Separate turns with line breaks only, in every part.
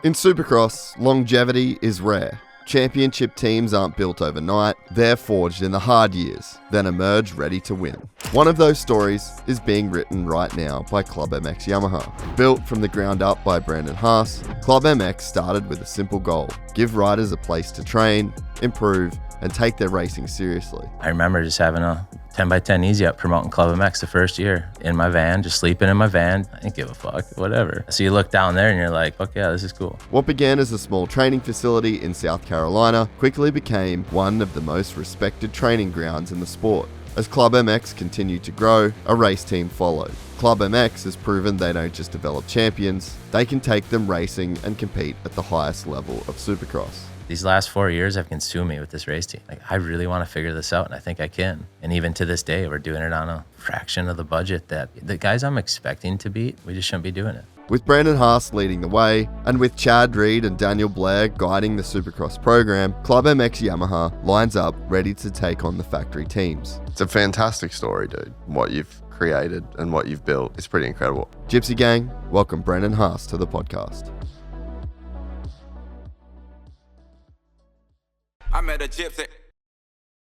In Supercross, longevity is rare. Championship teams aren't built overnight, they're forged in the hard years, then emerge ready to win. One of those stories is being written right now by ClubMX Yamaha. Built from the ground up by Brandon Haas, ClubMX started with a simple goal: give riders a place to train, improve, and take their racing seriously.
I remember just having a 10x10 easy up promoting ClubMX the first year in my van, just sleeping in my van. I didn't give a fuck, whatever. So you look down there and you're like, fuck yeah, this is cool.
What began as a small training facility in South Carolina quickly became one of the most respected training grounds in the sport. As ClubMX continued to grow, a race team followed. ClubMX has proven they don't just develop champions, they can take them racing and compete at the highest level of Supercross.
These last 4 years have consumed me with this race team. Like, I really want to figure this out, and I think I can. And even to this day, we're doing it on a fraction of the budget that the guys I'm expecting to beat, we just shouldn't be doing it.
With Brandon Haas leading the way, and with Chad Reed and Daniel Blair guiding the Supercross program, ClubMX Yamaha lines up ready to take on the factory teams.
It's a fantastic story, dude. What you've created and what you've built is pretty incredible.
Gypsy Gang, welcome Brandon Haas to the podcast.
I met a gypsy.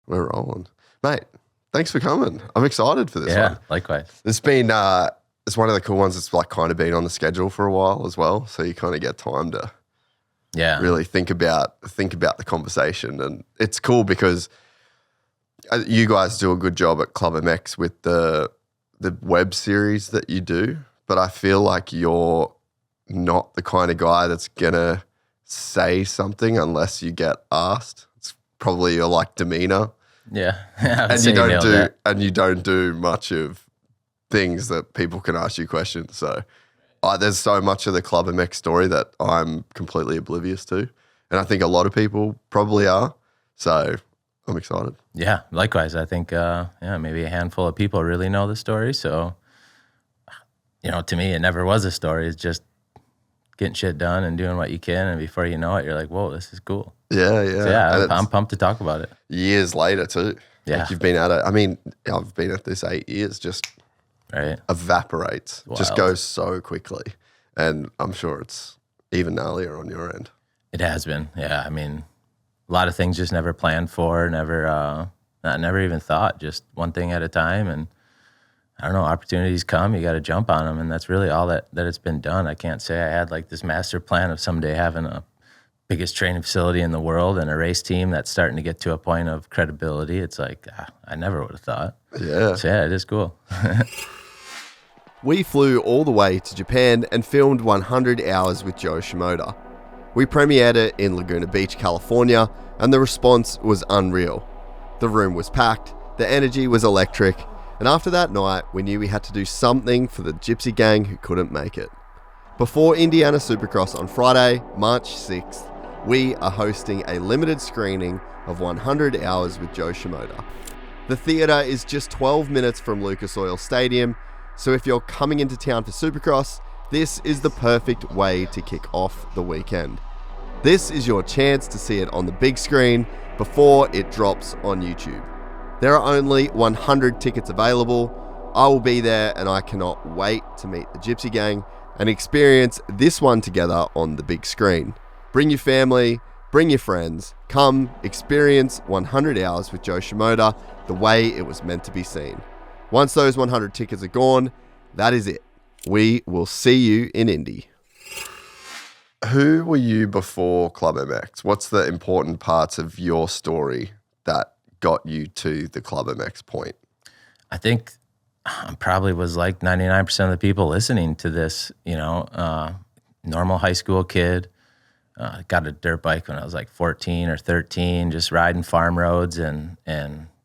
We're rolling. Mate, thanks for coming. I'm excited for this one.
Yeah, likewise.
It's been, it's one of the cool ones that's like kind of been on the schedule for a while as well. So you kind of get time to really think about the conversation. And it's cool because you guys do a good job at ClubMX with the web series that you do. But I feel like you're not the kind of guy that's going to say something unless you get asked. Probably your like demeanor.
Yeah.
and you don't do much of things that people can ask you questions. So there's so much of the ClubMX story that I'm completely oblivious to. And I think a lot of people probably are. So I'm excited.
Yeah, likewise. I think maybe a handful of people really know the story. So, to me, it never was a story. It's just getting shit done and doing what you can. And before you know it, you're like, whoa, this is cool.
Yeah.
So I'm pumped to talk about it.
Years later too.
Yeah.
Like you've been at it. I mean, I've been at this 8 years, just evaporates.
Wild.
Just goes so quickly. And I'm sure it's even earlier on your end.
It has been. Yeah. I mean, a lot of things just never planned for, never even thought, just one thing at a time. And I don't know, opportunities come, you got to jump on them. And that's really all that it's been done. I can't say I had like this master plan of someday having a biggest training facility in the world and a race team that's starting to get to a point of credibility. It's like, I never would have thought.
Yeah.
So yeah, it is cool.
We flew all the way to Japan and filmed 100 Hours with Jo Shimoda. We premiered it in Laguna Beach, California, and the response was unreal. The room was packed, the energy was electric, and after that night, we knew we had to do something for the Gypsy Gang who couldn't make it. Before Indiana Supercross on Friday, March 6th, we are hosting a limited screening of 100 Hours with Jo Shimoda. The theatre is just 12 minutes from Lucas Oil Stadium, so if you're coming into town for Supercross, this is the perfect way to kick off the weekend. This is your chance to see it on the big screen before it drops on YouTube. There are only 100 tickets available. I will be there and I cannot wait to meet the Gypsy Gang and experience this one together on the big screen. Bring your family, bring your friends, come experience 100 Hours with Jo Shimoda the way it was meant to be seen. Once those 100 tickets are gone, that is it. We will see you in Indy.
Who were you before ClubMX? What's the important parts of your story that got you to the ClubMX point?
I think I probably was like 99% of the people listening to this, normal high school kid. Got a dirt bike when I was like 14 or 13, just riding farm roads and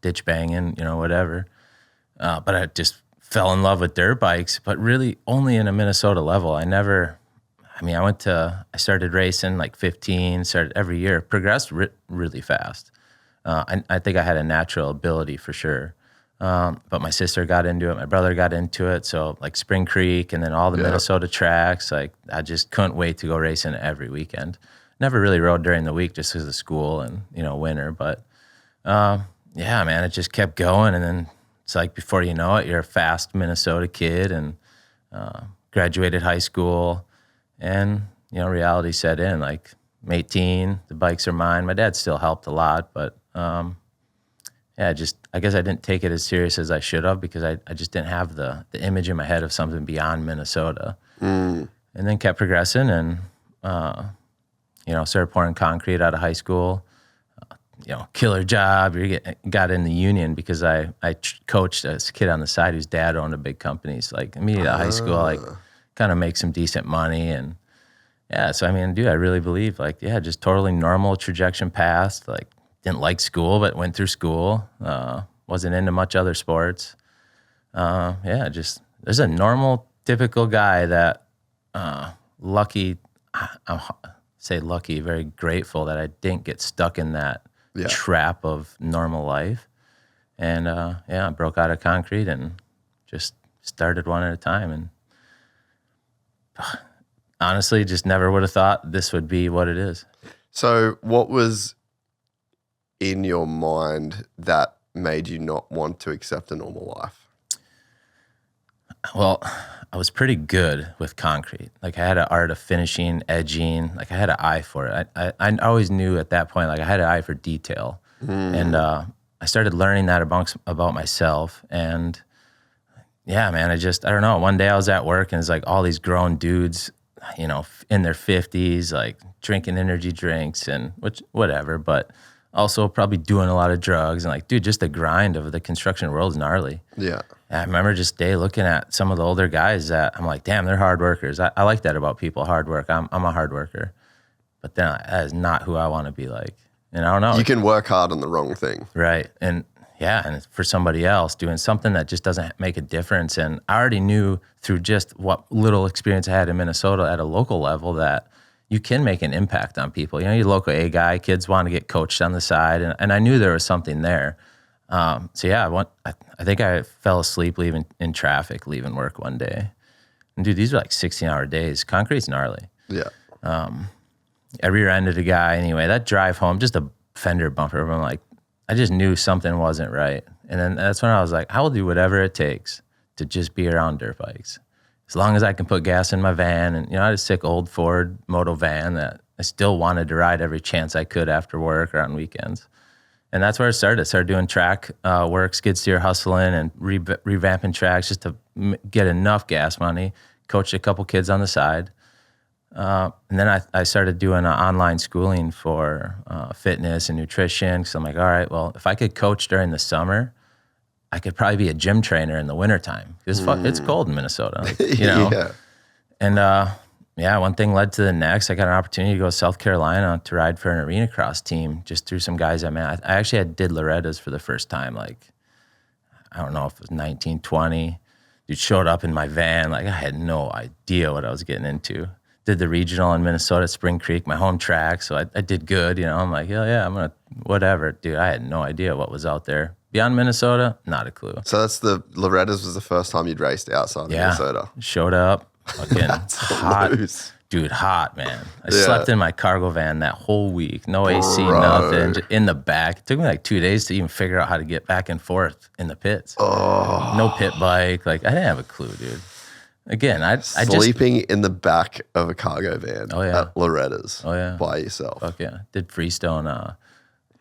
ditch banging, whatever. But I just fell in love with dirt bikes, but really only in a Minnesota level. I started racing like 15, started every year, progressed really fast. I think I had a natural ability for sure. But my sister got into it, my brother got into it. So like Spring Creek and then all the Minnesota tracks, like I just couldn't wait to go racing every weekend. Never really rode during the week just because of school and, winter. But it just kept going. And then it's like before you know it, you're a fast Minnesota kid and graduated high school. And reality set in. Like, I'm 18, the bikes are mine. My dad still helped a lot, but I guess I didn't take it as serious as I should have, because I just didn't have the image in my head of something beyond Minnesota. And then kept progressing and, started pouring concrete out of high school. Killer job. Got in the union because I coached a kid on the side whose dad owned a big company. So like immediately at high school, like kind of make some decent money. And yeah, so I mean, dude, I really believe just totally normal trajectory path. Like didn't like school, but went through school. Wasn't into much other sports. Just there's a normal, typical guy that lucky, very grateful that I didn't get stuck in that trap of normal life. And I broke out of concrete and just started one at a time. And honestly, just never would have thought this would be what it is.
So what was in your mind that made you not want to accept a normal life?
Well, I was pretty good with concrete. Like I had an art of finishing, edging. Like I had an eye for it. I always knew at that point, like I had an eye for detail. And I started learning that about myself. And yeah, man, I don't know. One day I was at work and it's like all these grown dudes, in their 50s, like drinking energy drinks and whatever, but also probably doing a lot of drugs. And like, dude, just the grind of the construction world is gnarly.
Yeah.
And I remember just looking at some of the older guys that I'm like, damn, they're hard workers. I like that about people, hard work. I'm a hard worker. But then that is not who I want to be like. And I don't know.
You can work hard on the wrong thing.
Right. And for somebody else doing something that just doesn't make a difference. And I already knew through just what little experience I had in Minnesota at a local level that you can make an impact on people. You're local A guy, kids want to get coached on the side. And I knew there was something there. I think I fell asleep in traffic, leaving work one day. And dude, these were like 16-hour days. Concrete's gnarly.
Yeah.
I rear-ended a guy anyway. That drive home, just a fender bumper. I'm like, I just knew something wasn't right. And then that's when I was like, I will do whatever it takes to just be around dirt bikes. As long as I can put gas in my van. And, I had a sick old Ford Moto van that I still wanted to ride every chance I could after work or on weekends. And that's where it started. I started doing track work, skid steer hustling and revamping tracks just to get enough gas money. Coached a couple kids on the side. And then I started doing online schooling for fitness and nutrition. So I'm like, all right, well, if I could coach during the summer, I could probably be a gym trainer in the wintertime. It's cold in Minnesota,
Yeah.
And one thing led to the next. I got an opportunity to go to South Carolina to ride for an arena cross team just through some guys I met. I actually did Loretta's for the first time, like, I don't know if it was 19, 20. Dude showed up in my van. Like, I had no idea what I was getting into. Did the regional in Minnesota, Spring Creek, my home track. So I did good, I'm like, yeah, I'm going to, whatever. Dude, I had no idea what was out there. Beyond Minnesota, not a clue.
So that's Loretta's was the first time you'd raced outside of Minnesota.
Showed up, fucking hot. Loose. Dude, hot, man. I slept in my cargo van that whole week. No AC, nothing. Just in the back. It took me like 2 days to even figure out how to get back and forth in the pits.
Oh.
No pit bike. Like, I didn't have a clue, dude. Again, I
sleeping in the back of a cargo van at Loretta's by yourself.
Fuck yeah. Did Freestone a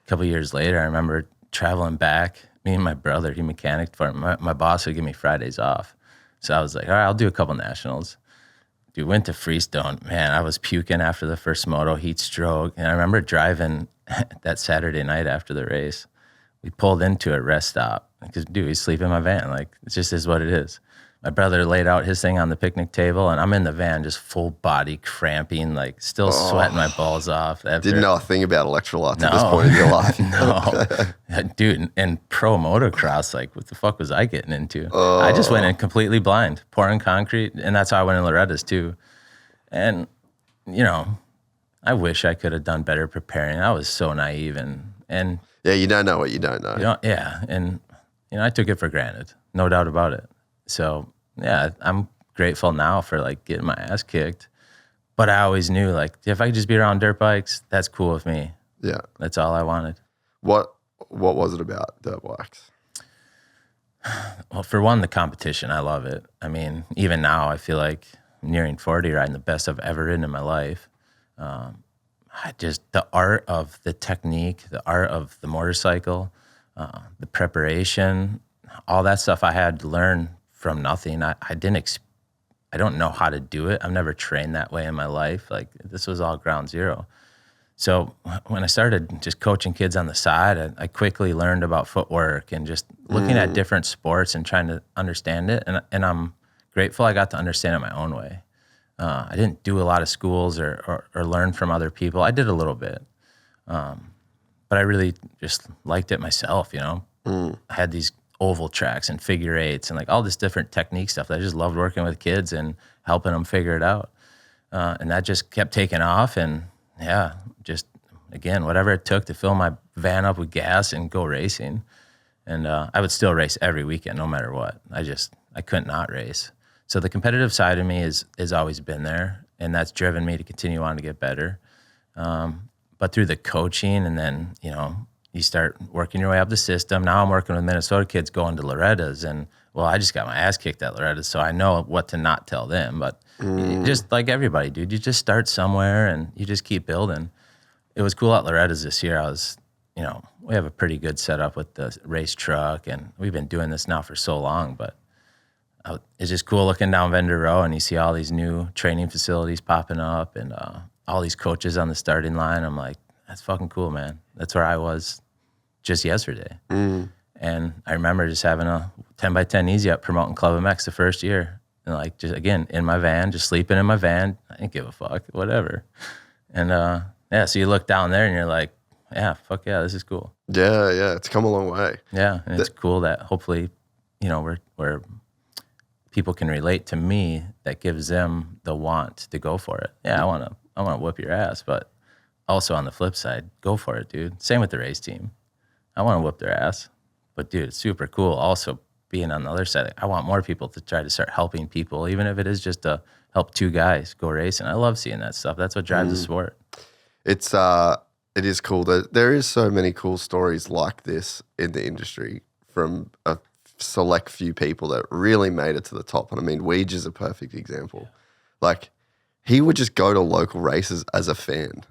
couple years later. I remember traveling back. Me and my brother, he mechanicked for him. My boss would give me Fridays off. So I was like, all right, I'll do a couple nationals. Dude, went to Freestone. Man, I was puking after the first moto, heat stroke. And I remember driving that Saturday night after the race. We pulled into a rest stop because, dude, he's sleeping in my van. Like, it just is what it is. My brother laid out his thing on the picnic table, and I'm in the van just full body cramping, like still sweating my balls off.
Didn't know a thing about electrolytes at this point in your life.
No. Dude, and pro motocross, like what the fuck was I getting into? I just went in completely blind, pouring concrete, and that's how I went in Loretta's too. And, I wish I could have done better preparing. I was so naive and
yeah, you don't know what you don't know.
And I took it for granted, no doubt about it. So, yeah, I'm grateful now for like getting my ass kicked. But I always knew like if I could just be around dirt bikes, that's cool with me.
Yeah.
That's all I wanted.
What was it about dirt bikes?
Well, for one, the competition. I love it. I mean, even now I feel like nearing 40, riding the best I've ever ridden in my life. Just the art of the technique, the art of the motorcycle, the preparation, all that stuff I had to learn from nothing. I don't know how to do it. I've never trained that way in my life. Like, this was all ground zero. So when I started just coaching kids on the side, I quickly learned about footwork and just looking at different sports and trying to understand it. And I'm grateful I got to understand it my own way. I didn't do a lot of schools or learn from other people. I did a little bit. But I really just liked it myself, you know. I had these oval tracks and figure eights and like all this different technique stuff that I just loved working with kids and helping them figure it out. And that just kept taking off. And yeah, just again, whatever it took to fill my van up with gas and go racing. And I would still race every weekend, no matter what. I couldn't not race. So the competitive side of me is always been there, and that's driven me to continue on to get better. But through the coaching, and then, you know, you start working your way up the system. Now I'm working with Minnesota kids going to Loretta's, and well, I just got my ass kicked at Loretta's, so I know what to not tell them. But just like everybody, dude, you just start somewhere and you just keep building. It was cool at Loretta's this year. We have a pretty good setup with the race truck, and we've been doing this now for so long, but it's just cool looking down Vendor Row and you see all these new training facilities popping up and all these coaches on the starting line. I'm like, that's fucking cool, man. That's where I was just yesterday. And I remember just having a 10x10 easy up promoting ClubMX the first year. And like, just again, in my van, just sleeping in my van. I didn't give a fuck, whatever. And so you look down there and you're like, yeah, fuck yeah, this is cool.
Yeah, it's come a long way.
Yeah, and it's cool that hopefully, you know, we're people can relate to me, that gives them the want to go for it. Yeah, I want to whip your ass, but also on the flip side, go for it, dude. Same with the race team. I want to whip their ass, but dude, it's super cool. Also being on the other side, I want more people to try to start helping people, even if it is just to help two guys go racing. I love seeing that stuff. That's what drives the sport.
It is cool. There is so many cool stories like this in the industry from a select few people that really made it to the top. And I mean, Weege is a perfect example. Like, he would just go to local races as a fan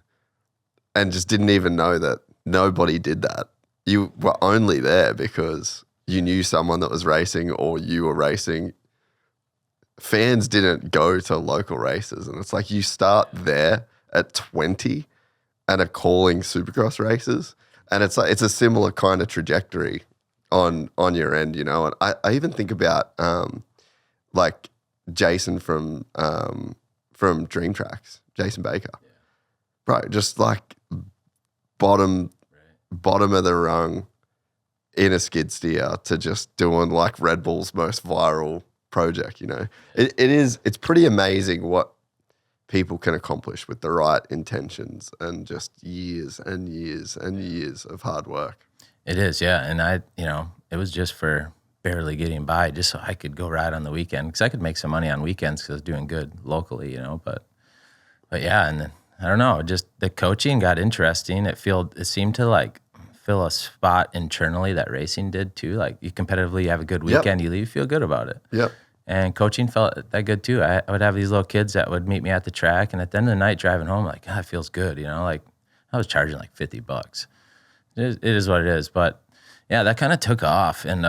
and just didn't even know that nobody did that. You were only there because you knew someone that was racing or you were racing. Fans didn't go to local races. And it's like, you start there at 20 and are calling Supercross races. And it's like, it's a similar kind of trajectory on your end, you know. And I even think about like Jason from Dream Tracks, Jason Baker. Yeah. Bro, just like bottom of the rung in a skid steer to just doing like Red Bull's most viral project, you know. It's pretty amazing what people can accomplish with the right intentions and just years and years and years of hard work.
It is, yeah. And it was just for barely getting by, just so I could go ride on the weekend, because I could make some money on weekends because I was doing good locally, you know. But yeah, and then, I don't know, just the coaching got interesting. It seemed to like fill a spot internally that racing did too. Like, you competitively have a good weekend, you leave, you feel good about it.
Yep.
And coaching felt that good too. I would have these little kids that would meet me at the track, and at the end of the night driving home, like, God, it feels good, you know. Like, I was charging like $50. It is what it is. But yeah, that kind of took off. And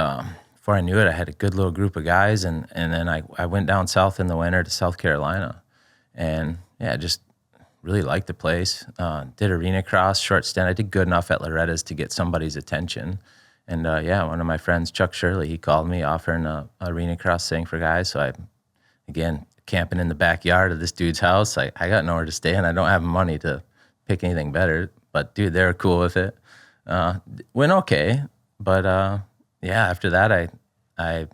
before I knew it, I had a good little group of guys. And then I went down south in the winter to South Carolina. And yeah, just really liked the place. Did arena cross, short stint. I did good enough at Loretta's to get somebody's attention. And one of my friends, Chuck Shirley, he called me offering a arena cross thing for guys. So again, camping in the backyard of this dude's house. I got nowhere to stay, and I don't have money to pick anything better. But dude, they were cool with it. Went okay, but after that I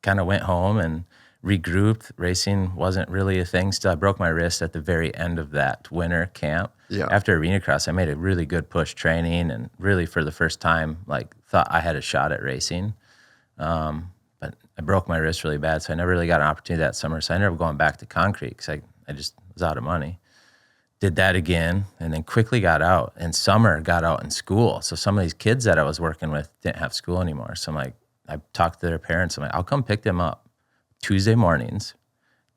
kind of went home and regrouped. Racing wasn't really a thing still. I broke my wrist at the very end of that winter camp. Yeah. After arena cross, I made a really good push training, and really for the first time, like, thought I had a shot at racing. But I broke my wrist really bad, so I never really got an opportunity that summer. So I ended up going back to concrete because I just was out of money. Did that again, and then quickly got out. And summer got out in school. So some of these kids that I was working with didn't have school anymore. So I'm like, I talked to their parents. I'm like, I'll come pick them up Tuesday mornings,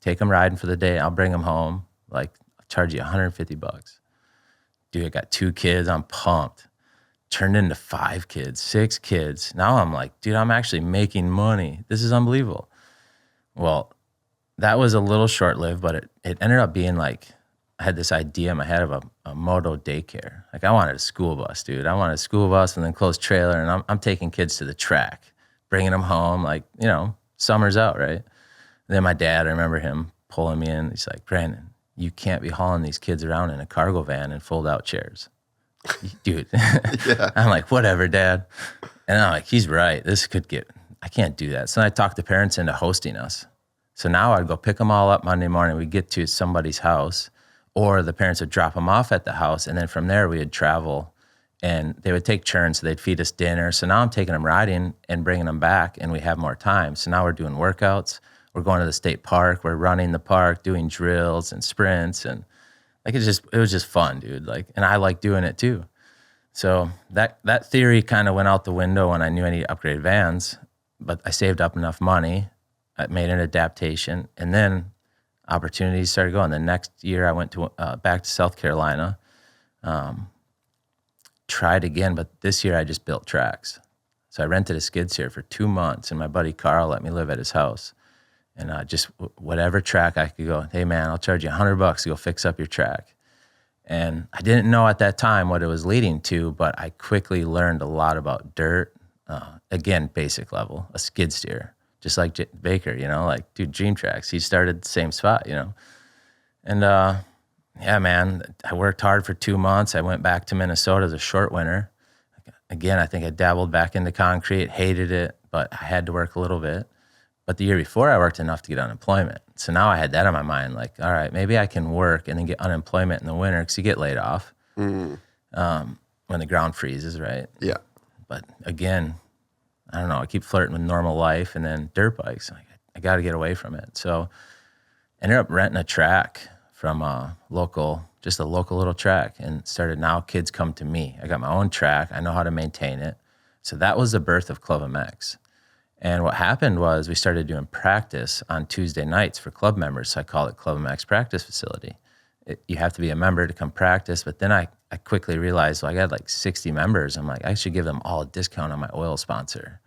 take them riding for the day. I'll bring them home. Like, I'll charge you $150. Dude, I got 2 kids. I'm pumped. Turned into 5 kids, 6 kids. Now I'm like, dude, I'm actually making money. This is unbelievable. Well, that was a little short-lived, but it ended up being like, I had this idea in my head of a MOTO daycare. Like, I wanted a school bus, dude. I wanted a school bus and then closed trailer, and I'm taking kids to the track, bringing them home, like, you know, summer's out, right? And then my dad, I remember him pulling me in. He's like, Brandon, you can't be hauling these kids around in a cargo van and fold-out chairs. Dude. Yeah. I'm like, whatever, Dad. And I'm like, he's right. I can't do that. So I talked the parents into hosting us. So now I'd go pick them all up Monday morning. We'd get to somebody's house, or the parents would drop them off at the house. And then from there, we would travel, and they would take turns. So they'd feed us dinner. So now I'm taking them riding and bringing them back, and we have more time. So now we're doing workouts. We're going to the state park. We're running the park, doing drills and sprints. And like, it was just fun, dude. Like, and I like doing it too. So that theory kind of went out the window when I knew I needed upgraded vans, but I saved up enough money. I made an adaptation, and then opportunities started going. The next year I went to back to South Carolina, tried again, but this year I just built tracks. So I rented a skid steer for 2 months, and my buddy Carl let me live at his house. And just whatever track I could go, hey man, I'll charge you $100 to go fix up your track. And I didn't know at that time what it was leading to, but I quickly learned a lot about dirt. Again, basic level, a skid steer. Just like Baker, you know, like, dude, Dream Tracks. He started the same spot, you know. And yeah, man, I worked hard for 2 months. I went back to Minnesota as a short winter. Again, I think I dabbled back into concrete, hated it, but I had to work a little bit. But the year before, I worked enough to get unemployment. So now I had that on my mind, like, all right, maybe I can work and then get unemployment in the winter because you get laid off when the ground freezes, right?
Yeah.
But again, I don't know, I keep flirting with normal life, and then dirt bikes. I got to get away from it. So I ended up renting a track from a local little track, and started, now kids come to me. I got my own track. I know how to maintain it. So that was the birth of ClubMX. And what happened was we started doing practice on Tuesday nights for club members. So I call it ClubMX Practice Facility. You have to be a member to come practice. But then I quickly realized, well, I got like 60 members. I'm like, I should give them all a discount on my oil sponsor.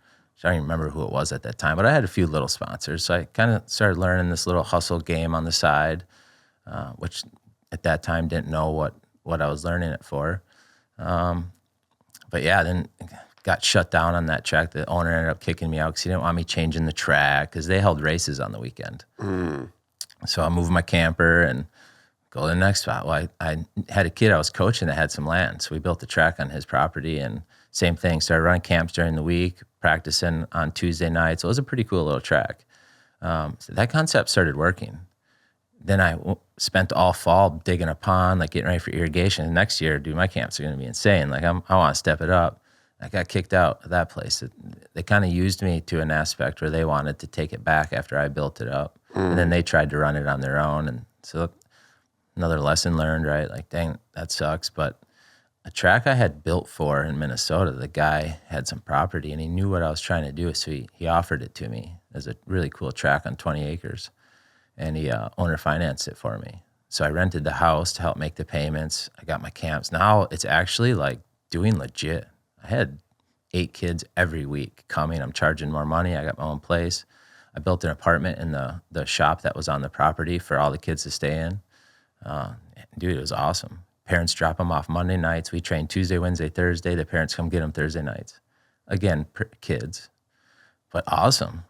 I don't even remember who it was at that time, but I had a few little sponsors. So I kind of started learning this little hustle game on the side, which at that time didn't know what I was learning it for. But yeah, then got shut down on that track. The owner ended up kicking me out because he didn't want me changing the track because they held races on the weekend. So I moved my camper and go to the next spot. Well, I had a kid I was coaching that had some land, so we built the track on his property, and same thing, started running camps during the week, practicing on Tuesday nights. So it was a pretty cool little track. So that concept started working. Then I spent all fall digging a pond, like getting ready for irrigation. And next year, dude, my camps are going to be insane. Like I want to step it up. I got kicked out of that place. They kind of used me to an aspect where they wanted to take it back after I built it up. And then they tried to run it on their own. And so another lesson learned, right? Like, dang, that sucks. But a track I had built for in Minnesota, the guy had some property and he knew what I was trying to do. So he offered it to me as a really cool track on 20 acres. And he owner financed it for me. So I rented the house to help make the payments. I got my camps. Now it's actually like doing legit. I had 8 kids every week coming. I'm charging more money. I got my own place. I built an apartment in the shop that was on the property for all the kids to stay in. Dude, it was awesome. Parents drop them off Monday nights. We train Tuesday, Wednesday, Thursday. The parents come get them Thursday nights. Again, kids, but awesome.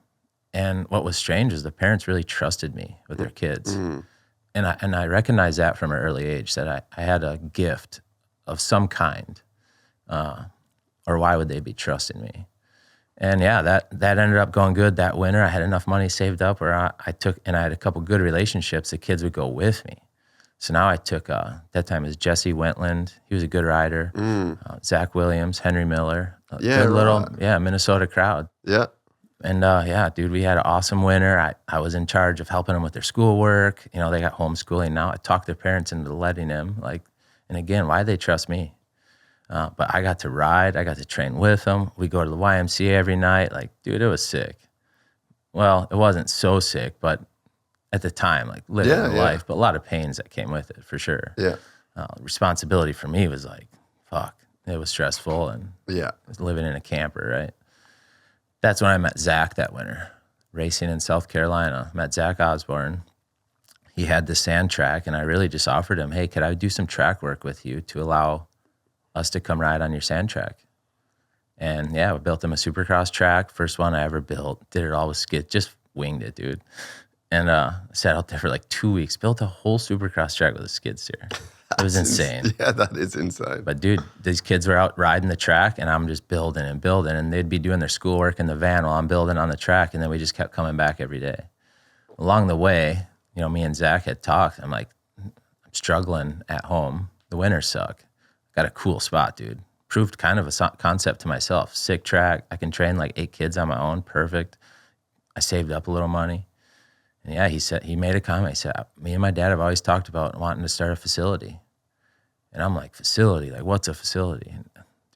And what was strange is the parents really trusted me with their kids. And I recognized that from an early age, that I had a gift of some kind. Or why would they be trusting me? And yeah, that ended up going good that winter. I had enough money saved up where I had a couple good relationships. The kids would go with me. So now I took, that time it was Jesse Wentland. He was a good rider. Zach Williams, Henry Miller. Good little Minnesota crowd. Yeah. And yeah, dude, we had an awesome winter. I was in charge of helping them with their schoolwork. You know, they got homeschooling now. I talked their parents into letting them. And again, why they trust me? But I got to ride. I got to train with them. We go to the YMCA every night. Like, dude, it was sick. Well, it wasn't so sick, but at the time, like living life, but a lot of pains that came with it for sure.
Yeah.
Responsibility for me was like, fuck, it was stressful, and living in a camper, right? That's when I met Zach that winter, racing in South Carolina. Met Zach Osborne. He had the sand track, and I really just offered him, hey, could I do some track work with you to allow us to come ride on your sand track? And yeah, we built him a Supercross track. First one I ever built. Did it all with skid, just winged it, dude. And sat out there for like 2 weeks. Built a whole Supercross track with a skid steer. It was insane.
Yeah, that is insane.
But dude, these kids were out riding the track, and I'm just building, and they'd be doing their schoolwork in the van while I'm building on the track, and then we just kept coming back every day. Along the way, you know, me and Zach had talked. I'm like, I'm struggling at home. The winters suck. Got a cool spot, dude. Proved kind of a concept to myself. Sick track. I can train like 8 kids on my own. Perfect. I saved up a little money. And yeah, he made a comment. He said, me and my dad have always talked about wanting to start a facility. And I'm like, facility? Like, what's a facility? And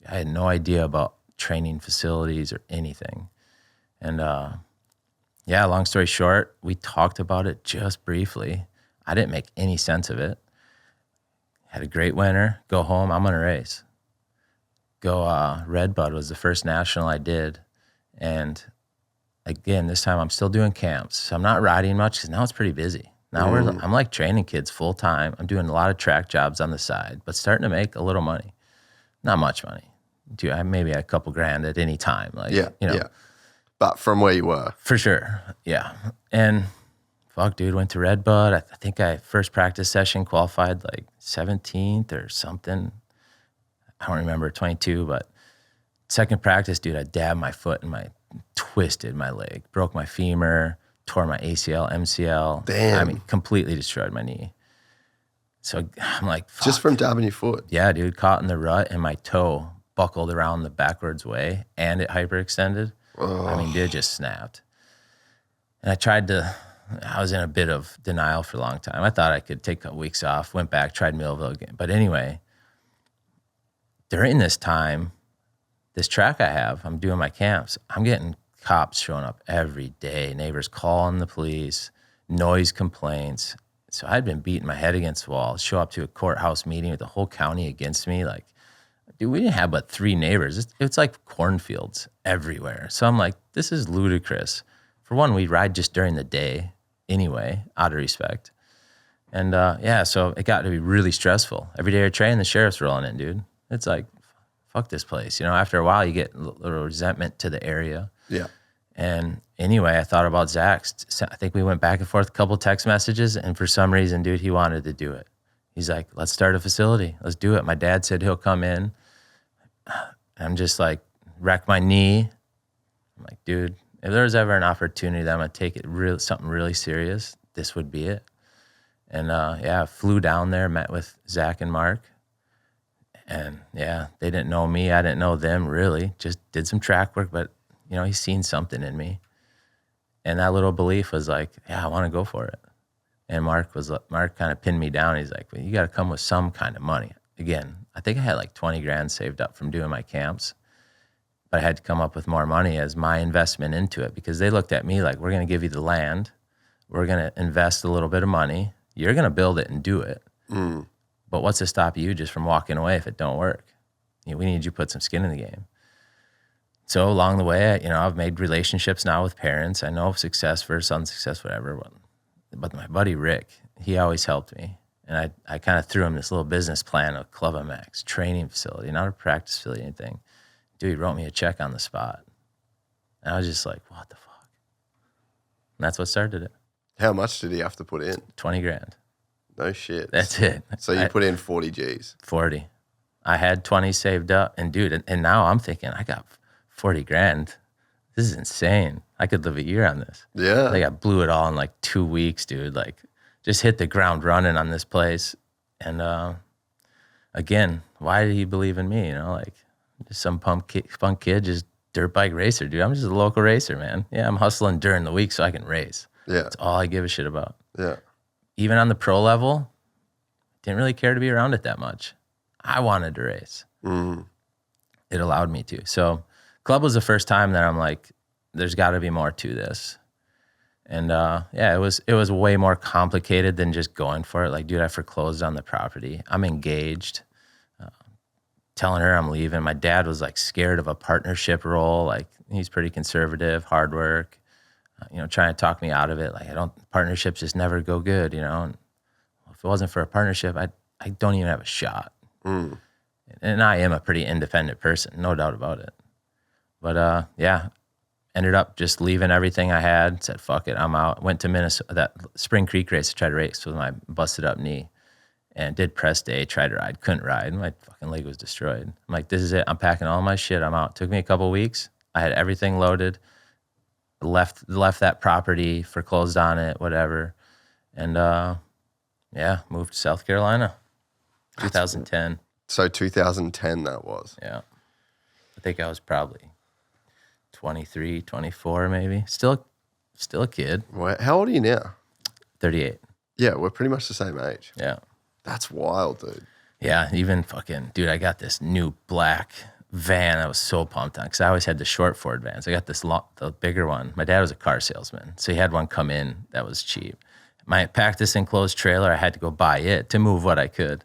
I had no idea about training facilities or anything. And yeah, long story short, we talked about it just briefly. I didn't make any sense of it. Had a great winter. Go home, I'm going to race. Redbud was the first national I did. And again, this time I'm still doing camps. So I'm not riding much because now it's pretty busy. Now I'm like training kids full time. I'm doing a lot of track jobs on the side, but starting to make a little money. Not much money. Maybe a couple grand at any time. Like, you know.
Yeah. But from where you were.
For sure. Yeah. And fuck, dude, went to Redbud. I think I first practice session qualified like 17th or something. I don't remember, 22, but second practice, dude, I dabbed my foot and twisted my leg, broke my femur, tore my ACL, MCL.
Damn.
I mean, completely destroyed my knee. So I'm like, fuck.
Just from dabbing your foot?
Yeah, dude, caught in the rut and my toe buckled around the backwards way and it hyperextended.
Oh.
I mean, dude, it just snapped. And I was in a bit of denial for a long time. I thought I could take a weeks off, went back, tried Millville again. But anyway, during this time, this track I have, I'm doing my camps, I'm getting cops showing up every day, neighbors calling the police, noise complaints. So I'd been beating my head against the wall, show up to a courthouse meeting with the whole county against me. Like, dude, we didn't have but 3 neighbors. It's like cornfields everywhere. So I'm like, this is ludicrous. For one, we ride just during the day anyway, out of respect. And yeah, so it got to be really stressful. Every day I train, the sheriff's rolling in, dude. It's like, fuck this place. You know, after a while, you get a little resentment to the area.
Yeah.
And anyway, I thought about Zach's. I think we went back and forth a couple text messages, and for some reason, dude, he wanted to do it. He's like, let's start a facility. Let's do it. My dad said he'll come in. I'm just like, wreck my knee. I'm like, dude, if there's ever an opportunity that I'm going to take it something really serious, this would be it. And yeah, I flew down there, met with Zach and Mark. And yeah, they didn't know me. I didn't know them really. Just did some track work, but you know, he's seen something in me. And that little belief was like, yeah, I want to go for it. And Mark kind of pinned me down. He's like, well, you got to come with some kind of money. Again, I think I had like 20 grand saved up from doing my camps, but I had to come up with more money as my investment into it, because they looked at me like, we're going to give you the land. We're going to invest a little bit of money. You're going to build it and do it.
Mm.
But what's to stop you just from walking away if it don't work? You know, we need you to put some skin in the game. So along the way, you know, I've made relationships now with parents. I know success versus unsuccess, whatever. But my buddy Rick, he always helped me. And I kind of threw him this little business plan of ClubMX, training facility, not a practice facility, anything. Dude, he wrote me a check on the spot. And I was just like, what the fuck? And that's what started it.
How much did he have to put in?
20 grand.
No shit.
That's it.
So you put in 40 G's.
40. I had 20 saved up. And dude, and now I'm thinking, I got 40 grand. This is insane. I could live a year on this.
Yeah.
Like I blew it all in like 2 weeks, dude. Like just hit the ground running on this place. And again, why did he believe in me? You know, like just some punk kid, just dirt bike racer, dude. I'm just a local racer, man. Yeah, I'm hustling during the week so I can race.
Yeah.
That's all I give a shit about.
Yeah.
Even on the pro level, didn't really care to be around it that much. I wanted to race.
Mm.
It allowed me to. So club was the first time that I'm like, there's got to be more to this. And yeah, it was way more complicated than just going for it. Like, dude, I foreclosed on the property. I'm engaged, telling her I'm leaving. My dad was like scared of a partnership role. Like, he's pretty conservative, hard work, trying to talk me out of it. Like, partnerships just never go good, And if it wasn't for a partnership, I don't even have a shot. And I am a pretty independent person, no doubt about it. But yeah, ended up just leaving everything I had, said, fuck it, I'm out. Went to Minnesota, that Spring Creek race, to try to race with my busted up knee, and did press day, tried to ride, couldn't ride. My fucking leg was destroyed. I'm like, this is it. I'm packing all my shit. I'm out. Took me a couple weeks. I had everything loaded, left that property, foreclosed on it, whatever. And yeah, moved to South Carolina, 2010.
So 2010 that was.
Yeah. I think I was probably 23, 24 maybe. Still a kid.
How old are you now?
38.
Yeah, we're pretty much the same age.
Yeah.
That's wild, dude.
Yeah, even fucking, dude, I got this new black van I was so pumped on because I always had the short Ford vans. I got the bigger one. My dad was a car salesman, so he had one come in that was cheap. My packed this enclosed trailer, I had to go buy it to move what I could.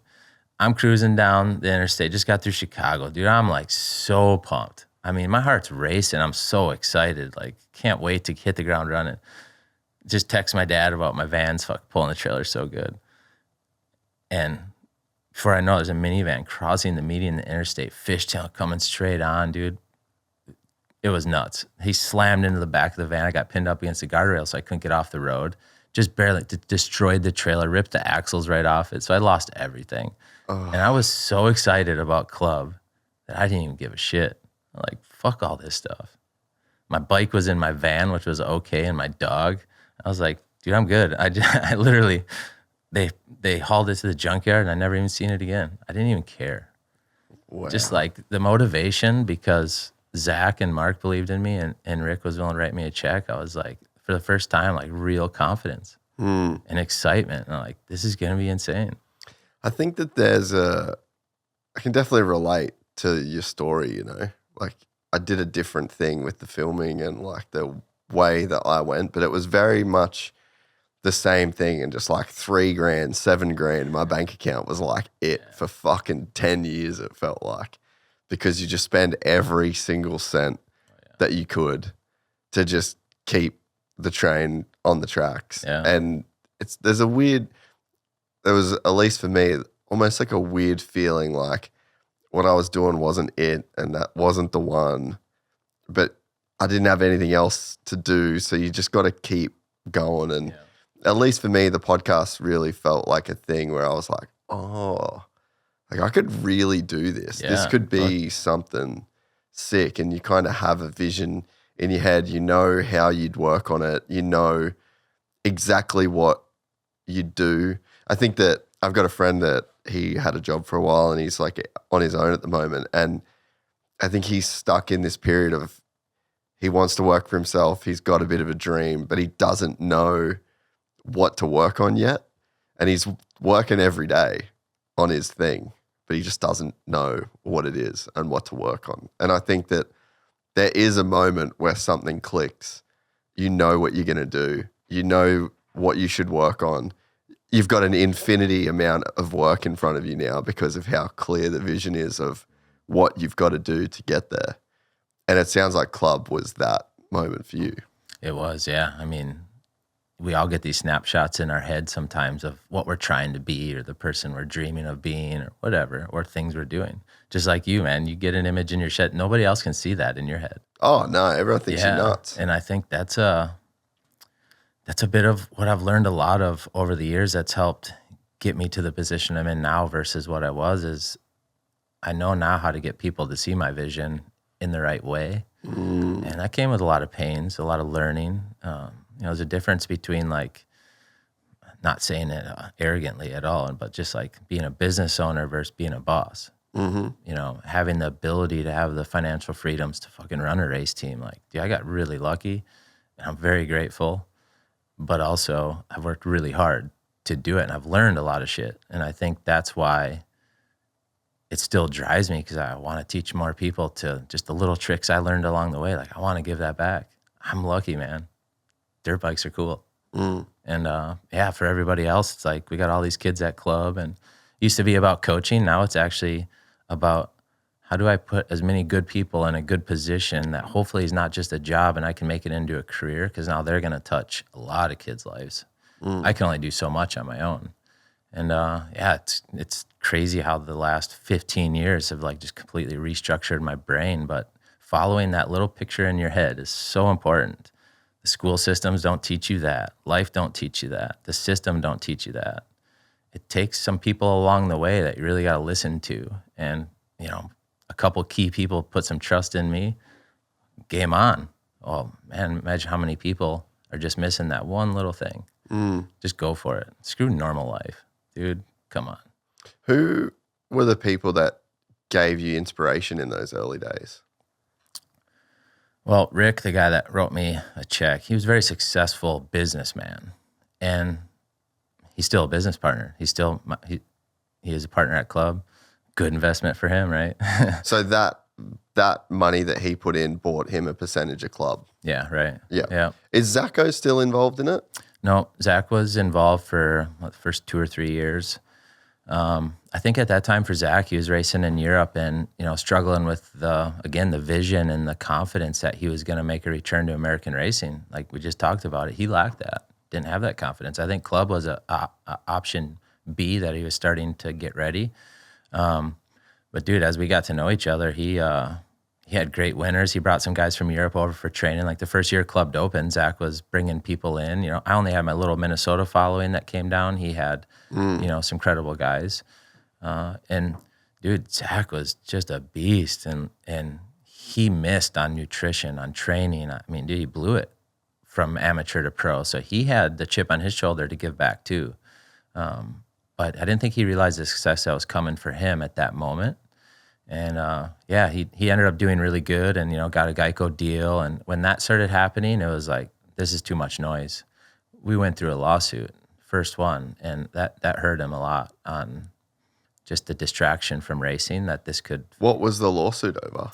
I'm cruising down the interstate, just got through Chicago. Dude, I'm like so pumped. I mean, my heart's racing. I'm so excited. Like, can't wait to hit the ground running. Just text my dad about my vans pulling the trailer so good. And before I know, there's a minivan crossing the median, the interstate, fishtail coming straight on, dude. It was nuts. He slammed into the back of the van. I got pinned up against the guardrail, so I couldn't get off the road. Just barely destroyed the trailer, ripped the axles right off it. So I lost everything. And I was so excited about Club that I didn't even give a shit. I'm like, fuck all this stuff. My bike was in my van, which was okay, and my dog. I was like, dude, I'm good. I literally, they hauled it to the junkyard, and I never even seen it again. I didn't even care. Wow. Just like the motivation, because Zach and Mark believed in me, and Rick was willing to write me a check. I was like, for the first time, like real confidence and excitement. And I'm like, this is going to be insane.
I think that I can definitely relate to your story, Like, I did a different thing with the filming and like the way that I went, but it was very much the same thing, and just like $3,000, $7,000 in my bank account was like it for fucking 10 years, it felt like, because you just spend every single cent that you could to just keep the train on the tracks. Yeah. And there was, at least for me, almost like a weird feeling like what I was doing wasn't it, and that wasn't the one, but I didn't have anything else to do. So you just got to keep going. And at least for me, the podcast really felt like a thing where I was like, oh, like I could really do this. Yeah, this could be something sick. And you kind of have a vision in your head. You know how you'd work on it. You know exactly what you'd do. I think that I've got a friend that he had a job for a while and he's like on his own at the moment. And I think he's stuck in this period of he wants to work for himself. He's got a bit of a dream, but he doesn't know what to work on yet. And he's working every day on his thing, but he just doesn't know what it is and what to work on. And I think that there is a moment where something clicks. You know what you're going to do. You know what you should work on. You've got an infinity amount of work in front of you now because of how clear the vision is of what you've got to do to get there. And it sounds like Club was that moment for you.
It was, yeah. I mean, we all get these snapshots in our head sometimes of what we're trying to be or the person we're dreaming of being or whatever, or things we're doing. Just like you, man. You get an image in your head. Nobody else can see that in your head.
Oh, no. Everyone thinks you're nuts.
And I think that's a bit of what I've learned a lot of over the years that's helped get me to the position I'm in now versus what I was is I know now how to get people to see my vision in the right way. And that came with a lot of pains, a lot of learning. There's a difference between like, not saying it arrogantly at all, but just like being a business owner versus being a boss. Mm-hmm. Having the ability to have the financial freedoms to fucking run a race team. Like, dude, I got really lucky and I'm very grateful, but also I've worked really hard to do it and I've learned a lot of shit. And I think that's why it still drives me, because I want to teach more people to just the little tricks I learned along the way. Like, I want to give that back. I'm lucky, man. dirt bikes are cool. And yeah, for everybody else, it's like we got all these kids at club, and it used to be about coaching. Now it's actually about how do I put as many good people in a good position that hopefully is not just a job and I can make it into a career, because now they're going to touch a lot of kids' lives. I can only do so much on my own. And yeah, it's crazy how the last 15 years have like just completely restructured my brain. But following that little picture in your head is so important. The school systems don't teach you that. Life don't teach you that. The system don't teach you that. It takes some people along the way that you really got to listen to. And, you know, a couple key people put some trust in me. Game on. Oh, man, imagine how many people are just missing that one little thing. Just go for it. Screw normal life. Dude, come on.
Who were the people that gave you inspiration in those early days?
Well, Rick, the guy that wrote me a check, he was a very successful businessman, and he's still a business partner. He is a partner at club. Good investment for him, right?
So that money that he put in bought him a percentage of club.
Yeah, right.
Yeah. Is Zacho still involved in it?
No, Zach was involved for the first 2 or 3 years. I think at that time for Zach, he was racing in Europe and, you know, struggling with the vision and the confidence that he was going to make a return to American racing. Like we just talked about it. He lacked that, didn't have that confidence. I think club was a option B that he was starting to get ready. But dude, as we got to know each other, he had great winners. He brought some guys from Europe over for training. Like the first year Club opened, Zach was bringing people in. You know, I only had my little Minnesota following that came down. He had, you know, some credible guys. And dude, Zach was just a beast, and he missed on nutrition, on training. I mean, dude, he blew it from amateur to pro. So he had the chip on his shoulder to give back too. But I didn't think he realized the success that was coming for him at that moment. And yeah, he ended up doing really good, and, you know, got a Geico deal. And when that started happening, it was like, this is too much noise. We went through a lawsuit, first one, and that hurt him a lot on just the distraction from racing that this could.
What was the lawsuit over?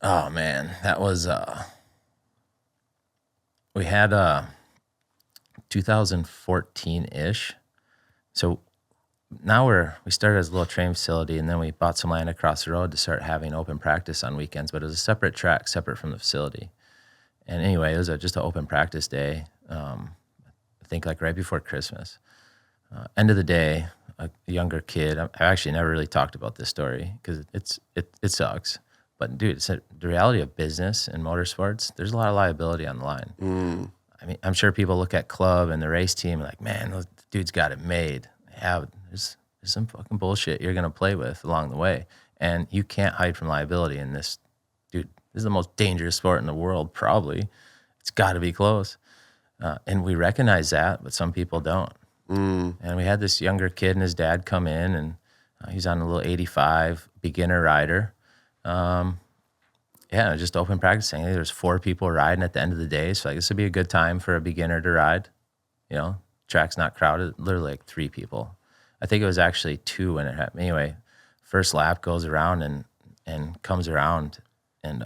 Oh man, that was we had 2014-ish. So now we started as a little training facility, and then we bought some land across the road to start having open practice on weekends, but it was a separate track, separate from the facility. And anyway, it was just an open practice day, I think like right before Christmas. End of the day, a younger kid, I actually never really talked about this story because it sucks. But dude, the reality of business and motorsports, there's a lot of liability on the line. I mean, I'm sure people look at club and the race team and like, man, those dude's got it made. Yeah, there's some fucking bullshit you're going to play with along the way. And you can't hide from liability in this. Dude, this is the most dangerous sport in the world, probably. It's got to be close. And we recognize that, but some people don't. And we had this younger kid and his dad come in, and he's on a little 85 beginner rider. Yeah, just open practicing. There's 4 people riding at the end of the day. So like, this would be a good time for a beginner to ride. You know, track's not crowded, literally like 3 people. I think it was actually 2 when it happened. Anyway, first lap goes around and comes around, and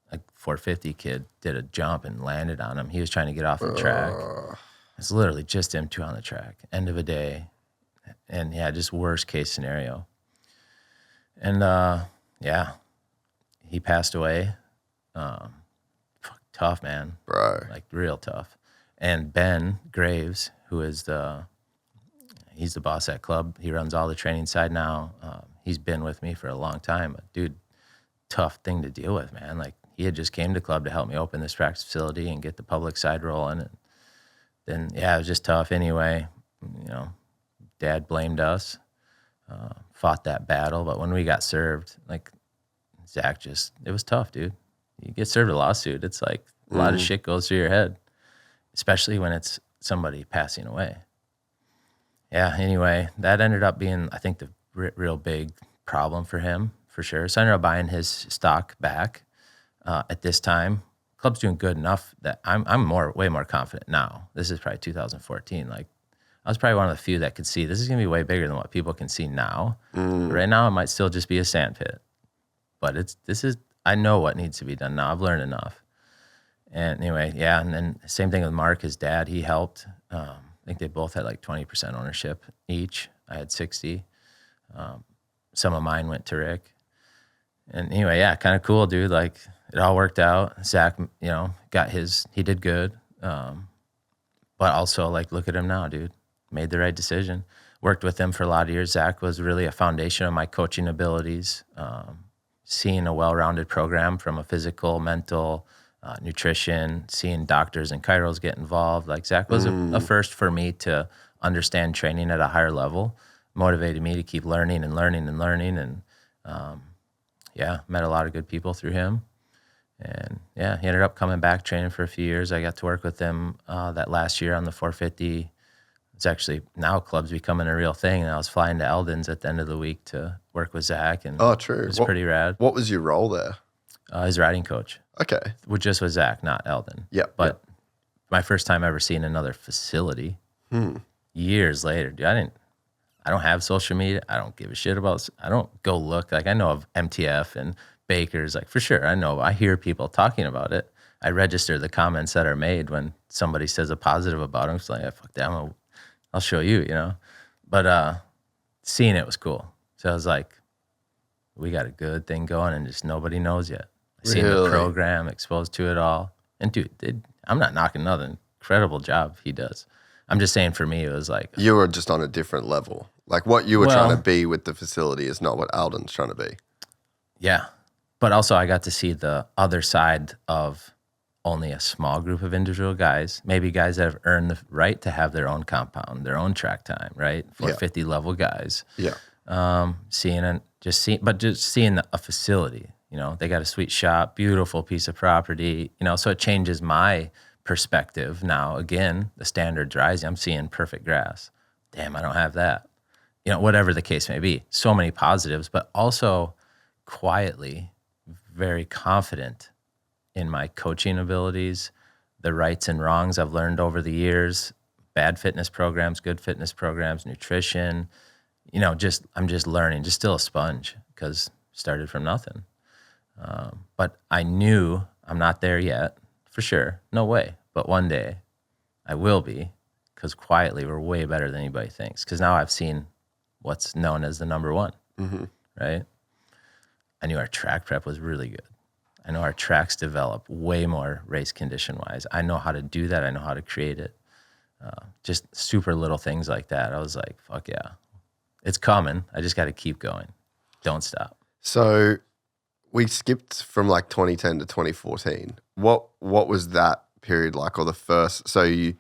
like 450 kid did a jump and landed on him. He was trying to get off the track. It's literally just them 2 on the track. End of a day. And yeah, just worst case scenario. And yeah, he passed away. Tough, man.
Right.
Like real tough. And Ben Graves, who is he's the boss at club. He runs all the training side now. He's been with me for a long time. But dude, tough thing to deal with, man. Like he had just came to club to help me open this practice facility and get the public side rolling. And then, yeah, it was just tough anyway. You know, Dad blamed us, fought that battle. But when we got served, like Zach it was tough, dude. You get served a lawsuit. It's like a lot of shit goes through your head, especially when it's somebody passing away. Yeah, anyway, that ended up being, I think, the real big problem for him, for sure. So I ended up buying his stock back at this time. Club's doing good enough that I'm way more confident now. This is probably 2014. Like, I was probably one of the few that could see this is going to be way bigger than what people can see now. Right now, it might still just be a sand pit. But I know what needs to be done now. I've learned enough. And anyway, yeah. And then same thing with Mark, his dad, he helped. I think they both had like 20% ownership each. I had 60. Some of mine went to Rick. And anyway, yeah, kind of cool, dude. Like it all worked out. Zach, he did good. But also like, look at him now, dude. Made the right decision. Worked with him for a lot of years. Zach was really a foundation of my coaching abilities. Seeing a well-rounded program from a physical, mental, nutrition, seeing doctors and chiros get involved. Like Zach was a first for me to understand training at a higher level, motivated me to keep learning and learning and learning. And met a lot of good people through him. And yeah, he ended up coming back training for a few years. I got to work with him that last year on the 450. It's actually now club's becoming a real thing. And I was flying to Eldon's at the end of the week to work with Zach. And
true.
It was pretty rad.
What was your role there?
His riding coach.
Okay.
Which just was Zach, not Eldon.
Yeah.
But my first time ever seeing another facility years later, dude, I don't have social media. I don't give a shit I don't go look. Like I know of MTF and Baker's, like for sure. I hear people talking about it. I register the comments that are made when somebody says a positive about them. It's like, fuck that, I'll show you, But seeing it was cool. So I was like, we got a good thing going and just nobody knows yet. Seeing the program, exposed to it all. And dude, I'm not knocking another incredible job he does. I'm just saying for me, it was like...
You were just on a different level. Like what you were trying to be with the facility is not what Eldon's trying to be.
Yeah. But also I got to see the other side of only a small group of individual guys, maybe guys that have earned the right to have their own compound, their own track time, right? 450 level guys.
Yeah.
Seeing a facility, they got a sweet shop, beautiful piece of property, so it changes my perspective. Now, again, the standard's rising. I'm seeing perfect grass. Damn, I don't have that. Whatever the case may be. So many positives, but also quietly very confident in my coaching abilities, the rights and wrongs I've learned over the years, bad fitness programs, good fitness programs, nutrition, I'm just learning, just still a sponge because started from nothing. But I knew I'm not there yet, for sure. No way. But one day I will be, because quietly we're way better than anybody thinks. Because now I've seen what's known as the number one, right? I knew our track prep was really good. I know our tracks develop way more race condition-wise. I know how to do that. I know how to create it. Just super little things like that. I was like, fuck yeah. It's coming. I just got to keep going. Don't stop.
So we skipped from like 2010 to 2014. What was that period like? Or the first, so you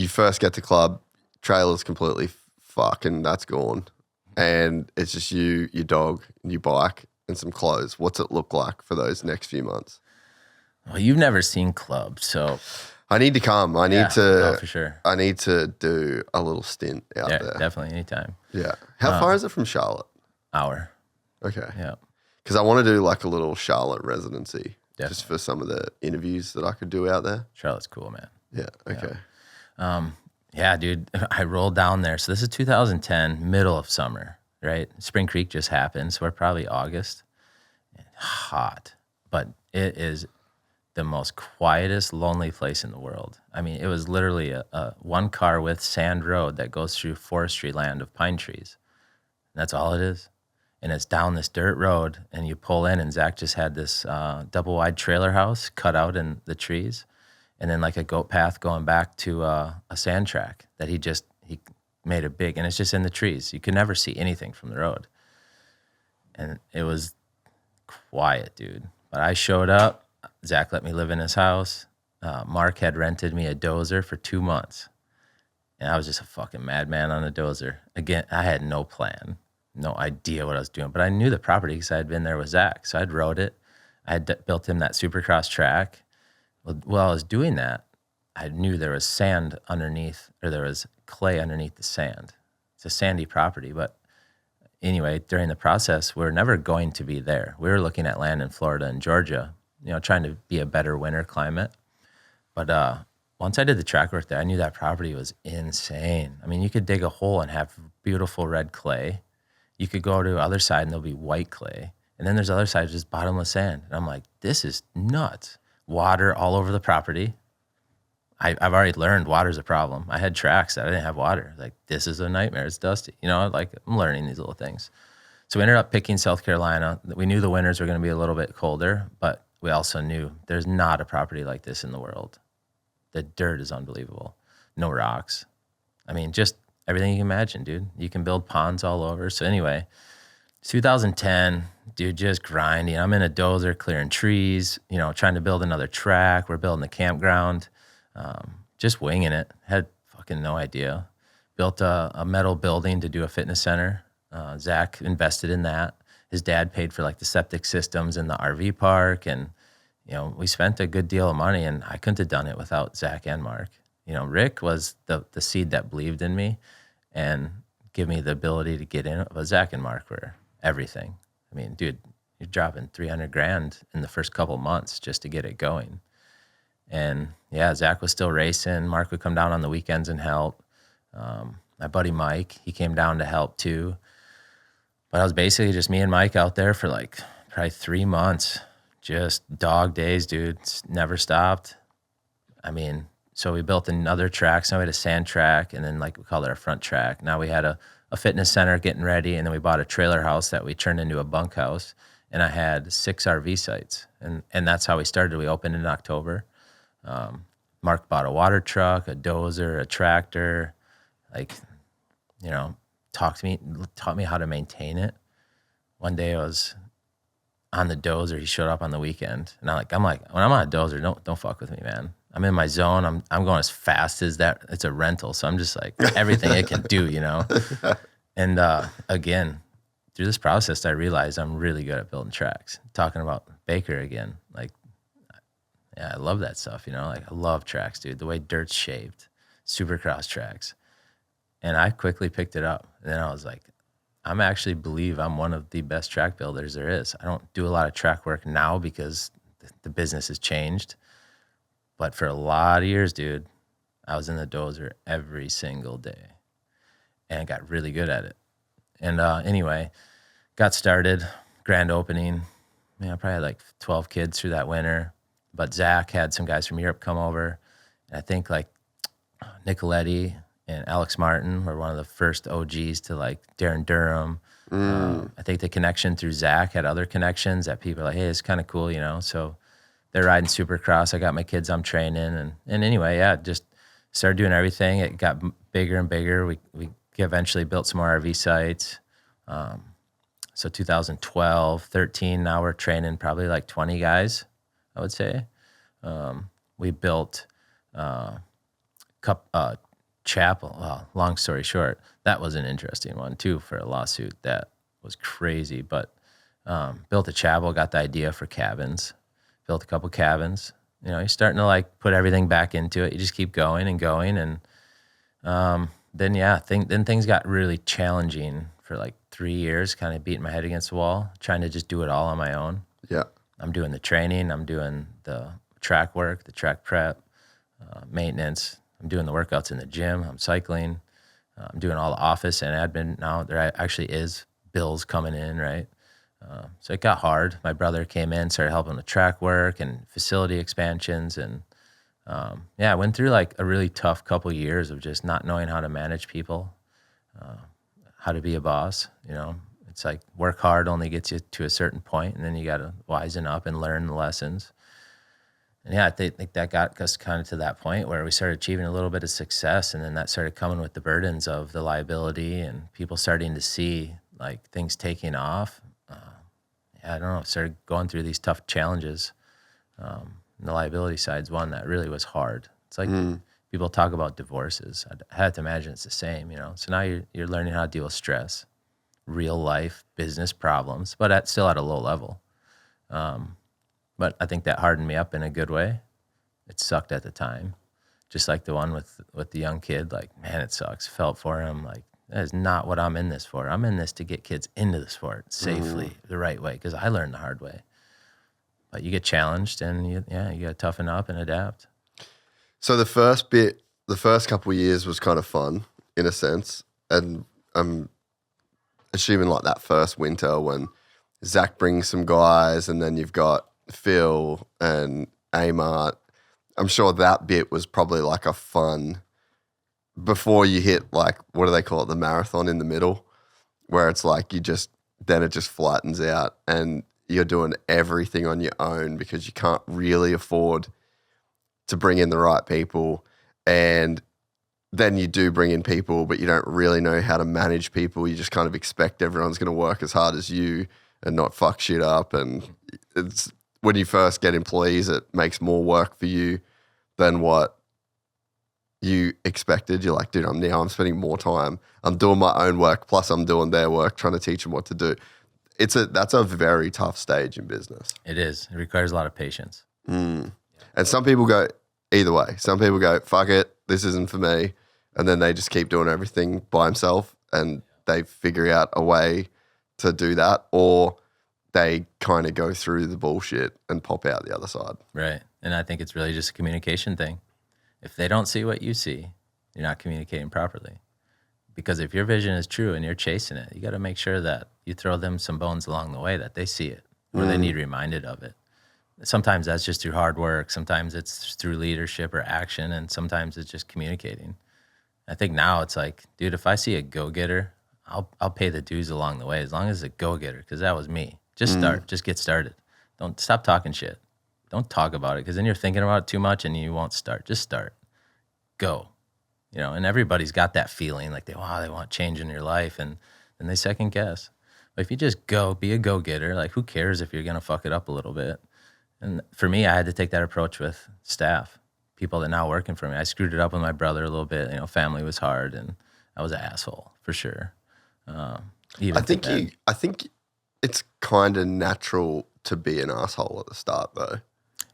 first get to club, trailer's completely fucking, that's gone. And it's just you, your dog, and your bike, and some clothes. What's it look like for those next few months?
Well, you've never seen club, so...
I need to come. I need to.
Oh, for sure.
I need to do a little stint out there.
Definitely, anytime.
Yeah. How far is it from Charlotte?
Hour.
Okay.
Yeah.
Because I want to do like a little Charlotte residency,
Definitely.
just for some of the interviews that I could do out there.
Charlotte's cool, man.
Yeah. Okay.
Yeah, dude. I rolled down there. So this is 2010, middle of summer, right? Spring Creek just happened, so we're probably August. Hot, but it is the most quietest, lonely place in the world. I mean, it was literally a one car width sand road that goes through forestry land of pine trees. And that's all it is. And it's down this dirt road, and you pull in, and Zach just had this double wide trailer house cut out in the trees, and then like a goat path going back to a sand track that he made a big, and it's just in the trees. You could never see anything from the road. And it was quiet, dude. But I showed up. Zach let me live in his house. Mark had rented me a dozer for 2 months. And I was just a fucking madman on a dozer. Again, I had no plan, no idea what I was doing. But I knew the property because I had been there with Zach. So I'd rode it. I had built him that Supercross track. Well, while I was doing that, I knew there was sand underneath, or there was clay underneath the sand. It's a sandy property. But anyway, during the process, we're never going to be there. We were looking at land in Florida and Georgia, trying to be a better winter climate. But once I did the track work there, I knew that property was insane. I mean, you could dig a hole and have beautiful red clay. You could go to the other side and there'll be white clay. And then there's the other side, just bottomless sand. And I'm like, this is nuts. water all over the property. I've already learned water's a problem. I had tracks that I didn't have water. Like, this is a nightmare. It's dusty. You know, like, I'm learning these little things. So we ended up picking South Carolina. We knew the winters were going to be a little bit colder, but we also knew there's not a property like this in the world. The dirt is unbelievable. No rocks. I mean, just everything you can imagine, dude. You can build ponds all over. So anyway, 2010, dude, just grinding. I'm in a dozer clearing trees, you know, trying to build another track. We're building the campground. Just winging it. Had fucking no idea. Built a metal building to do a fitness center. Zach invested in that. His dad paid for like the septic systems in the RV park. And, you know, we spent a good deal of money, and I couldn't have done it without Zach and Mark. You know, Rick was the seed that believed in me and give me the ability to get in. But Zach and Mark were everything. I mean, dude, you're dropping $300,000 in the first couple months just to get it going. And yeah, Zach was still racing. Mark would come down on the weekends and help. My buddy Mike, he came down to help too. But I was basically just me and Mike out there for like probably 3 months. Just dog days, dude. Never stopped. I mean, so we built another track. So we had a sand track, and then like we called it our front track. Now we had a fitness center getting ready, and then we bought a trailer house that we turned into a bunkhouse. And I had 6 RV sites. And that's how we started. We opened in October. Mark bought a water truck, a dozer, a tractor, like, you know, taught me how to maintain it. One day I was on the dozer. He showed up on the weekend, and I'm like, when I'm on a dozer, don't fuck with me, man. I'm in my zone. I'm going as fast as that. It's a rental, so I'm just like everything it can do, you know. And again, through this process, I realized I'm really good at building tracks. Talking about Baker again, like. Yeah, I love that stuff, you know? Like, I love tracks, dude. The way dirt's shaped, Supercross tracks. And I quickly picked it up. And then I was like, I'm actually believe I'm one of the best track builders there is. I don't do a lot of track work now because the business has changed. But for a lot of years, dude, I was in the dozer every single day and got really good at it. And anyway, got started, grand opening. Man, I probably had like 12 kids through that winter. But Zach had some guys from Europe come over. And I think like Nicoletti and Alex Martin were one of the first OGs to like Darren Durham. I think the connection through Zach had other connections that people are like, hey, it's kind of cool, you know? So they're riding Supercross. I got my kids I'm training. And anyway, yeah, just started doing everything. It got bigger and bigger. We eventually built some more RV sites. So 2012, 13, now we're training probably like 20 guys, I would say. We built chapel. Long story short, that was an interesting one too for a lawsuit that was crazy. But built a chapel, got the idea for cabins, built a couple cabins. You know, you're starting to like put everything back into it. You just keep going and going, and then things got really challenging for like 3 years. Kind of beating my head against the wall, trying to just do it all on my own. Yeah. I'm doing the training, I'm doing the track work, the track prep, maintenance. I'm doing the workouts in the gym, I'm cycling. I'm doing all the office and admin now. There actually is bills coming in, right? So it got hard. My brother came in, started helping with track work and facility expansions. And I went through like a really tough couple years of just not knowing how to manage people, how to be a boss, you know. It's like work hard only gets you to a certain point, and then you got to wisen up and learn the lessons. And yeah, I think that got us kind of to that point where we started achieving a little bit of success, and then that started coming with the burdens of the liability and people starting to see like things taking off. I don't know, started going through these tough challenges. And the liability side's one that really was hard. It's like people talk about divorces. I had to imagine it's the same, you know. So now you're learning how to deal with stress, real life business problems, but still at a low level. But I think that hardened me up in a good way. It sucked at the time. Just like the one with the young kid, like, man, it sucks. Felt for him. Like, that is not what I'm in this for. I'm in this to get kids into the sport safely, the right way, because I learned the hard way. But you get challenged, and you got to toughen up and adapt.
So the first couple of years was kind of fun in a sense. And I'm assuming like that first winter when Zach brings some guys, and then you've got Phil and Amart. I'm sure that bit was probably like a fun, before you hit like, what do they call it? The marathon in the middle, where it's like then it just flattens out and you're doing everything on your own because you can't really afford to bring in the right people. And then you do bring in people, but you don't really know how to manage people. You just kind of expect everyone's going to work as hard as you and not fuck shit up. And it's when you first get employees, it makes more work for you than what you expected. You're like, dude, I'm spending more time. I'm doing my own work, plus I'm doing their work, trying to teach them what to do. That's a very tough stage in business.
It is. It requires a lot of patience.
And some people go either way. Some people go, fuck it, this isn't for me. And then they just keep doing everything by themselves and they figure out a way to do that, or they kind of go through the bullshit and pop out the other side.
Right. And I think it's really just a communication thing. If they don't see what you see, you're not communicating properly. Because if your vision is true and you're chasing it, you got to make sure that you throw them some bones along the way, that they see it, or they need reminded of it. Sometimes that's just through hard work. Sometimes it's through leadership or action. And sometimes it's just communicating. I think now it's like, dude, if I see a go-getter, I'll pay the dues along the way, as long as it's a go-getter, because that was me. Just start. Just get started. Don't stop talking shit. Don't talk about it, because then you're thinking about it too much and you won't start. Just start. Go. And everybody's got that feeling like they want change in your life, and then they second guess. But if you just go, be a go-getter, like who cares if you're going to fuck it up a little bit? And for me, I had to take that approach with staff, people that now working for me. I screwed it up with my brother a little bit. Family was hard, and I was an asshole for sure.
I think it's kind of natural to be an asshole at the start, though.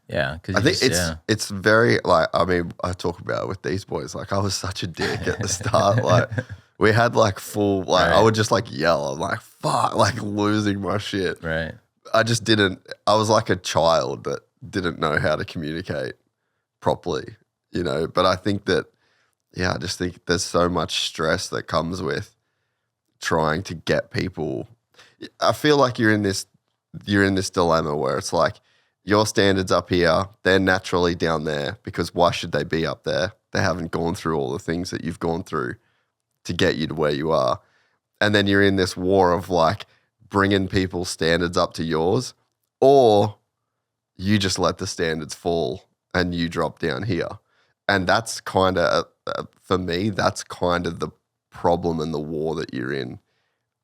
Yeah, because
I think it's very like, I mean, I talk about it with these boys. Like, I was such a dick at the start. Like, we had like full, like, I would just like yell. I'm like, fuck, like losing my shit.
Right.
I was like a child that didn't know how to communicate properly, But I think that, I just think there's so much stress that comes with trying to get people. I feel like you're in this dilemma where it's like, your standards up here, they're naturally down there, because why should they be up there? They haven't gone through all the things that you've gone through to get you to where you are. And then you're in this war of like bringing people's standards up to yours, or you just let the standards fall and you drop down here. And that's kind of, for me, that's kind of the problem and the war that you're in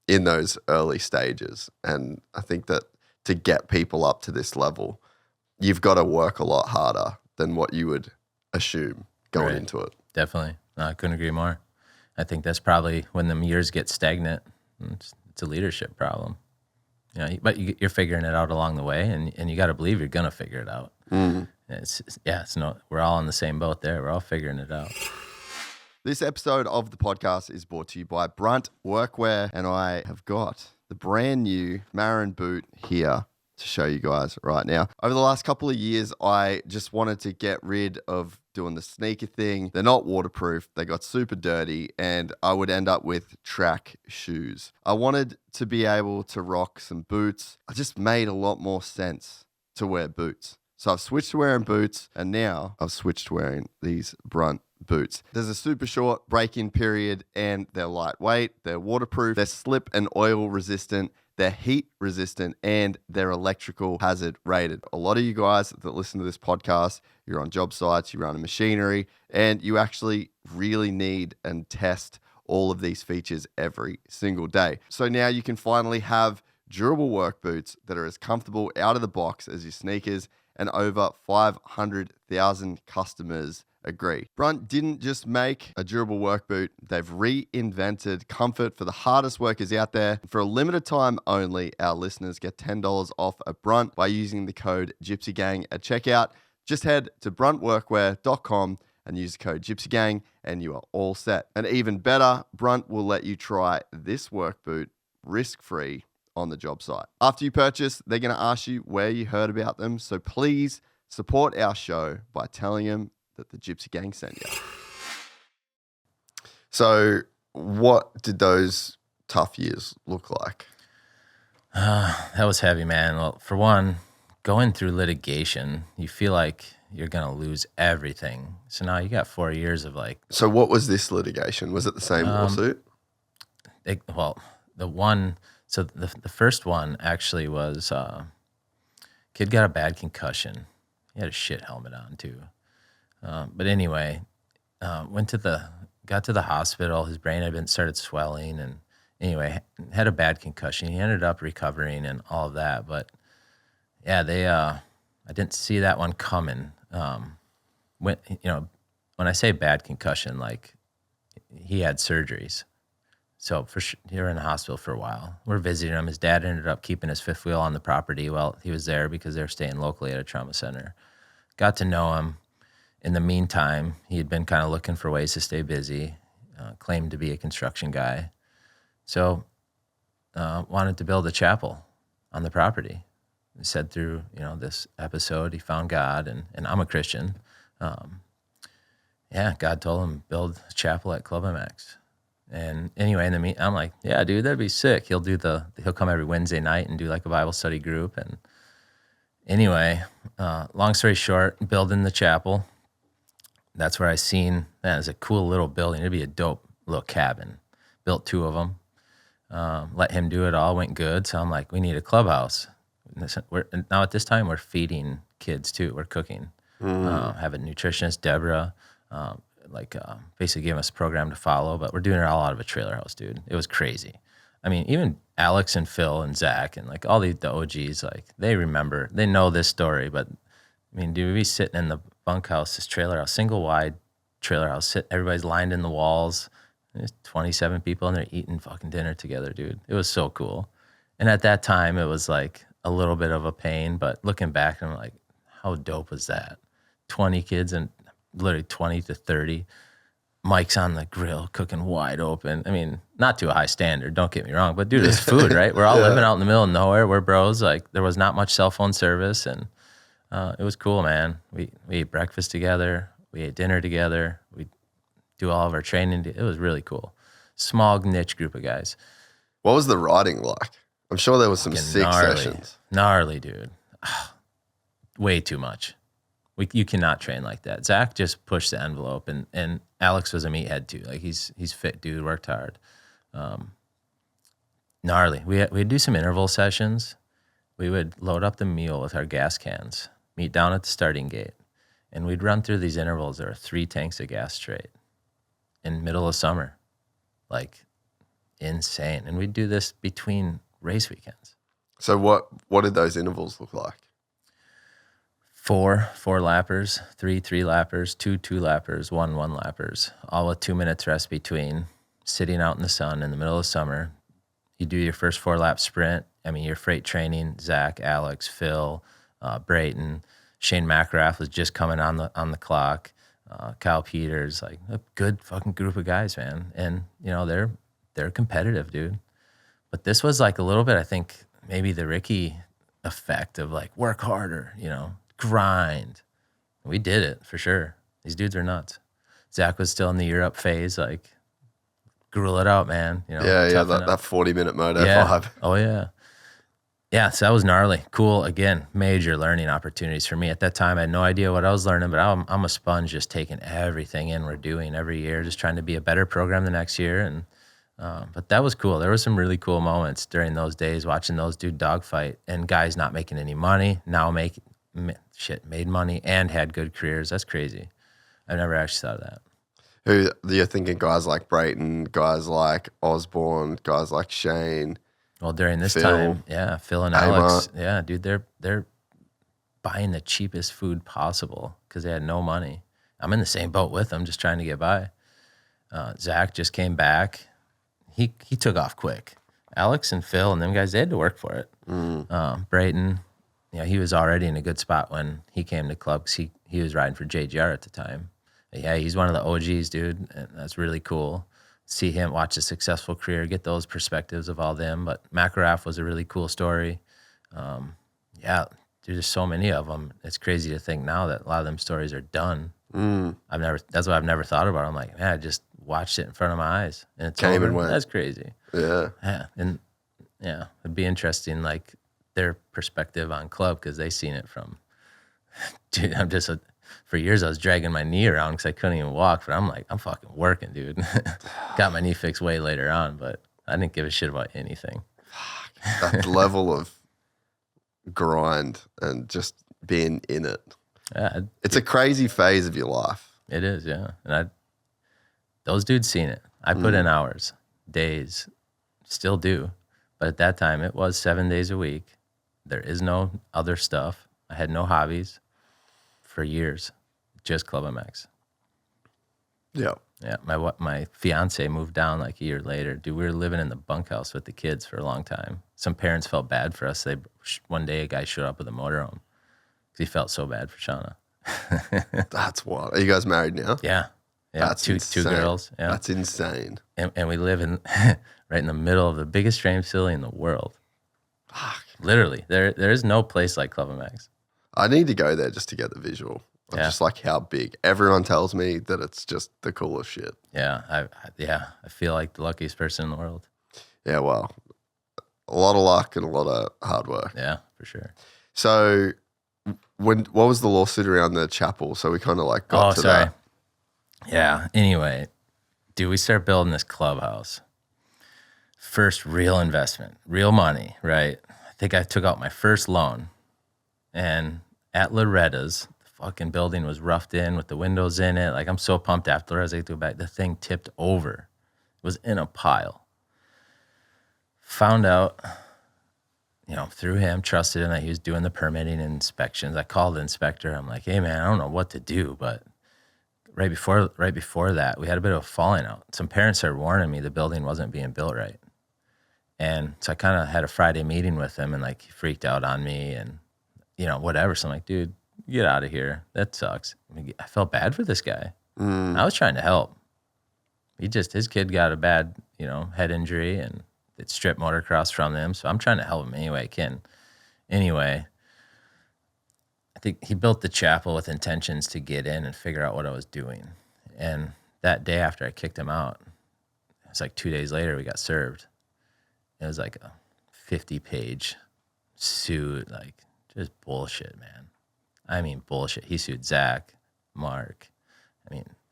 those early stages. And I think that to get people up to this level, you've got to work a lot harder than what you would assume going into it.
Definitely. No, I couldn't agree more. I think that's probably when the years get stagnant. It's a leadership problem. But you're figuring it out along the way, and you got to believe you're going to figure it out. We're all in the same boat there. We're all figuring it out.
This episode of the podcast is brought to you by Brunt Workwear, and I have got the brand new Marin boot here to show you guys right now. Over the last couple of years, I just wanted to get rid of doing the sneaker thing. They're not waterproof. They got super dirty, and I would end up with track shoes. I wanted to be able to rock some boots. It just made a lot more sense to wear boots. So I've switched to wearing boots, and now I've switched to wearing these Brunt boots. There's a super short break-in period, and they're lightweight, they're waterproof, they're slip and oil resistant, they're heat resistant, and they're electrical hazard rated. A lot of you guys that listen to this podcast, you're on job sites, you run a machinery, and you actually really need and test all of these features every single day. So now you can finally have durable work boots that are as comfortable out of the box as your sneakers, and over 500,000 customers agree. Brunt didn't just make a durable work boot, they've reinvented comfort for the hardest workers out there. For a limited time only, our listeners get $10 off at Brunt by using the code GYPSYGANG at checkout. Just head to bruntworkwear.com and use the code GYPSYGANG and you are all set. And even better, Brunt will let you try this work boot risk-free on the job site. After you purchase, they're going to ask you where you heard about them. So please support our show by telling them that the Gypsy Gang sent you. So what did those tough years look like?
That was heavy, man. Well, for one, going through litigation, you feel like you're going to lose everything. So now you got 4 years of like.
So what was this litigation? Was it the same lawsuit?
The first one actually was kid got a bad concussion. He had a shit helmet on too. But anyway, got to the hospital. His brain had started swelling, and anyway, had a bad concussion. He ended up recovering and all of that. But yeah, I didn't see that one coming. When I say bad concussion, like he had surgeries. So for sure, he was in the hospital for a while. We're visiting him. His dad ended up keeping his fifth wheel on the property while he was there because they were staying locally at a trauma center. Got to know him. In the meantime, he had been kind of looking for ways to stay busy, claimed to be a construction guy. So wanted to build a chapel on the property. He said through, this episode, he found God, and I'm a Christian. God told him, build a chapel at ClubMX. And anyway, I'm like, yeah, dude, that'd be sick. He'll come every Wednesday night and do like a Bible study group. And anyway, long story short, building the chapel. That's where I seen that is a cool little building. It'd be a dope little cabin. Built 2 of them. Let him do it all. Went good. So I'm like, we need a clubhouse. Now at this time, we're feeding kids too. We're cooking. Have a nutritionist, Deborah, basically gave us a program to follow. But we're doing it all out of a trailer house, dude. It was crazy. I mean, even Alex and Phil and Zach and like all the OGs, like they know this story. But I mean, dude, we'd be sitting in the bunkhouse, this trailer house, single wide trailer house. Everybody's lined in the walls. There's 27 people and they're eating fucking dinner together, dude. It was so cool. And at that time, it was like a little bit of a pain. But looking back, I'm like, how dope was that? 20 kids and literally 20 to 30. Mike's on the grill cooking wide open. I mean, not to a high standard, don't get me wrong. But dude, it's food, right? We're all living out in the middle of nowhere. We're bros. Like there was not much cell phone service. And it was cool, man. We ate breakfast together. We ate dinner together. We do all of our training. It was really cool. Small niche group of guys.
What was the riding like? I'm sure there was some sick sessions.
Gnarly, dude. Way too much. You cannot train like that. Zach just pushed the envelope, and Alex was a meathead too. Like he's fit, dude. Worked hard. Gnarly. We'd do some interval sessions. We would load up the meal with our gas cans, meet down at the starting gate, and we'd run through these intervals. There were 3 tanks of gas straight in middle of summer, like insane. And we'd do this between race weekends.
So what did those intervals look like?
4 lappers, 3 lappers, 2 lappers, 1 lappers, all with 2 minutes rest between, sitting out in the sun in the middle of summer. You do your first 4-lap sprint. I mean, your freight training, Zach, Alex, Phil, Brayton, Shane McElrath was just coming on the clock. Kyle Peters, like a good fucking group of guys, man. And, they're competitive, dude. But this was like a little bit, I think, maybe the Ricky effect of like work harder, grind. We did it for sure. These dudes are nuts. Zach was still in the Europe phase, like gruel it out, man.
That 40-minute Moto 5.
Oh yeah. Yeah, so that was gnarly. Cool. Again, major learning opportunities for me. At that time, I had no idea what I was learning, but I'm a sponge just taking everything in we're doing every year, just trying to be a better program the next year. And but that was cool. There were some really cool moments during those days watching those dude dogfight and guys not making any money, now made money and had good careers. That's crazy. I've never actually thought of that.
Who you're thinking guys like Brayton, guys like Osborne, guys like Shane.
Well, during this time, Phil and Alex, dude, they're buying the cheapest food possible because they had no money. I'm in the same boat with them, just trying to get by. Zach just came back. He took off quick. Alex and Phil and them guys, they had to work for it. Brayton, he was already in a good spot when he came to club because he was riding for JGR at the time. Yeah, he's one of the OGs, dude, and that's really cool. See him watch a successful career, get those perspectives of all them. But McElrath was a really cool story. There's just so many of them. It's crazy to think now that a lot of them stories are done. That's what I've never thought about. I'm like, man, I just watched it in front of my eyes, and it's
came
over.
And went.
That's crazy.
Yeah,
and it'd be interesting, like their perspective on club because they seen it from, dude, for years I was dragging my knee around because I couldn't even walk, but I'm like, I'm fucking working, dude. Got my knee fixed way later on, but I didn't give a shit about anything.
That level of grind and just being in it.
Yeah,
it's a crazy phase of your life.
It is, yeah. And those dudes seen it. I put in hours, days, still do. But at that time, it was 7 days a week. There is no other stuff. I had no hobbies for years, just ClubMX.
Yeah.
Yeah, my fiance moved down like a year later. Dude, we were living in the bunkhouse with the kids for a long time. Some parents felt bad for us. One day a guy showed up with a motorhome because he felt so bad for Shauna.
That's wild. Are you guys married now?
Yeah.
That's
two girls. Yeah.
That's insane.
And we live in right in the middle of the biggest train facility in the world.
Fuck.
Literally, there is no place like ClubMX.
I need to go there just to get the visual. I'm just like how big. Everyone tells me that it's just the coolest shit.
Yeah, I feel like the luckiest person in the world.
Yeah, well, a lot of luck and a lot of hard work.
Yeah, for sure.
So, what was the lawsuit around the chapel? So we kind of like got to that.
Yeah. Anyway, dude, we start building this clubhouse. First real investment, real money, right? I think I took out my first loan, and at Loretta's, the fucking building was roughed in with the windows in it. Like, I'm so pumped after as I go back. The thing tipped over. It was in a pile. Found out, through him, trusted him that he was doing the permitting and inspections. I called the inspector. I'm like, hey, man, I don't know what to do, but right before that, we had a bit of a falling out. Some parents started warning me the building wasn't being built right. And so I kind of had a Friday meeting with him, and like he freaked out on me and, whatever. So I'm like, dude, get out of here. That sucks. I felt bad for this guy. I was trying to help. His kid got a bad, head injury, and it stripped motocross from him. So I'm trying to help him any way I can. Anyway, I think he built the chapel with intentions to get in and figure out what I was doing. And that day after I kicked him out, it's like 2 days later, we got served. It was like a 50-page suit, like just bullshit, man. I mean, bullshit. He sued Zach, Mark,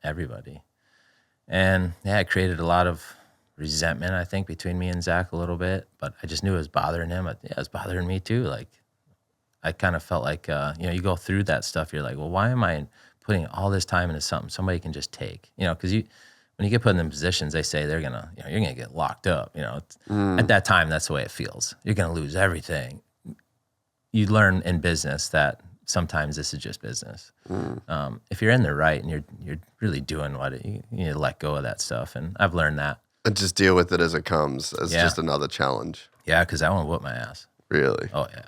everybody. And yeah, it created a lot of resentment, I think, between me and Zach a little bit, but I just knew it was bothering him. It was bothering me too. Like, I kind of felt like, you go through that stuff, you're like, well, why am I putting all this time into something somebody can just take? Because when you get put in positions, they say you're gonna get locked up. At that time, that's the way it feels. You're gonna lose everything. You learn in business that sometimes this is just business. If you're in the right and you're really doing you need to let go of that stuff. And I've learned that.
And just deal with it as it comes, as just another challenge.
Yeah, because I want to whoop my ass.
Really?
Oh yeah.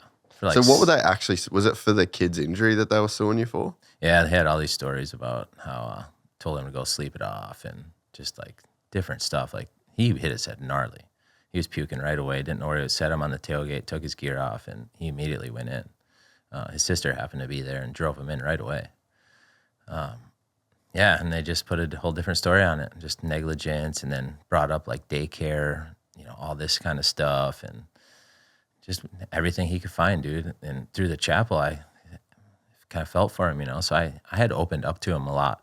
So what were they actually? Was it for the kid's injury that they were suing you for?
Yeah, they had all these stories about how told him to go sleep it off and just like different stuff. Like he hit his head gnarly. He was puking right away. Didn't know where it was. Set him on the tailgate, took his gear off, and he immediately went in. His sister happened to be there and drove him in right away. And they just put a whole different story on it, just negligence, and then brought up like daycare, all this kind of stuff, and just everything he could find, dude. And through the chapel, I kind of felt for him, So I had opened up to him a lot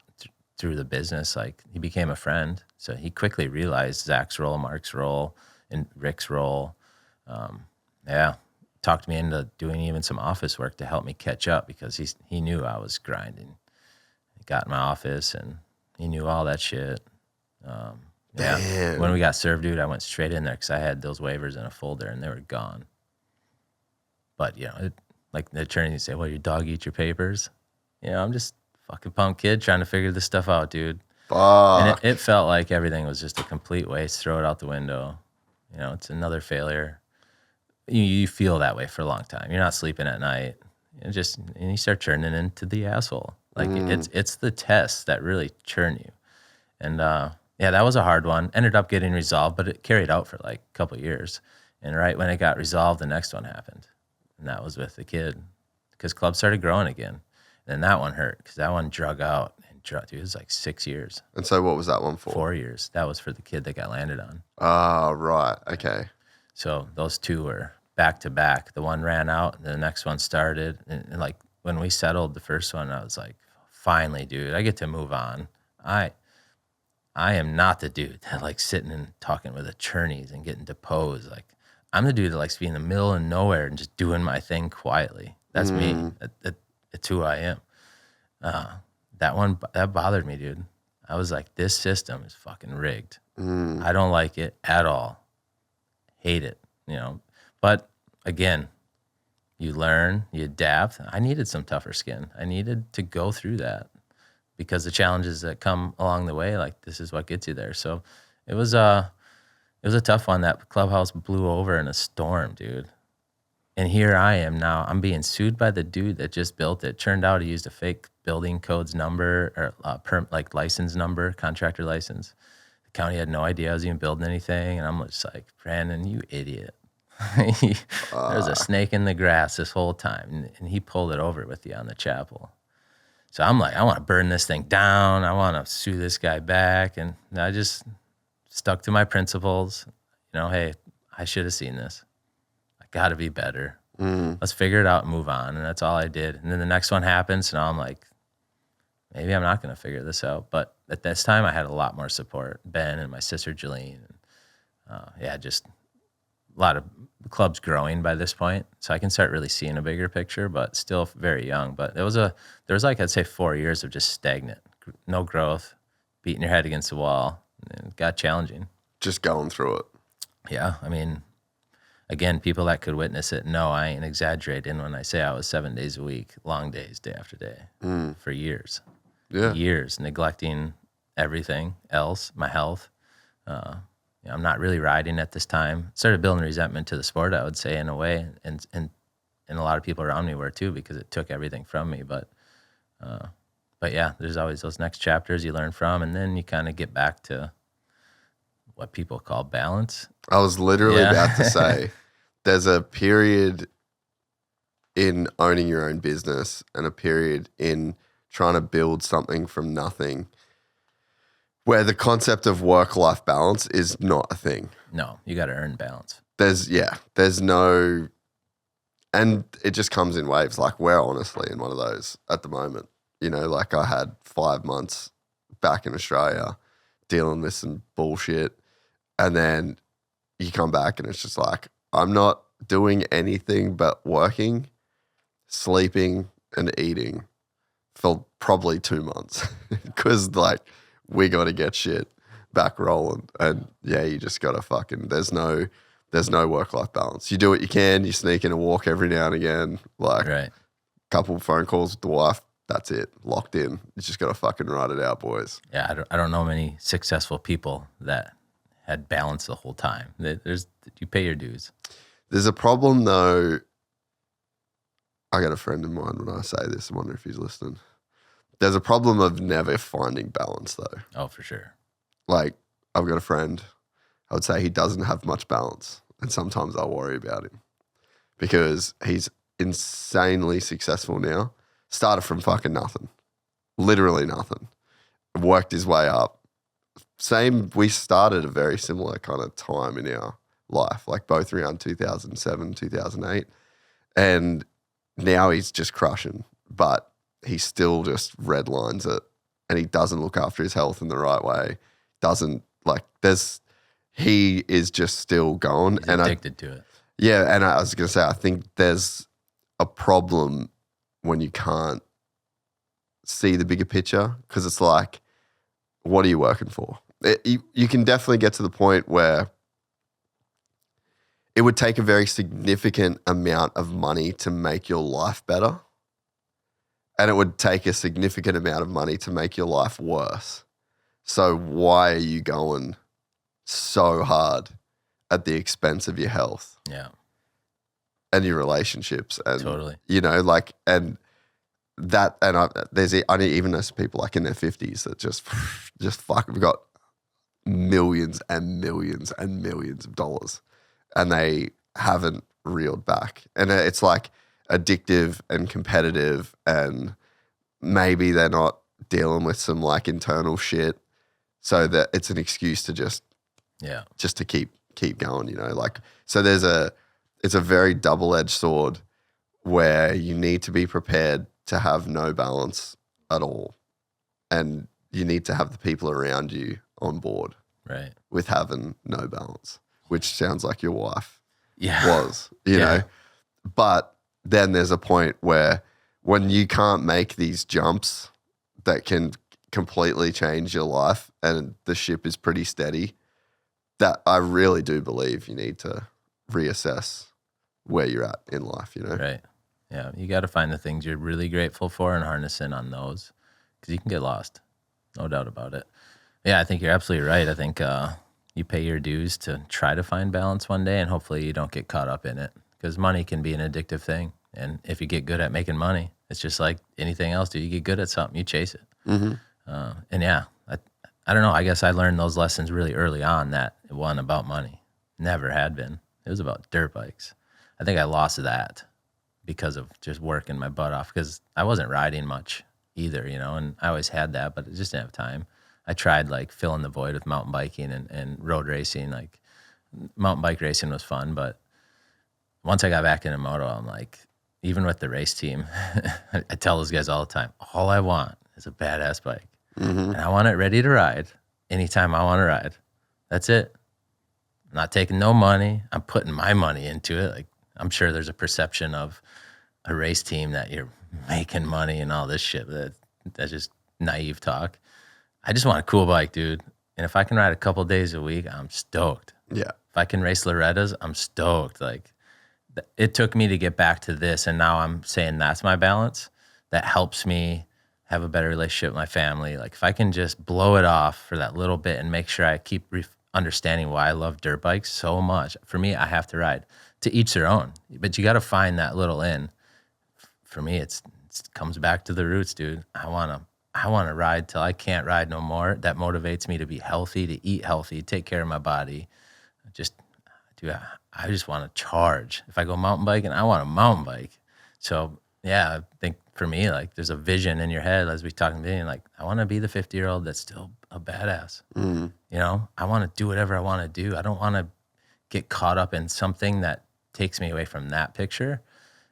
through the business. Like, he became a friend. So he quickly realized Zach's role, Mark's role, and Rick's role. Talked me into doing even some office work to help me catch up because he knew I was grinding. He got in my office and he knew all that shit. When we got served, dude, I went straight in there because I had those waivers in a folder and they were gone. But, like the attorney would say, well, your dog eat your papers. I'm just a fucking punk kid trying to figure this stuff out, dude.
Fuck.
And it felt like everything was just a complete waste. Throw it out the window. It's another failure. You feel that way for a long time. You're not sleeping at night. And you start turning into the asshole. Like it's the tests that really churn you. And that was a hard one. Ended up getting resolved, but it carried out for like a couple of years. And right when it got resolved, the next one happened. And that was with the kid. Because club started growing again. And then that one hurt because that one drug out. Dude, it was like 6 years.
And so what was that one for?
4 years. That was for the kid that got landed on.
Oh, right. Okay.
So those two were back to back. The one ran out, and the next one started. And like when we settled the first one, I was like, finally, dude, I get to move on. I am not the dude that likes sitting and talking with attorneys and getting deposed. Like, I'm the dude that likes to be in the middle of nowhere and just doing my thing quietly. That's me. That's who I am. That bothered me, dude. I was like, this system is fucking rigged. I don't like it at all. Hate it, you know. But again, you learn, you adapt. I needed some tougher skin. I needed to go through that because the challenges that come along the way, like this is what gets you there. So it was a tough one. That clubhouse blew over in a storm, dude. And here I am now. I'm being sued by the dude that just built it. Turned out he used a fake building codes number or license number, contractor license. The county had no idea I was even building anything. And I'm just like, Brandon, you idiot. There was a snake in the grass this whole time. And he pulled it over with you on the chapel. So I'm like, I want to burn this thing down. I want to sue this guy back. And I just stuck to my principles. You know, hey, I should have seen this. I got to be better. Let's figure it out and move on. And that's all I did. And then the next one happens. And I'm like, maybe I'm not going to figure this out. But at this time, I had a lot more support. Ben and my sister, Jolene. And, just a lot of clubs growing by this point. So I can start really seeing a bigger picture, but still very young. But there was like, I'd say 4 years of just stagnant, no growth, beating your head against the wall. And it got challenging.
Just going through it. Yeah.
I mean, again, people that could witness it know I ain't exaggerating when I say I was 7 days a week, long days, day after day, for years.
Yeah.
Years, neglecting everything else, my health. I'm not really riding at this time. Started building resentment to the sport, I would say, in a way, and a lot of people around me were too, because it took everything from me. But yeah, there's always those next chapters you learn from, and then you kind of get back to what people call balance.
I was literally about to say, there's a period in owning your own business and a period in trying to build something from nothing where the concept of work-life balance is not a thing.
No, you got to earn balance.
There's no, and it just comes in waves. Like we're honestly in one of those at the moment. You know, like I had 5 months back in Australia dealing with some bullshit, and then you come back and it's just like, I'm not doing anything but working, sleeping, and eating for probably 2 months because like we got to get shit back rolling. And yeah, you just got to fucking, there's no work-life balance. You do what you can, you sneak in a walk every now and again, like couple phone calls with the wife, that's it, locked in. You just got to fucking ride it out, boys.
Yeah, I don't know many successful people that had balance the whole time. You pay your dues.
There's a problem though. I got a friend of mine when I say this, I wonder if he's listening. There's a problem of never finding balance though.
Oh, for sure.
Like I've got a friend, I would say he doesn't have much balance, and sometimes I worry about him because he's insanely successful now. Started from fucking nothing, literally nothing. Worked his way up. We started a very similar kind of time in our life, like both around 2007, 2008. And now he's just crushing, but he still just redlines it, and he doesn't look after his health in the right way. He is just still going.
He's addicted to it.
Yeah, and I was going to say, I think there's a problem when you can't see the bigger picture, because it's like, what are you working for? You can definitely get to the point where it would take a very significant amount of money to make your life better, and it would take a significant amount of money to make your life worse. So why are you going so hard at the expense of your health?
Yeah. And
your relationships? And,
totally.
You know, like, and that, and I even know some people like in their 50s that just fucking got millions and millions and millions of dollars, and they haven't reeled back. And it's like addictive and competitive, and maybe they're not dealing with some like internal shit, so that it's an excuse to just to keep going, you know, like, so there's a it's a very double-edged sword where you need to be prepared to have no balance at all. And you need to have the people around you on board with having no balance, which sounds like your wife was, you know. But then there's a point where when you can't make these jumps that can completely change your life and the ship is pretty steady, that I really do believe you need to reassess where you're at in life, you know?
Right. Yeah. You got to find the things you're really grateful for and harness in on those, because you can get lost. No doubt about it. Yeah, I think you're absolutely right. I think you pay your dues to try to find balance one day, and hopefully you don't get caught up in it, because money can be an addictive thing. And if you get good at making money, it's just like anything else, dude. You get good at something, you chase it.
Mm-hmm.
And yeah, I don't know. I guess I learned those lessons really early on, that it wasn't about money. Never had been. It was about dirt bikes. I think I lost that because of just working my butt off, because I wasn't riding much either, you know, and I always had that, but I just didn't have time. I tried like filling the void with mountain biking and road racing. Like mountain bike racing was fun, but once I got back into moto, I'm like, even with the race team, I tell those guys all the time, all I want is a badass bike.
Mm-hmm.
And I want it ready to ride anytime I want to ride. That's it. I'm not taking no money. I'm putting my money into it. Like, I'm sure there's a perception of a race team that you're making money and all this shit. That's just naive talk. I just want a cool bike, dude. And if I can ride a couple days a week, I'm stoked.
Yeah.
If I can race Loretta's, I'm stoked. Like, it took me to get back to this, and now I'm saying that's my balance. That helps me have a better relationship with my family. Like, if I can just blow it off for that little bit and make sure I keep understanding why I love dirt bikes so much. For me, I have to ride. To each their own. But you got to find that little in. For me, it comes back to the roots, dude. I want to ride till I can't ride no more. That motivates me to be healthy, to eat healthy, take care of my body. I just want to charge. If I go mountain biking, I want a mountain bike. So yeah, I think for me, like, there's a vision in your head as we talking to me, like, I want to be the 50-year-old that's still a badass.
Mm-hmm.
You know, I want to do whatever I want to do. I don't want to get caught up in something that takes me away from that picture.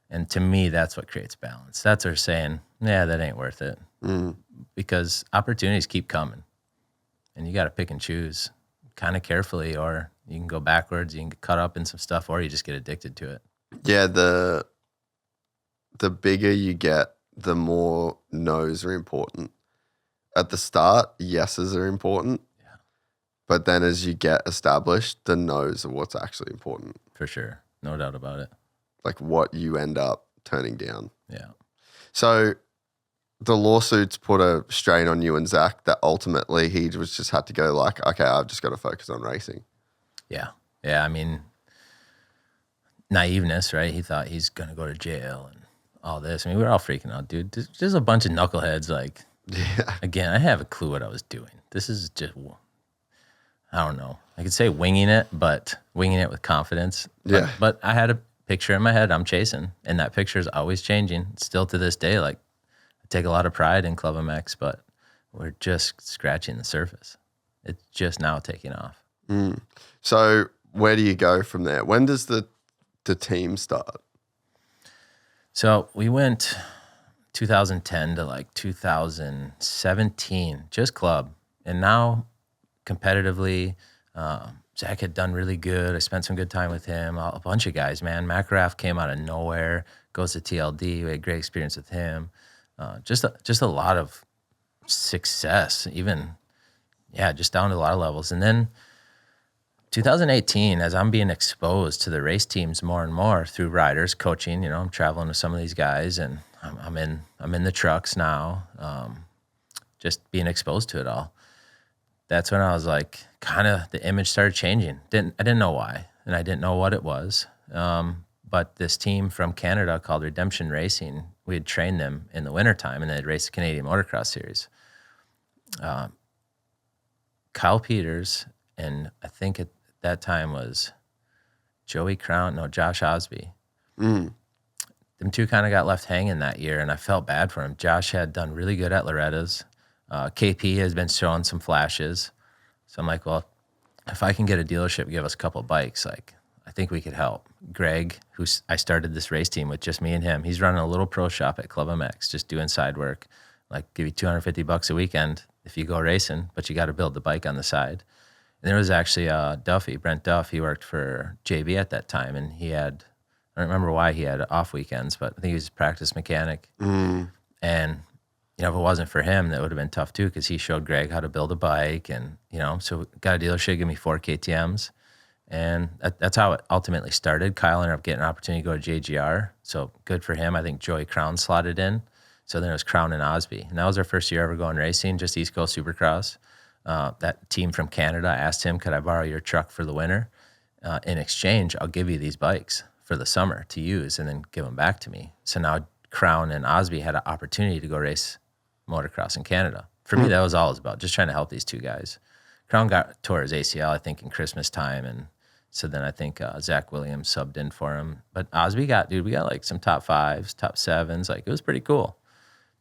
And to me, that's what creates balance. That's what saying, yeah, that ain't worth it.
Mm-hmm.
Because opportunities keep coming. And you got to pick and choose kind of carefully, or you can go backwards, you can get caught up in some stuff, or you just get addicted to it.
Yeah, the bigger you get, the more no's are important. At the start, yeses are important.
Yeah.
But then as you get established, the no's are what's actually important.
For sure. No doubt about it.
Like what you end up turning down.
Yeah.
So the lawsuits put a strain on you and Zach that ultimately he just had to go like, okay, I've just got to focus on racing.
Yeah. Yeah. I mean, naiveness, right? He thought he's going to go to jail and all this. I mean, we were all freaking out, dude. There's a bunch of knuckleheads. Like, again, I have a clue what I was doing. This is just, I don't know. I could say winging it, but winging it with confidence.
Yeah.
But I had a picture in my head I'm chasing, and that picture is always changing. Still to this day, like, I take a lot of pride in ClubMX, but we're just scratching the surface. It's just now taking off.
Mm. So where do you go from there? When does the team start?
So we went 2010 to like 2017, just club. And now competitively, Zach had done really good. I spent some good time with him. A bunch of guys, man. McRaff came out of nowhere, goes to TLD. We had great experience with him. Just a lot of success, even, just down to a lot of levels. And then 2018, as I'm being exposed to the race teams more and more through riders, coaching, you know, I'm traveling with some of these guys, and I'm in the trucks now, just being exposed to it all. That's when I was like, kind of the image started changing. I didn't know why, and I didn't know what it was. But this team from Canada called Redemption Racing, we had trained them in the wintertime, and they'd raced the Canadian Motocross Series. Kyle Peters, and I think at that time was Josh Osby.
Mm.
Them two kind of got left hanging that year, and I felt bad for him. Josh had done really good at Loretta's. KP has been showing some flashes. So I'm like, well, if I can get a dealership, give us a couple bikes, like, I think we could help. Greg, I started this race team with just me and him. He's running a little pro shop at ClubMX, just doing side work, like give you $250 a weekend if you go racing, but you got to build the bike on the side. And there was actually Duffy, Brent Duff. He worked for JB at that time, and I don't remember why he had off weekends, but I think he was a practice mechanic. And, if it wasn't for him, that would have been tough too, because he showed Greg how to build a bike. And, so got a dealership, give me 4 KTMs. And that's how it ultimately started. Kyle ended up getting an opportunity to go to JGR. So good for him. I think Joey Crown slotted in. So then it was Crown and Osby. And that was our first year ever going racing, just East Coast Supercross. That team from Canada asked him, could I borrow your truck for the winter? In exchange, I'll give you these bikes for the summer to use and then give them back to me. So now Crown and Osby had an opportunity to go race motocross in Canada. For me, that was all it was about, just trying to help these two guys. Crown tore his ACL, I think, in Christmas time. And so then I think Zach Williams subbed in for him. But Osby we got like some top 5s, top 7s. Like, it was pretty cool.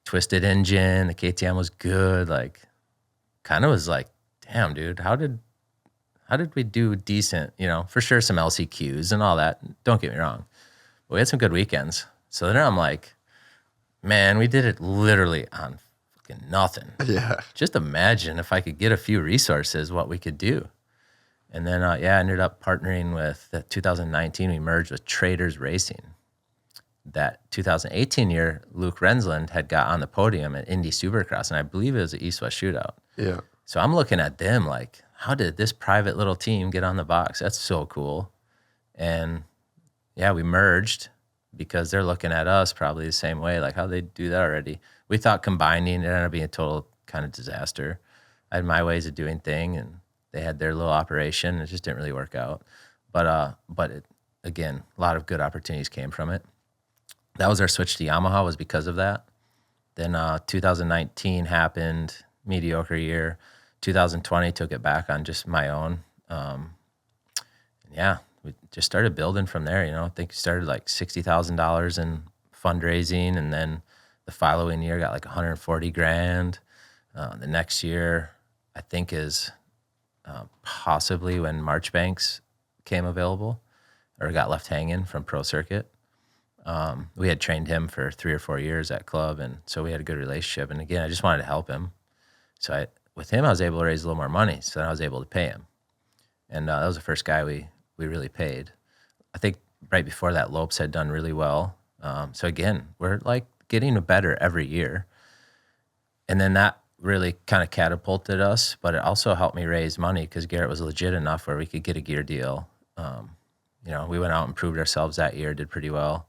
Twisted engine, the KTM was good. Like, kind of was like, damn, dude, how did we do decent? For sure some LCQs and all that. Don't get me wrong. But we had some good weekends. So then I'm like, man, we did it literally on fucking nothing.
Yeah.
Just imagine if I could get a few resources, what we could do. And then, I ended up partnering with 2019. We merged with Traders Racing. That 2018 year, Luke Rensland had got on the podium at Indy Supercross, and I believe it was an East-West shootout.
Yeah.
So I'm looking at them like, how did this private little team get on the box? That's so cool. And yeah, we merged because they're looking at us probably the same way, like how they do that already. We thought combining, it ended up being a total kind of disaster. I had my ways of doing things, and they had their little operation. It just didn't really work out. But again, a lot of good opportunities came from it. That was our switch to Yamaha, was because of that. Then 2019 happened, mediocre year. 2020 took it back on just my own. We just started building from there. I think we started like $60,000 in fundraising, and then the following year got like $140,000. The next year, I think, is possibly when Marchbanks came available or got left hanging from Pro Circuit. We had trained him for 3 or 4 years at club, and so we had a good relationship. And again, I just wanted to help him. So with him, I was able to raise a little more money, so then I was able to pay him. And that was the first guy we really paid. I think right before that, Lopes had done really well. So again, we're like getting better every year. And then that really kind of catapulted us, but it also helped me raise money because Garrett was legit enough where we could get a gear deal. We went out and proved ourselves that year, did pretty well.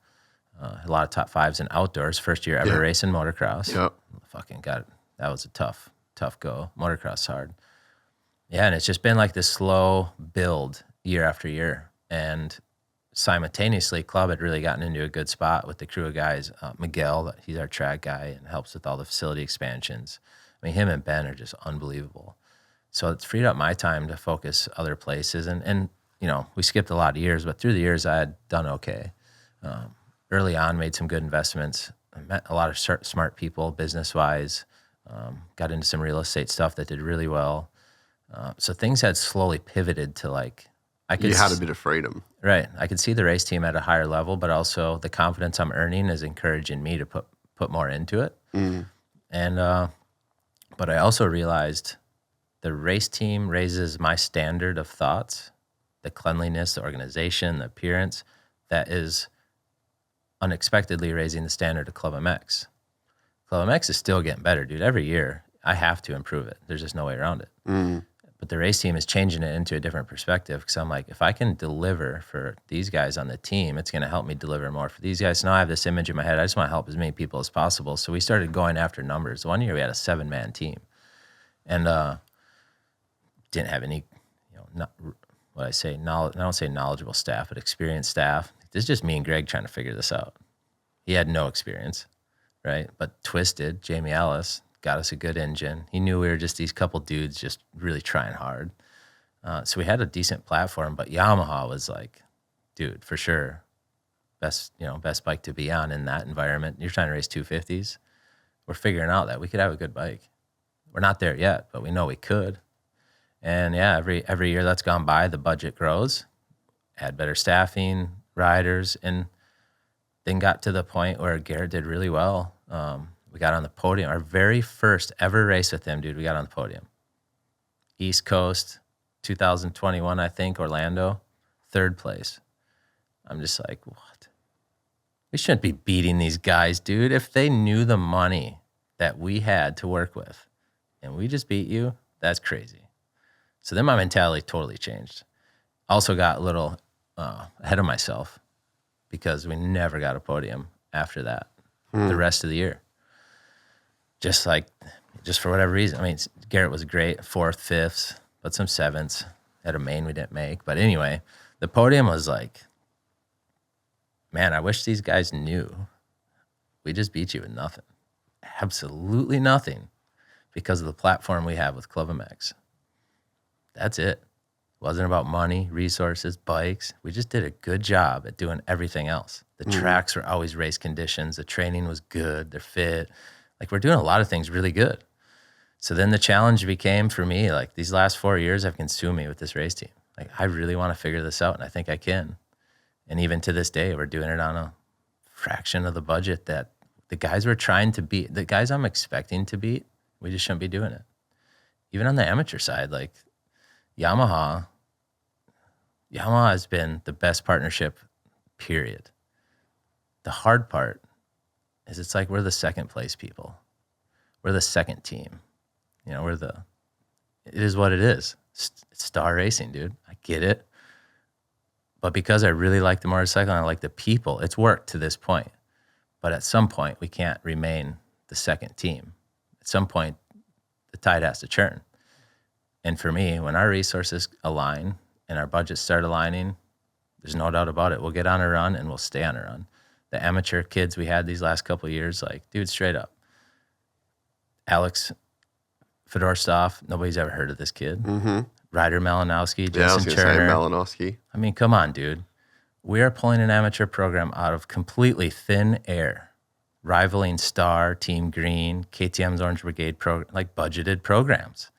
A lot of top 5s in outdoors. First year ever racing motocross.
Yep.
Fucking got it. That was a tough go. Motocross hard. Yeah, and it's just been like this slow build year after year. And simultaneously, club had really gotten into a good spot with the crew of guys. Miguel, he's our track guy and helps with all the facility expansions. I mean, him and Ben are just unbelievable. So it's freed up my time to focus other places. And we skipped a lot of years, but through the years, I had done okay. Early on, made some good investments. I met a lot of smart people business-wise. Got into some real estate stuff that did really well. So things had slowly pivoted to
you had a bit of freedom.
Right. I could see the race team at a higher level, but also the confidence I'm earning is encouraging me to put more into it. And but I also realized the race team raises my standard of thoughts, the cleanliness, the organization, the appearance, that is unexpectedly raising the standard of ClubMX. ClubMX is still getting better, dude. Every year, I have to improve it. There's just no way around it. But the race team is changing it into a different perspective because I'm like, if I can deliver for these guys on the team, it's going to help me deliver more for these guys. So now I have this image in my head. I just want to help as many people as possible. So we started going after numbers. One year we had a 7-man team and didn't have any, I don't say knowledgeable staff, but experienced staff. This is just me and Greg trying to figure this out. He had no experience, right? But Twisted, Jamie Ellis, got us a good engine. He knew we were just these couple dudes just really trying hard. So we had a decent platform, but Yamaha was like, dude, for sure, best bike to be on in that environment. You're trying to race 250s. We're figuring out that we could have a good bike. We're not there yet, but we know we could. And yeah, every year that's gone by, the budget grows. had better staffing, riders, and then got to the point where Garrett did really well. We got on the podium. Our very first ever race with him, dude, we got on the podium. East Coast, 2021, I think, Orlando, 3rd place. I'm just like, what? We shouldn't be beating these guys, dude. If they knew the money that we had to work with and we just beat you, that's crazy. So then my mentality totally changed. Also got a little ahead of myself because we never got a podium after that the rest of the year. Just for whatever reason. I mean, Garrett was great, 4th, 5th, but some 7ths. Had a main we didn't make. But anyway, the podium was like, man, I wish these guys knew we just beat you with nothing. Absolutely nothing because of the platform we have with ClubMX. That's it. It wasn't about money, resources, bikes. We just did a good job at doing everything else. The tracks were always race conditions. The training was good. They're fit. Like, we're doing a lot of things really good. So then the challenge became for me, like, these last 4 years have consumed me with this race team. Like, I really want to figure this out, and I think I can. And even to this day, we're doing it on a fraction of the budget that the guys we're trying to beat, the guys I'm expecting to beat, we just shouldn't be doing it. Even on the amateur side, like, Yamaha has been the best partnership, period. The hard part is it's like we're the 2nd place people. We're the 2nd team. You know, it is what it is. It's star racing, dude. I get it. But because I really like the motorcycle and I like the people, it's worked to this point. But at some point, we can't remain the 2nd team. At some point, the tide has to turn. And for me, when our resources align and our budgets start aligning, there's no doubt about it. We'll get on a run and we'll stay on a run. The amateur kids we had these last couple of years, like, dude, straight up. Alex Fedorstov, nobody's ever heard of this kid. Ryder Malinowski, Jason Turner.
Malinowski.
I mean, come on, dude. We are pulling an amateur program out of completely thin air, rivaling Star, Team Green, KTM's Orange Brigade, like budgeted programs.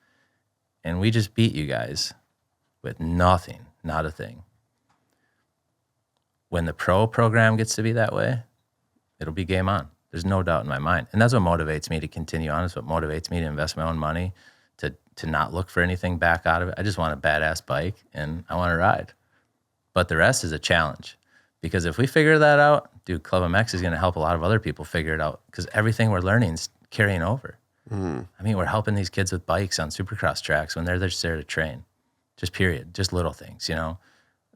And we just beat you guys with nothing, not a thing. When the pro program gets to be that way, it'll be game on. There's no doubt in my mind. And that's what motivates me to continue on. It's what motivates me to invest my own money, to not look for anything back out of it. I just want a badass bike, and I want to ride. But the rest is a challenge. Because if we figure that out, dude, ClubMX is going to help a lot of other people figure it out. Because everything we're learning is carrying over. I mean, we're helping these kids with bikes on Supercross tracks when they're just there to train. Just period. Just little things, you know.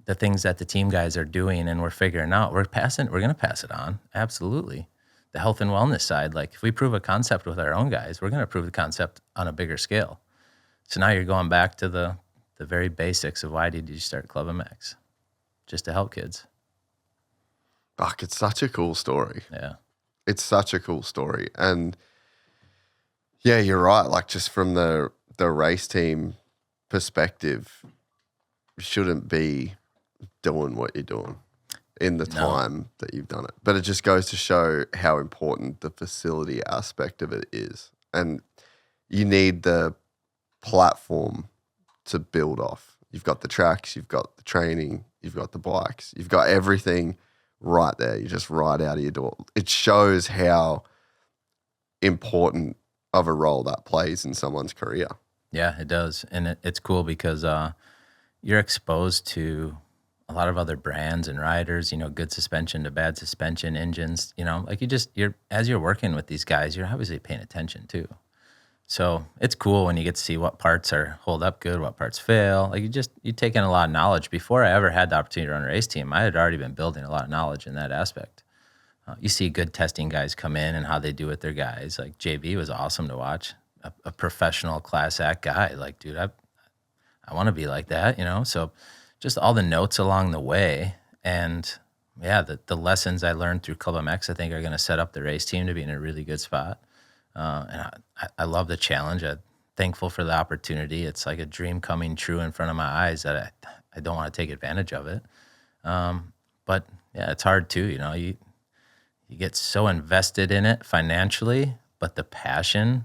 The things that the team guys are doing and we're figuring out, we're going to pass it on. Absolutely. The health and wellness side, like, if we prove a concept with our own guys, we're going to prove the concept on a bigger scale. So now you're going back to the very basics of why did you start ClubMX? Just to help kids.
Fuck, it's such a cool story.
Yeah.
It's such a cool story. And yeah, you're right. Like, just from the race team perspective, you shouldn't be doing what you're doing in the time that you've done it. But it just goes to show how important the facility aspect of it is. And you need the platform to build off. You've got the tracks, you've got the training, you've got the bikes, you've got everything right there. You just right out of your door. It shows how important of a role that plays in someone's career.
Yeah, it does. And it's cool because you're exposed to a lot of other brands and riders, you know, good suspension to bad suspension, engines, you know, like as you're working with these guys, you're obviously paying attention too. So it's cool when you get to see what parts hold up good, what parts fail. Like, you take in a lot of knowledge. Before I ever had the opportunity to run a race team, I had already been building a lot of knowledge in that aspect. You see good testing guys come in and how they do with their guys. Like, JB was awesome to watch, a professional class act guy. Like, dude, I want to be like that, you know? So just all the notes along the way. And yeah, the lessons I learned through ClubMX, I think, are going to set up the race team to be in a really good spot. And I love the challenge. I'm thankful for the opportunity. It's like a dream coming true in front of my eyes that I don't want to take advantage of it. But yeah, it's hard too. You know, you get so invested in it financially, but the passion,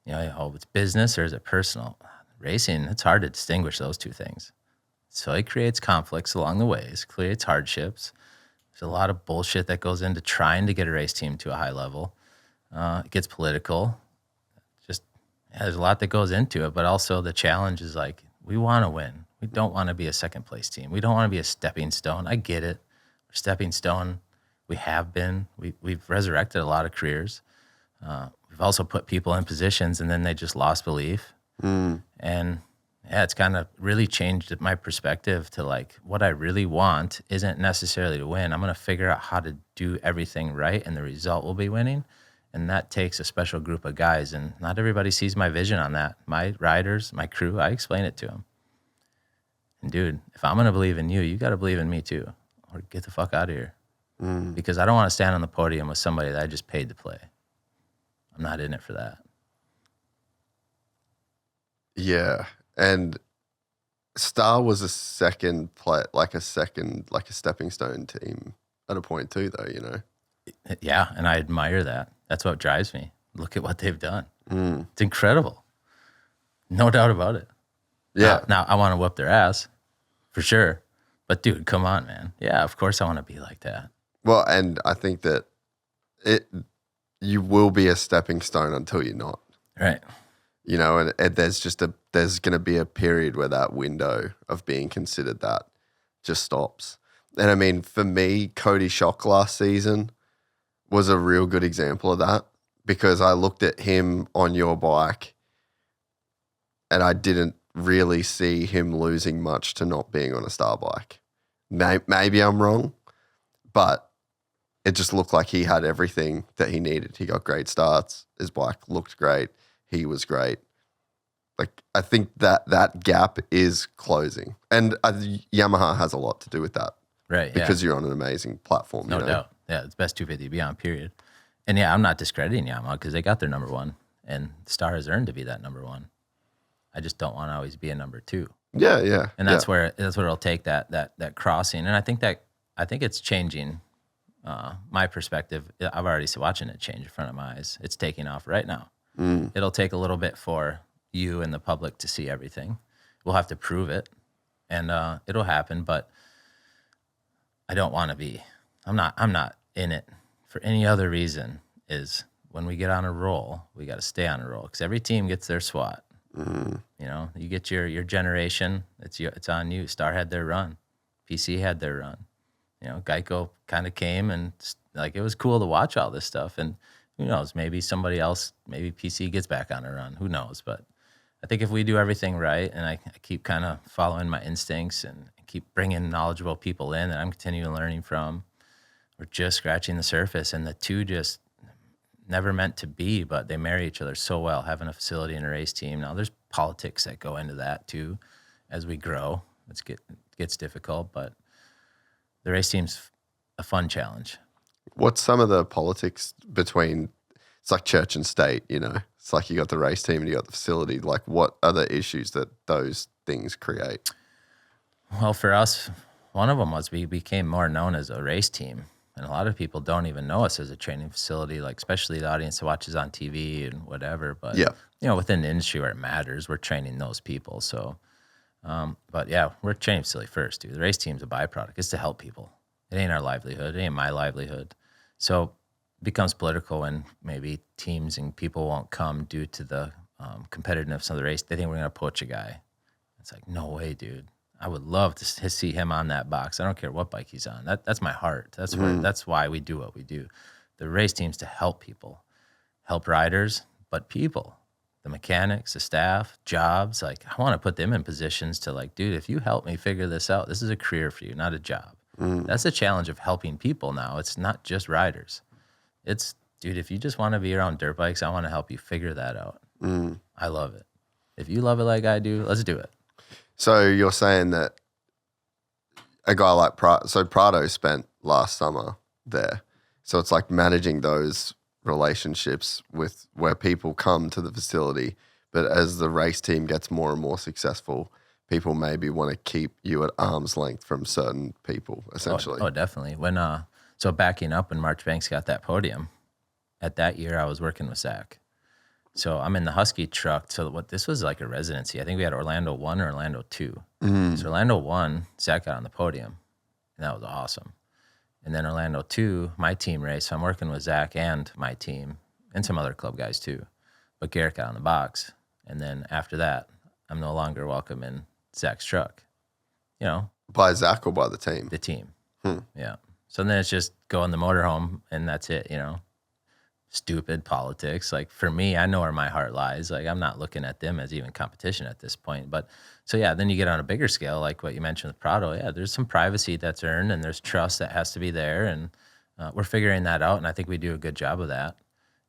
you know, oh, it's business or is it personal? Racing, it's hard to distinguish those two things. So it creates conflicts along the ways, creates hardships. There's a lot of bullshit that goes into trying to get a race team to a high level. It gets political. There's a lot that goes into it, but also the challenge is like, we want to win. We don't want to be a second place team. We don't want to be a stepping stone. I get it. We're stepping stone. We have been. We've resurrected a lot of careers. We've also put people in positions and then they just lost belief. And yeah, it's kind of really changed my perspective to like, what I really want isn't necessarily to win. I'm going to figure out how to do everything right and the result will be winning. And that takes a special group of guys, and not everybody sees my vision on that. My riders, my crew, I explain it to them. And dude, if I'm going to believe in you, you got to believe in me too, or get the fuck out of here. Because I don't want to stand on the podium with somebody that I just paid to play. I'm not in it for that.
Yeah, and Star was a stepping stone team at a point too, though, you know.
Yeah, and I admire that. That's what drives me. Look at what they've done. It's incredible. No doubt about it.
Yeah.
Now I want to whoop their ass, for sure. But dude, come on, man. Yeah, of course I want to be like that.
Well, and I think that you will be a stepping stone until you're not.
Right.
You know, and there's going to be a period where that window of being considered that just stops. And I mean, for me, Cody Schock last season was a real good example of that, because I looked at him on your bike and I didn't really see him losing much to not being on a Star bike. Maybe I'm wrong, but it just looked like he had everything that he needed. He got great starts. His bike looked great. He was great. Like, I think that gap is closing. And Yamaha has a lot to do with that.
Right,
because you're on an amazing platform.
No doubt. Yeah, it's best 250 to be on, period. And yeah, I'm not discrediting Yamaha because they got their number one, and Star has earned to be that number one. I just don't want to always be a number two.
Yeah.
And that's where it'll take that crossing. And I think it's changing my perspective. I've already watching it change in front of my eyes. It's taking off right now. It'll take a little bit for you and the public to see everything. We'll have to prove it, and it'll happen. But I don't want to be. I'm not in it for any other reason. Is when we get on a roll, we got to stay on a roll, because every team gets their SWAT. You know, you get your generation. It's on you. Star had their run. PC had their run. You know, Geico kind of came, and like, it was cool to watch all this stuff. And who knows, maybe somebody else, maybe PC gets back on a run. Who knows? But I think if we do everything right, and I keep kind of following my instincts and keep bringing knowledgeable people in that I'm continuing learning from, we're just scratching the surface. And the two just never meant to be, but they marry each other so well, having a facility and a race team. Now, there's politics that go into that too as we grow. It gets difficult, but the race team's a fun challenge.
What's some of the politics between, it's like church and state, you know? It's like you got the race team and you got the facility. Like, what are the issues that those things create?
Well, for us, one of them was we became more known as a race team. And a lot of people don't even know us as a training facility, like especially the audience that watches on TV and whatever. But, you know, within the industry where it matters, we're training those people. So, but yeah, we're a training facility first, dude. The race team's a byproduct. It's to help people. It ain't our livelihood. It ain't my livelihood. So it becomes political when maybe teams and people won't come due to the competitiveness of the race. They think we're going to poach a guy. It's like, no way, dude. I would love to see him on that box. I don't care what bike he's on. That's my heart. That's why we do what we do. The race team's to help people, help riders, but people, the mechanics, the staff, jobs. Like, I want to put them in positions to, like, dude, if you help me figure this out, this is a career for you, not a job. That's the challenge of helping people now. It's not just riders. It's, dude, if you just want to be around dirt bikes, I want to help you figure that out. I love it. If you love it like I do, let's do it.
So you're saying that a guy like Prado spent last summer there. So it's like managing those relationships with where people come to the facility, but as the race team gets more and more successful, people maybe want to keep you at arm's length from certain people, essentially.
Oh, definitely. When so backing up, when March Banks got that podium, at that year I was working with Zach. So I'm in the Husky truck. So this was like a residency. I think we had Orlando 1 or Orlando 2. So Orlando 1, Zach got on the podium, and that was awesome. And then Orlando 2, my team race. So I'm working with Zach and my team and some other club guys too. But Garrett got on the box. And then after that, I'm no longer welcome in Zach's truck.
By Zach or by the team?
The team. Yeah. So then it's just go in the motorhome and that's it, Stupid politics. Like for me, I know where my heart lies. Like I'm not looking at them as even competition at this point. But so yeah, then you get on a bigger scale, like what you mentioned with Prado. Yeah, there's some privacy that's earned and there's trust that has to be there. And we're figuring that out. And I think we do a good job of that.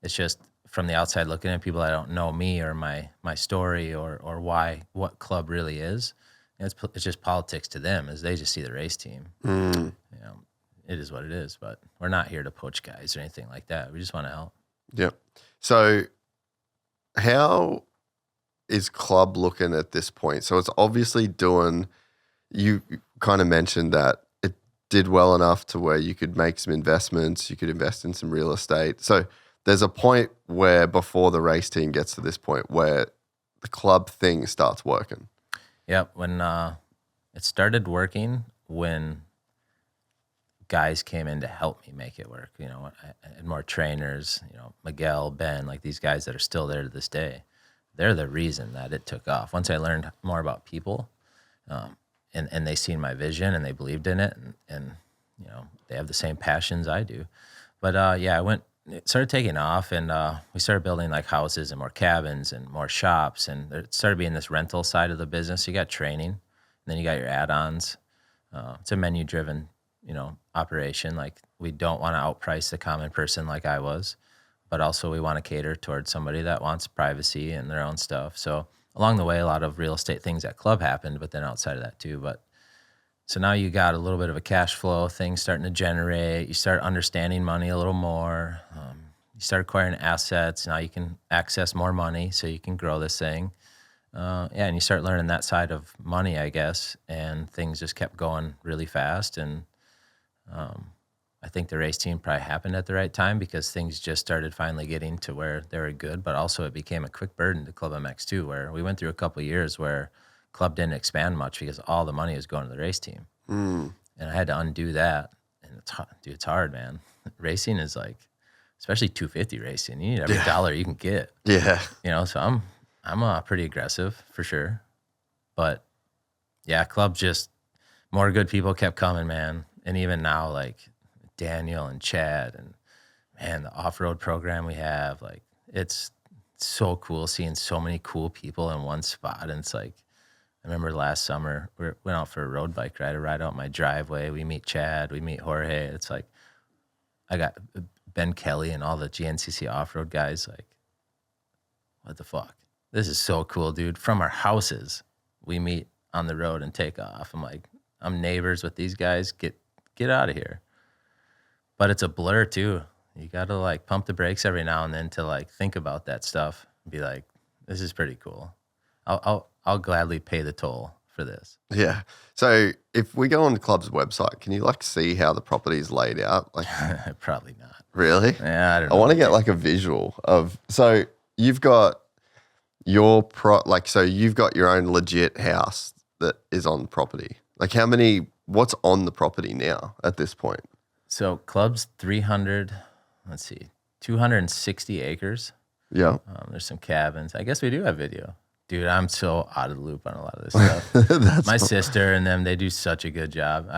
It's just from the outside looking at people that don't know me or my story or what club really is. It's just politics to them as they just see the race team. It is what it is, but we're not here to poach guys or anything like that. We just want to help.
Yeah. So how is club looking at this point? So it's obviously you kind of mentioned that it did well enough to where you could make some investments, you could invest in some real estate. So there's a point where before the race team gets to this point where the club thing starts working.
Yep. When it started working, when guys came in to help me make it work, I had more trainers, Miguel, Ben, like these guys that are still there to this day. They're the reason that it took off. Once I learned more about people, and they seen my vision and they believed in it, and they have the same passions I do. But it started taking off, and we started building like houses and more cabins and more shops, and there started being this rental side of the business. You got training, and then you got your add-ons. It's a menu-driven, operation. Like we don't want to outprice the common person like I was, but also we want to cater towards somebody that wants privacy and their own stuff. So along the way, a lot of real estate things at club happened, but then outside of that too. But so now you got a little bit of a cash flow thing starting to generate. You start understanding money a little more. You start acquiring assets. Now you can access more money so you can grow this thing. And you start learning that side of money, I guess, and things just kept going really fast. And I think the race team probably happened at the right time because things just started finally getting to where they were good, but also it became a quick burden to ClubMX too, where we went through a couple of years where club didn't expand much because all the money was going to the race team. And I had to undo that. And it's hard, man. Racing is like, especially 250 racing, you need every dollar you can get.
Yeah.
So I'm pretty aggressive for sure. But yeah, club just, more good people kept coming, man. And even now, like Daniel and Chad and, man, the off-road program we have, like it's so cool seeing so many cool people in one spot. And it's like, I remember last summer, we went out for a road bike ride. I ride out my driveway. We meet Chad. We meet Jorge. It's like, I got Ben Kelly and all the GNCC off-road guys. Like, what the fuck? This is so cool, dude. From our houses, we meet on the road and take off. I'm like, I'm neighbors with these guys. Get out of here. But it's a blur too. You got to like pump the brakes every now and then to like think about that stuff and be like, this is pretty cool. I'll gladly pay the toll for this.
Yeah. So if we go on the club's website, can you like see how the property is laid out? Like,
probably not.
Really?
Yeah, I don't know.
I want to get like a visual of. So you've got your so you've got your own legit house that is on property. Like what's on the property now at this point?
So club's 260 acres.
Yeah.
There's some cabins. I guess we do have video. Dude, I'm so out of the loop on a lot of this stuff. My sister and them, they do such a good job.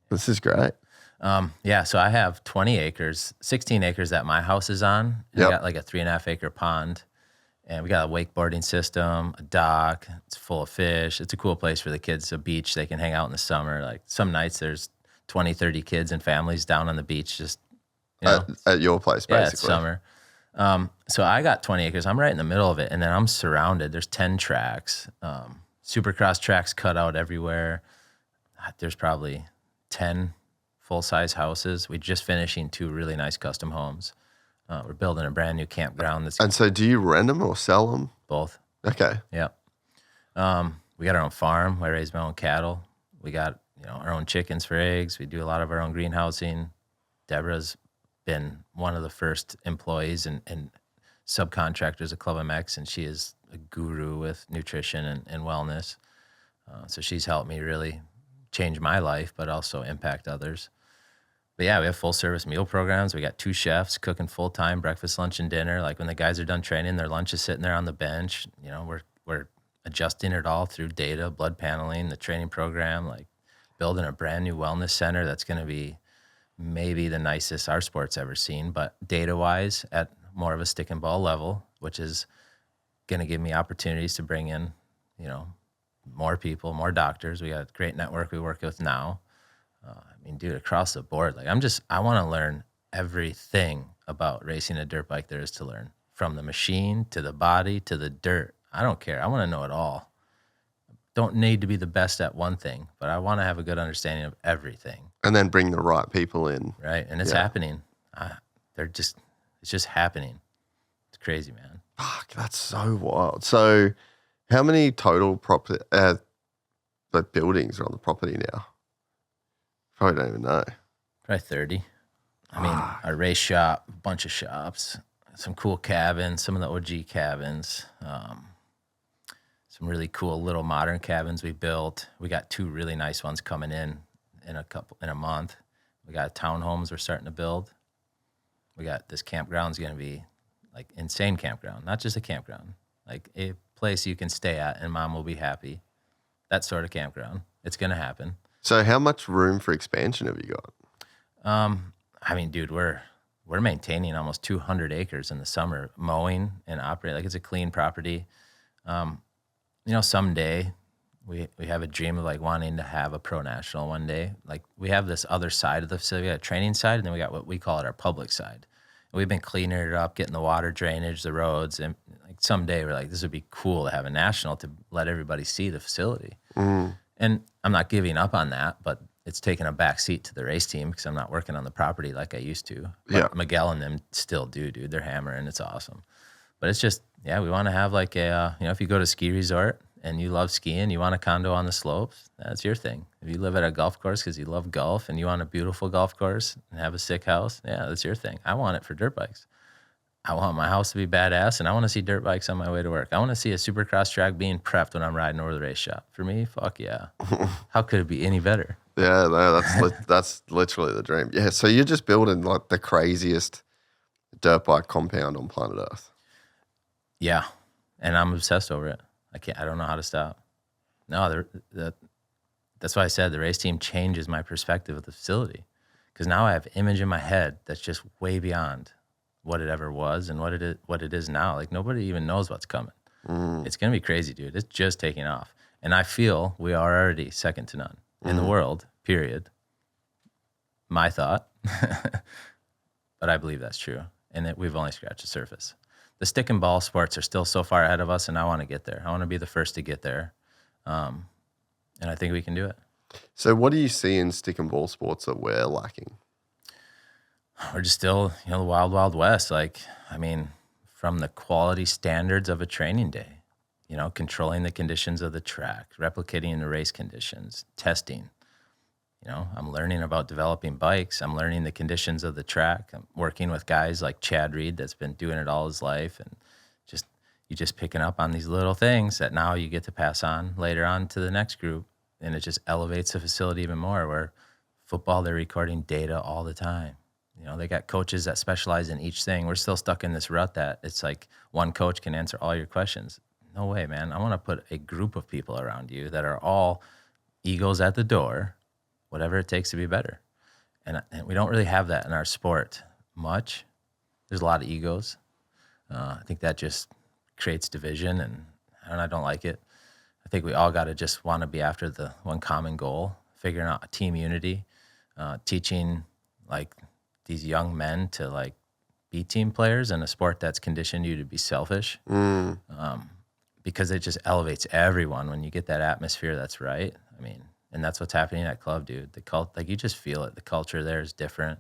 This is great.
So I have 20 acres, 16 acres that my house is on. We got like a 3.5 acre pond. And we got a wakeboarding system, a dock. It's full of fish. It's a cool place for the kids, a beach. They can hang out in the summer. Like some nights there's 20, 30 kids and families down on the beach just,
at your place, basically.
Yeah, it's summer. So I got 20 acres. I'm right in the middle of it. And then I'm surrounded. There's 10 tracks, Supercross tracks cut out everywhere. There's probably 10 full-size houses. We're just finishing 2 really nice custom homes. We're building a brand new campground.
And so do you rent them or sell them?
Both.
Okay.
Yep. We got our own farm. I raise my own cattle. We got our own chickens for eggs. We do a lot of our own greenhousing. Deborah's been one of the first employees and subcontractors at ClubMX, and she is a guru with nutrition and wellness. So she's helped me really change my life, but also impact others. But yeah, we have full service meal programs. We got 2 chefs cooking full time, breakfast, lunch, and dinner. Like when the guys are done training, their lunch is sitting there on the bench. You know, we're adjusting it all through data, blood paneling, the training program, like building a brand new wellness center that's going to be maybe the nicest our sport's ever seen, but data-wise at more of a stick and ball level, which is going to give me opportunities to bring in, you know, more people, more doctors. We got a great network we work with now. I mean, dude, across the board, like I want to learn everything about racing a dirt bike there is to learn, from the machine to the body to the dirt. I don't care. I want to know it all. Don't need to be the best at one thing, but I want to have a good understanding of everything.
And then bring the right people in.
Right. And it's happening. It's just happening. It's crazy, man.
Fuck, that's so wild. So how many total buildings are on the property now? Probably don't even know.
Probably 30. I mean, our race shop, a bunch of shops, some cool cabins, some of the OG cabins, some really cool little modern cabins we built. We got 2 really nice ones coming in a month. We got townhomes we're starting to build. We got this campground's going to be like insane campground, not just a campground, like a place you can stay at and mom will be happy. That sort of campground. It's going to happen.
So how much room for expansion have you got?
I mean, dude, we're maintaining almost 200 acres in the summer, mowing and operating. Like, it's a clean property. You know, someday we have a dream of like wanting to have a pro national one day. Like, we have this other side of the facility, we got a training side, and then we got what we call it our public side. And we've been cleaning it up, getting the water drainage, the roads, and like someday we're like, this would be cool to have a national to let everybody see the facility. And I'm not giving up on that, but it's taking a back seat to the race team because I'm not working on the property like I used to. But Miguel and them still do, dude. They're hammering. It's awesome. But it's just, yeah, we want to have like a, you know, if you go to ski resort and you love skiing, you want a condo on the slopes, that's your thing. If you live at a golf course because you love golf and you want a beautiful golf course and have a sick house, yeah, that's your thing. I want it for dirt bikes. I want my house to be badass, and I want to see dirt bikes on my way to work. I want to see a supercross track being prepped when I'm riding over the race shop. For me, fuck yeah. How could it be any better?
Yeah, no, that's literally the dream. Yeah, so you're just building like the craziest dirt bike compound on planet Earth.
Yeah, and I'm obsessed over it. I don't know how to stop. No, that's why I said the race team changes my perspective of the facility, because now I have an image in my head that's just way beyond what it ever was and what it is now. Like, nobody even knows what's coming. It's going to be crazy, dude. It's just taking off. And I feel we are already second to none in the world, period. My thought. But I believe that's true. And we've only scratched the surface. The stick and ball sports are still so far ahead of us, and I want to get there. I want to be the first to get there. And I think we can do it.
So what do you see in stick and ball sports that we're lacking?
We're just still, you know, the wild, wild west. Like, I mean, from the quality standards of a training day, you know, controlling the conditions of the track, replicating the race conditions, testing. You know, I'm learning about developing bikes. I'm learning the conditions of the track. I'm working with guys like Chad Reed that's been doing it all his life, and you're just picking up on these little things that now you get to pass on later on to the next group, and it just elevates the facility even more. Where football, they're recording data all the time. You know, they got coaches that specialize in each thing. We're still stuck in this rut that it's like one coach can answer all your questions. No way, man. I want to put a group of people around you that are all egos at the door, whatever it takes to be better. And we don't really have that in our sport much. There's a lot of egos. I think that just creates division, and I don't like it. I think we all got to just want to be after the one common goal, figuring out a team unity, teaching like these young men to like be team players in a sport that's conditioned you to be selfish, because it just elevates everyone when you get that atmosphere that's right. I mean, and that's what's happening at club, dude. Like, you just feel it. The culture there is different.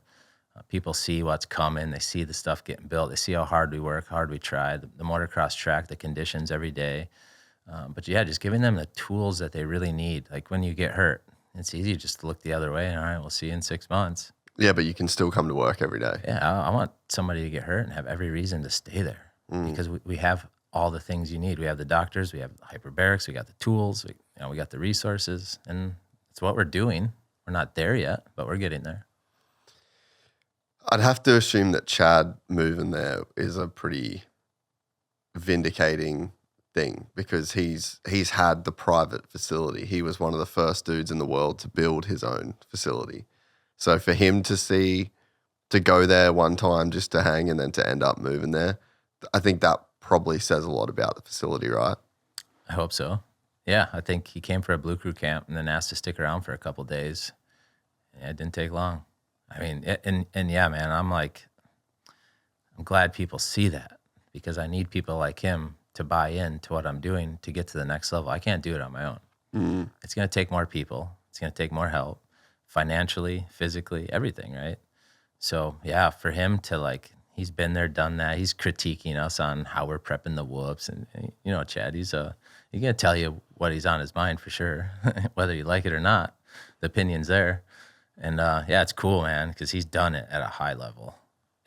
People see what's coming. They see the stuff getting built. They see how hard we work, hard we try. The motocross track, the conditions every day. But yeah, just giving them the tools that they really need. Like, when you get hurt, it's easy just to look the other way and, all right, we'll see you in 6 months.
Yeah, but you can still come to work every day.
Yeah, I want somebody to get hurt and have every reason to stay there. because we have all the things you need. We have the doctors, we have hyperbarics, we got the tools, we got the resources, and it's what we're doing. We're not there yet, but we're getting there.
I'd have to assume that Chad moving there is a pretty vindicating thing because he's had the private facility. He was one of the first dudes in the world to build his own facility. So for him to go there one time just to hang and then to end up moving there, I think that probably says a lot about the facility, right?
I hope so. Yeah, I think he came for a Blue Crew camp and then asked to stick around for a couple of days. Yeah, it didn't take long. I mean, and yeah, man, I'm glad people see that because I need people like him to buy in to what I'm doing to get to the next level. I can't do it on my own. Mm-hmm. It's going to take more people. It's going to take more help financially, physically, everything, right? So yeah, for him to he's been there, done that. He's critiquing us on how we're prepping the whoops. And Chad, he's going to tell you what he's on his mind for sure, whether you like it or not. The opinion's there. And yeah, it's cool, man, because he's done it at a high level.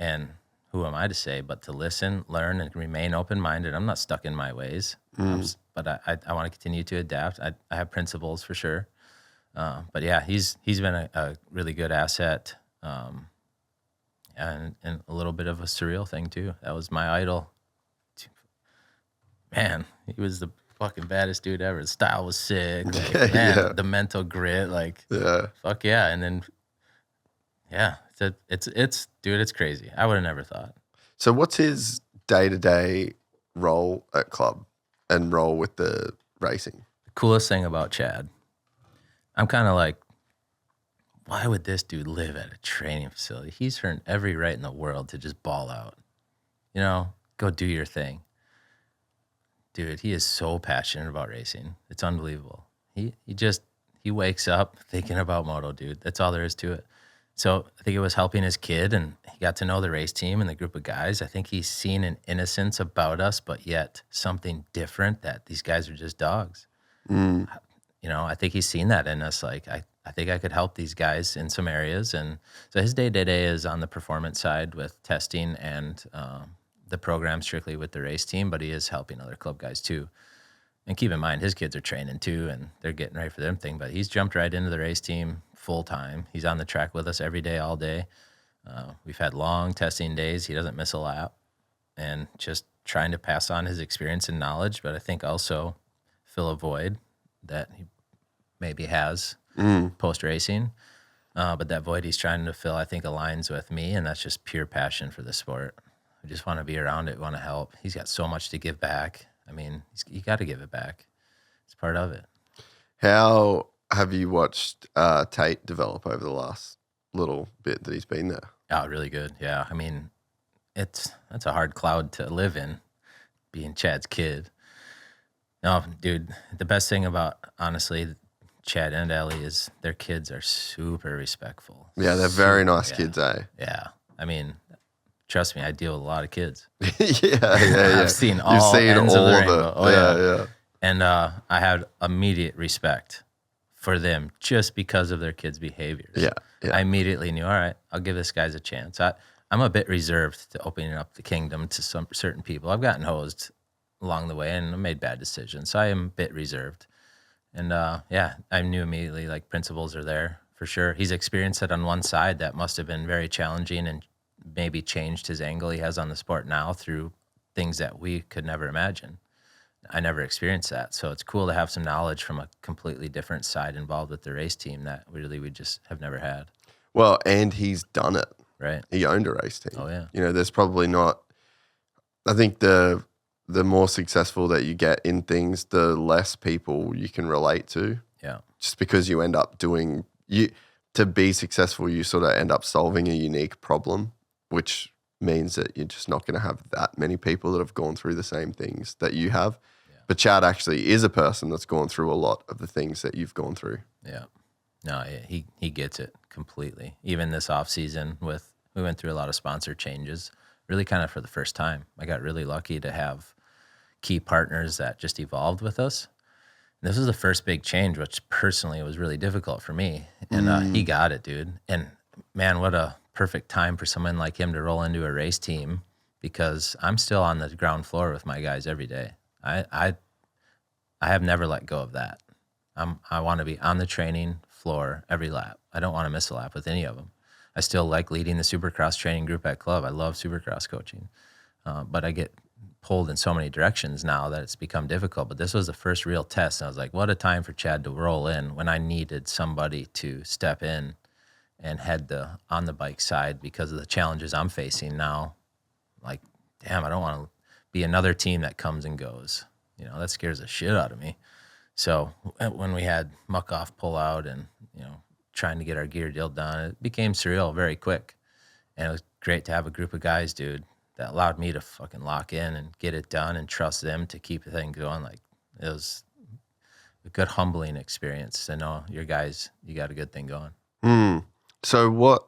And who am I to say but to listen, learn, and remain open-minded? I'm not stuck in my ways, but I want to continue to adapt. I have principles for sure. But yeah, he's been a really good asset, and a little bit of a surreal thing too. That was my idol. Man, he was the fucking baddest dude ever. The style was sick. The mental grit, fuck yeah. And then, yeah, it's dude, it's crazy. I would have never thought.
So what's his day-to-day role at club and role with the racing?
The coolest thing about Chad, I'm kind of like, why would this dude live at a training facility? He's earned every right in the world to just ball out. Go do your thing. Dude, he is so passionate about racing. It's unbelievable. He wakes up thinking about moto, dude. That's all there is to it. So I think it was helping his kid, and he got to know the race team and the group of guys. I think he's seen an innocence about us, but yet something different that these guys are just dogs. I think he's seen that in us. I think I could help these guys in some areas. And so his day-to-day is on the performance side with testing and the program strictly with the race team, but he is helping other club guys too. And keep in mind, his kids are training too, and they're getting ready for their thing, but he's jumped right into the race team full time. He's on the track with us every day, all day. We've had long testing days. He doesn't miss a lap, and just trying to pass on his experience and knowledge, but I think also fill a void that he maybe has post-racing. But that void he's trying to fill, I think, aligns with me, and that's just pure passion for the sport. I just want to be around it, want to help. He's got so much to give back. I mean, you got to give it back. It's part of it.
How have you watched Tate develop over the last little bit that he's been there?
Oh, really good. Yeah. I mean, that's a hard cloud to live in, being Chad's kid. No, dude, the best thing about, honestly, Chad and Ellie is their kids are super respectful.
Yeah, they're very nice kids, eh?
Yeah. I mean, trust me, I deal with a lot of kids.
yeah.
I've seen all ends of the rainbow.
Yeah.
And I had immediate respect for them just because of their kids' behaviors.
Yeah.
I immediately knew, all right, I'll give this guys a chance. I'm a bit reserved to opening up the kingdom to some certain people. I've gotten hosed along the way and I made bad decisions, so I am a bit reserved. And I knew immediately, principles are there for sure. He's experienced it on one side that must have been very challenging and maybe changed his angle he has on the sport now through things that we could never imagine. I never experienced that. So it's cool to have some knowledge from a completely different side involved with the race team that we just have never had.
Well, and he's done it.
Right.
He owned a race team.
Oh, yeah.
There's probably not, I think the more successful that you get in things, the less people you can relate to.
Yeah.
Just because you end up to be successful, you sort of end up solving a unique problem, which means that you're just not going to have that many people that have gone through the same things that you have. Yeah. But Chad actually is a person that's gone through a lot of the things that you've gone through.
Yeah. No, he gets it completely. Even this offseason we went through a lot of sponsor changes, really kind of for the first time. I got really lucky to have key partners that just evolved with us. And this was the first big change, which personally was really difficult for me. And he got it, dude. And man, what a perfect time for someone like him to roll into a race team because I'm still on the ground floor with my guys every day. I have never let go of that. I want to be on the training floor every lap. I don't want to miss a lap with any of them. I still like leading the Supercross training group at club. I love Supercross coaching, but I get pulled in so many directions now that it's become difficult. But this was the first real test, and I was like, what a time for Chad to roll in when I needed somebody to step in and head on the bike side because of the challenges I'm facing now. Like, damn, I don't want to be another team that comes and goes. That scares the shit out of me. So when we had Muck-Off pull out and, trying to get our gear deal done, it became surreal very quick. And it was great to have a group of guys, dude, that allowed me to fucking lock in and get it done and trust them to keep the thing going. Like, it was a good humbling experience to know your guys, you got a good thing going.
So what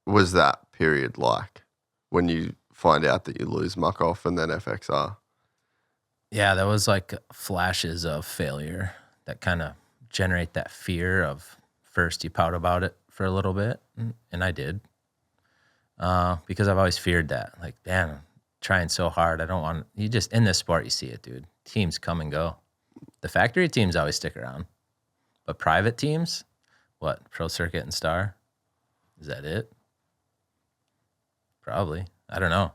was that period like when you find out that you lose Muck-Off and then FXR?
Yeah, that was like flashes of failure that kind of generate that fear of first you pout about it for a little bit, and I did. Because I've always feared that. Like, man, I'm trying so hard. I don't want – you just – in this sport, you see it, dude. Teams come and go. The factory teams always stick around. But private teams, what, Pro Circuit and Star? Is that it? Probably. I don't know.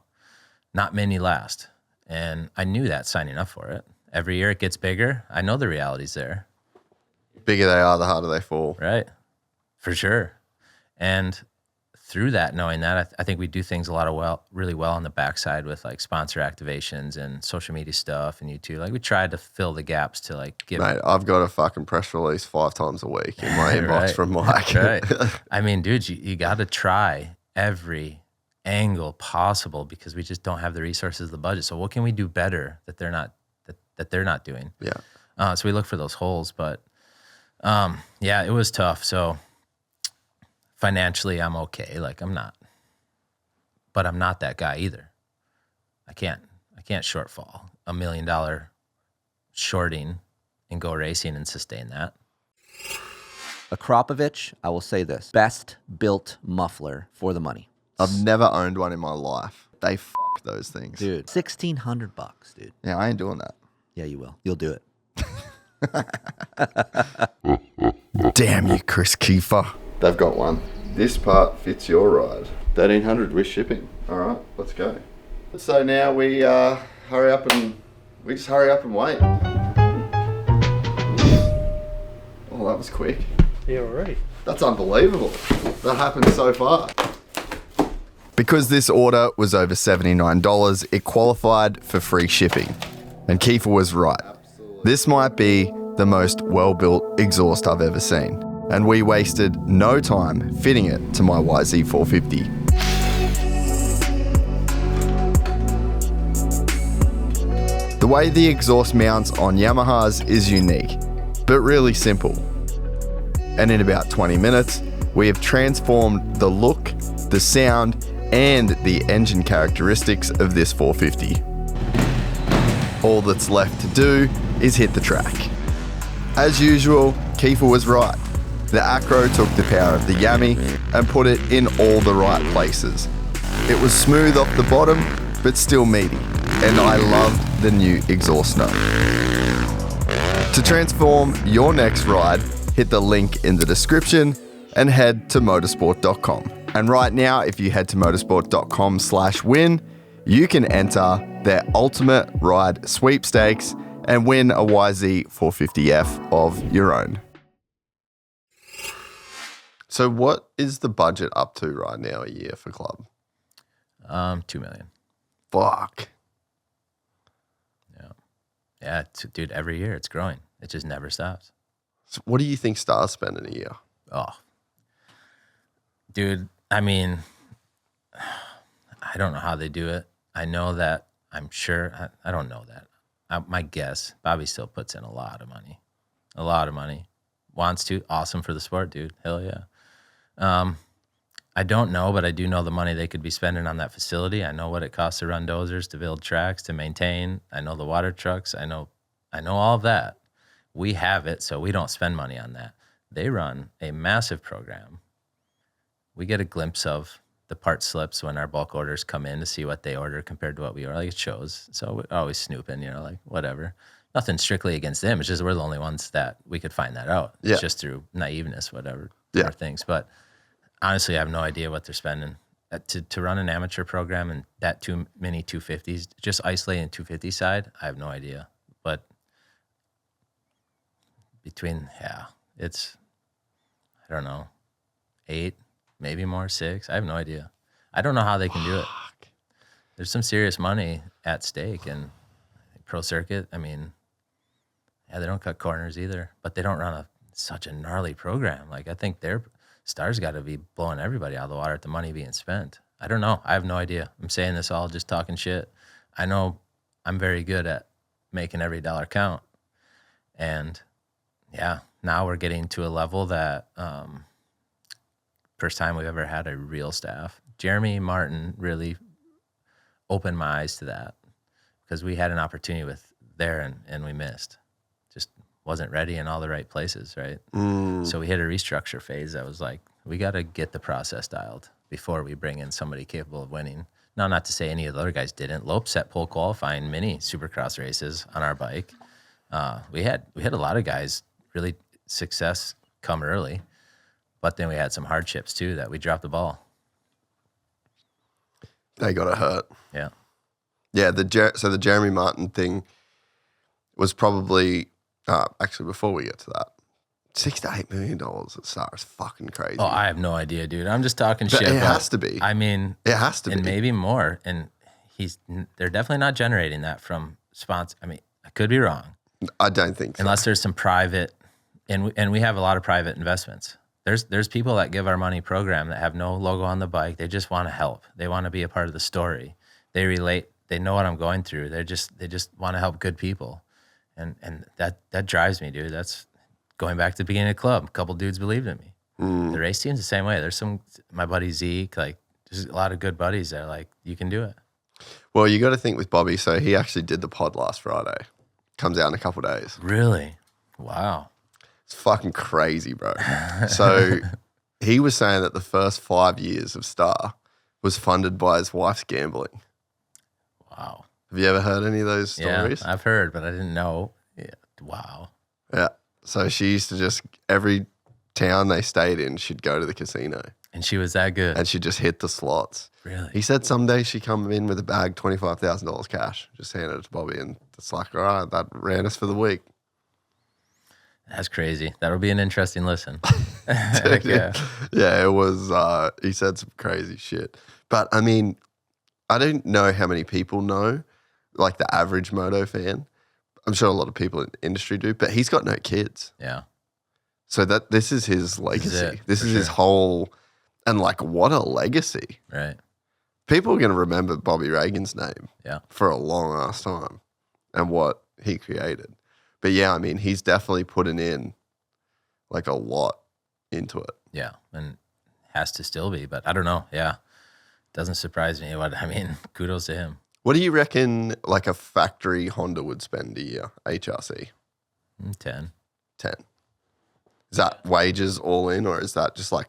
Not many last. And I knew that signing up for it. Every year it gets bigger. I know the reality's there.
Bigger they are, the harder they fall.
Right. For sure. And through that, knowing that, I think we do things really well on the backside with like sponsor activations and social media stuff and YouTube. Like we tried to fill the gaps to like get.
Mate, I've got a fucking press release 5 times a week in my inbox
right.
from Mike.
Right. I mean, dude, you got to try every angle possible because we just don't have the resources, the budget. So what can we do better that they're not doing?
Yeah.
So we look for those holes, but yeah, it was tough. So financially, I'm okay. Like but I'm not that guy either. I can't shortfall $1 million shorting and go racing and sustain that.
Akrapovich, I will say this, best built muffler for the money.
I've never owned one in my life. They those things.
Dude, $1,600, dude.
Yeah, I ain't doing that.
Yeah, you will. You'll do it.
Damn you, Chris Kiefer. They've got one. This part fits your ride. 1,300 with shipping. All right, let's go. So now we hurry up and wait. Oh, that was quick.
Yeah, already.
That's unbelievable. That happened so fast. Because this order was over $79, it qualified for free shipping. And Kiefer was right. Absolutely. This might be the most well-built exhaust I've ever seen. And we wasted no time fitting it to my YZ450. The way the exhaust mounts on Yamahas is unique, but really simple. And in about 20 minutes, we have transformed the look, the sound, and the engine characteristics of this 450. All that's left to do is hit the track. As usual, Kiefer was right. The Acro took the power of the Yami and put it in all the right places. It was smooth off the bottom, but still meaty, and I loved the new exhaust note. To transform your next ride, hit the link in the description and head to motosport.com. And right now, if you head to motosport.com/win, you can enter their ultimate ride sweepstakes and win a YZ450F of your own. So what is the budget up to right now a year for club?
$2 million.
Fuck.
Yeah, dude, every year it's growing. It just never stops.
So what do you think Star's spend in a year?
Oh, dude, I mean, I don't know how they do it. I know that, I'm sure, I don't know that. My guess, Bobby still puts in a lot of money. A lot of money. Wants to. Awesome for the sport, dude. Hell yeah. I don't know, but I do know the money they could be spending on that facility. I know what it costs to run dozers, to build tracks, to maintain. I know the water trucks. I know all of that. We have it, so we don't spend money on that. They run a massive program. We get a glimpse of the part slips when our bulk orders come in to see what they order compared to what we order. Like, it shows. So we're always snooping, like whatever. Nothing strictly against them. It's just we're the only ones that we could find that out.
Yeah.
It's just through naiveness, whatever, or things. But honestly, I have no idea what they're spending. To run an amateur program and that too many 250s, just isolating 250 side, I have no idea. But it's, I don't know, 8, maybe more, 6. I have no idea. I don't know how they can do it. There's some serious money at stake, and pro circuit, I mean, they don't cut corners either, but they don't run such a gnarly program. Like, I think their stars got to be blowing everybody out of the water at the money being spent. I don't know. I have no idea. I'm saying this all just talking shit. I know I'm very good at making every dollar count. And now we're getting to a level that first time we've ever had a real staff. Jeremy Martin really opened my eyes to that, because we had an opportunity and we missed. Just wasn't ready in all the right places, right? So we hit a restructure phase that was like, we got to get the process dialed before we bring in somebody capable of winning. Now, not to say any of the other guys didn't. Lope set pole qualifying many Supercross races on our bike. We had a lot of guys really success come early, but then we had some hardships too that we dropped the ball.
They got hurt.
Yeah.
Yeah, so the Jeremy Martin thing was probably, actually before we get to that, $6 to $8 million at start is fucking crazy.
Oh, I have no idea, dude. I'm just talking
but
shit.
It has to be.
I mean,
it has to be.
And maybe more. And they're definitely not generating that from sponsors. I mean, I could be wrong.
I don't think so.
Unless there's some private, and we have a lot of private investments. There's people that give our money program that have no logo on the bike. They just want to help. They want to be a part of the story. They relate. They know what I'm going through. They just want to help good people. And that drives me, dude. That's going back to the beginning of the club. A couple dudes believed in me. The race team's the same way. There's my buddy Zeke, like, there's a lot of good buddies that are like, you can do it.
Well, you got to think with Bobby. So he actually did the pod last Friday. Comes out in a couple of days.
Really? Wow.
It's fucking crazy, bro. So he was saying that the first 5 years of Star was funded by his wife's gambling.
Wow.
Have you ever heard any of those stories?
Yeah, I've heard, but I didn't know. Yeah. Wow.
Yeah. So she used to just, every town they stayed in, she'd go to the casino.
And she was that good?
And she'd just hit the slots.
Really?
He said someday she come in with a bag, $25,000 cash, just handed it to Bobby, and it's like, all right, that ran us for the week.
That's crazy. That'll be an interesting listen.
Dude, yeah, it was, he said some crazy shit. But, I mean, I don't know how many people know, like the average moto fan. I'm sure a lot of people in the industry do, but he's got no kids.
Yeah.
So this is his legacy. This is
sure.
his whole, and like, what a legacy.
Right.
People are going to remember Bobby Reagan's name for a long ass time and what he created. But yeah, I mean, he's definitely putting in like a lot into it.
Yeah. And has to still be, but I don't know. Yeah. Doesn't surprise me. Kudos to him.
What do you reckon like a factory Honda would spend a year, HRC?
10.
Is that wages all in, or is that just like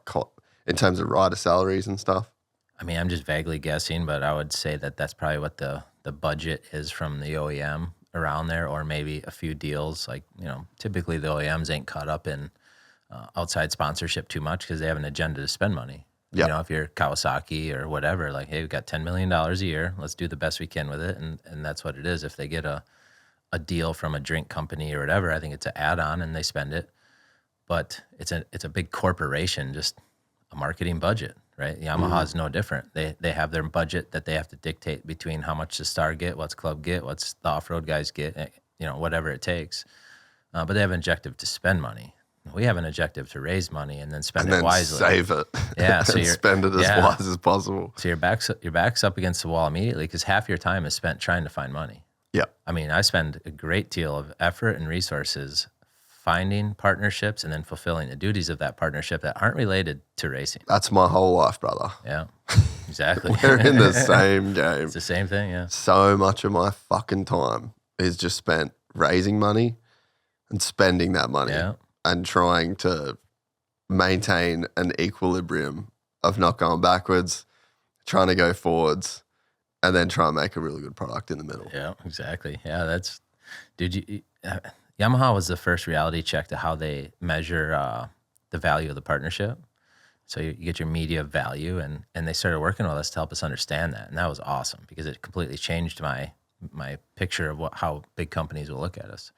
in terms of rider salaries and stuff?
I mean, I'm just vaguely guessing, but I would say that that's probably what the budget is from the OEM around there, or maybe a few deals. Like, typically the OEMs ain't caught up in outside sponsorship too much because they have an agenda to spend money.
Yep.
If you're Kawasaki or whatever, like, hey, we've got $10 million a year. Let's do the best we can with it. And that's what it is. If they get a deal from a drink company or whatever, I think it's an add-on and they spend it. But it's a big corporation, just a marketing budget, right? Yamaha is no different. They have their budget that they have to dictate between how much the Star get, what's Club get, what's the off-road guys get, whatever it takes. But they have an objective to spend money. We have an objective to raise money and then spend it wisely.
Save it.
Yeah, so
and spend it as wise as possible.
So your back's up against the wall immediately because half your time is spent trying to find money.
Yeah.
I mean, I spend a great deal of effort and resources finding partnerships and then fulfilling the duties of that partnership that aren't related to racing.
That's my whole life, brother.
Yeah, exactly.
We're in the same game.
It's the same thing, yeah.
So much of my fucking time is just spent raising money and spending that money.
Yeah.
And trying to maintain an equilibrium of not going backwards, trying to go forwards, and then try and make a really good product in the middle.
Yeah, exactly. Yeah, dude, Yamaha was the first reality check to how they measure the value of the partnership. So you get your media value, and they started working with us to help us understand that. And that was awesome because it completely changed my picture of how big companies will look at us.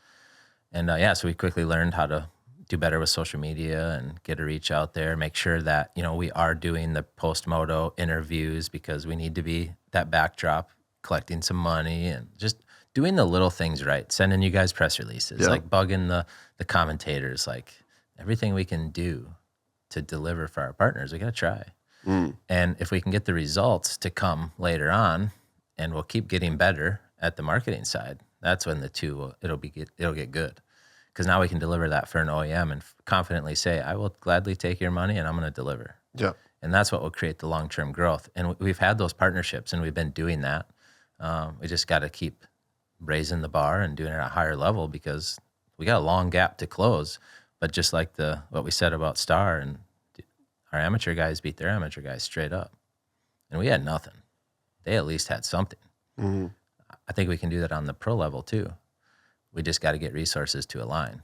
And so we quickly learned how to do better with social media and get a reach out there, make sure that, we are doing the post-moto interviews because we need to be that backdrop, collecting some money and just doing the little things right, sending you guys press releases, like bugging the commentators, like everything we can do to deliver for our partners, we got to try. And if we can get the results to come later on, and we'll keep getting better at the marketing side, that's when it'll get good. Because now we can deliver that for an OEM and confidently say, I will gladly take your money and I'm going to deliver.
Yeah.
And that's what will create the long-term growth. And we've had those partnerships and we've been doing that. We just got to keep raising the bar and doing it at a higher level because we got a long gap to close. But just like what we said about Star, and our amateur guys beat their amateur guys straight up. And we had nothing. They at least had something. Mm-hmm. I think we can do that on the pro level too. We just got to get resources to align.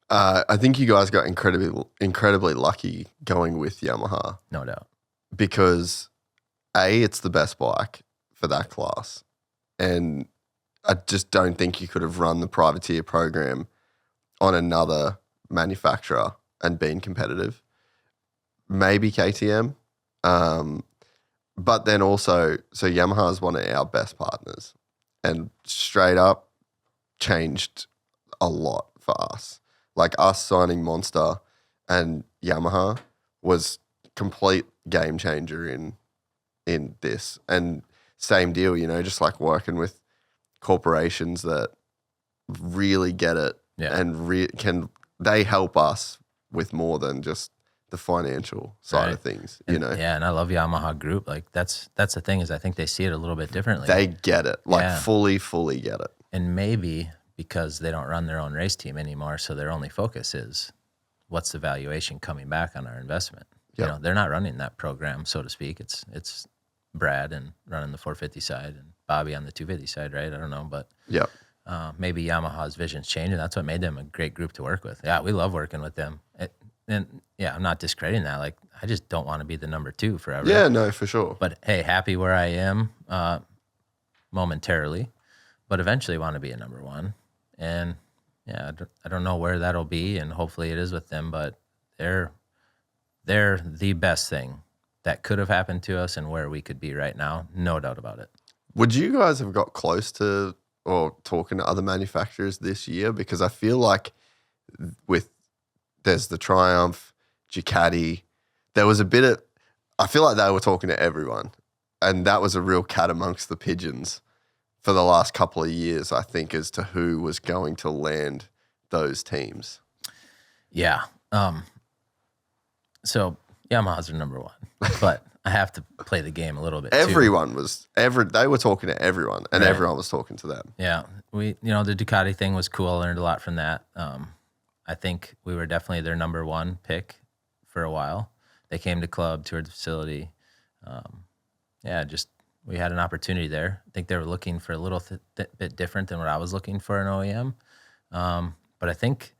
I think you guys got incredibly lucky going with Yamaha.
No doubt.
Because it's the best bike for that class. And I just don't think you could have run the privateer program on another manufacturer and been competitive. Maybe KTM. But then also, so Yamaha is one of our best partners and straight up changed a lot for us. Like us signing Monster and Yamaha was complete game changer in this. And same deal, just like working with corporations that really get it and they help us with more than just the financial side of things,
Yeah, and I love Yamaha Group. Like that's the thing is I think they see it a little bit differently.
They get it, fully get it.
And maybe because they don't run their own race team anymore, so their only focus is what's the valuation coming back on our investment. Yep. They're not running that program, so to speak. It's Brad and running the 450 side and Bobby on the 250 side, right? I don't know, but maybe Yamaha's vision's changed, and that's what made them a great group to work with. Yeah, we love working with them. And I'm not discrediting that. Like, I just don't want to be the number 2 forever.
Yeah, no, for sure.
But hey, happy where I am momentarily, but eventually want to be a number 1. And I don't know where that'll be, and hopefully it is with them, but they're the best thing that could have happened to us and where we could be right now. No doubt about it.
Would you guys have got close to or talking to other manufacturers this year? Because I feel like there's the Triumph, Ducati. There was I feel like they were talking to everyone. And that was a real cat amongst the pigeons for the last couple of years, I think, as to who was going to land those teams.
Yeah. So Yamaha's are number 1, but I have to play the game a little bit
Everyone too. They were talking to everyone, and everyone was talking to them.
Yeah. The Ducati thing was cool. I learned a lot from that. I think we were definitely their number 1 pick for a while. They came to club, toured the facility. We had an opportunity there. I think they were looking for a little bit different than what I was looking for in OEM. But I think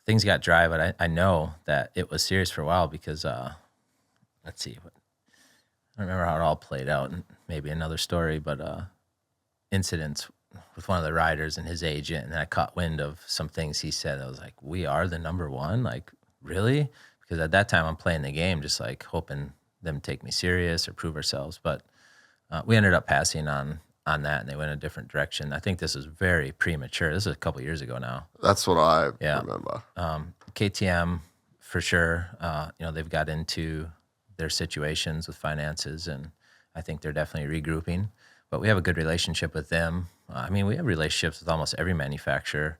things got dry, but I know that it was serious for a while because, let's see, I don't remember how it all played out, and maybe another story, but incidents with one of the riders and his agent, and I caught wind of some things he said. I was like, we are the number 1? Like, really? Because at that time I'm playing the game just like hoping them to take me serious or prove ourselves. But we ended up passing on that, and they went a different direction. I think this is very premature. This is a couple years ago now.
That's what I remember.
KTM, for sure, they've got into their situations with finances, and I think they're definitely regrouping. But we have a good relationship with them. We have relationships with almost every manufacturer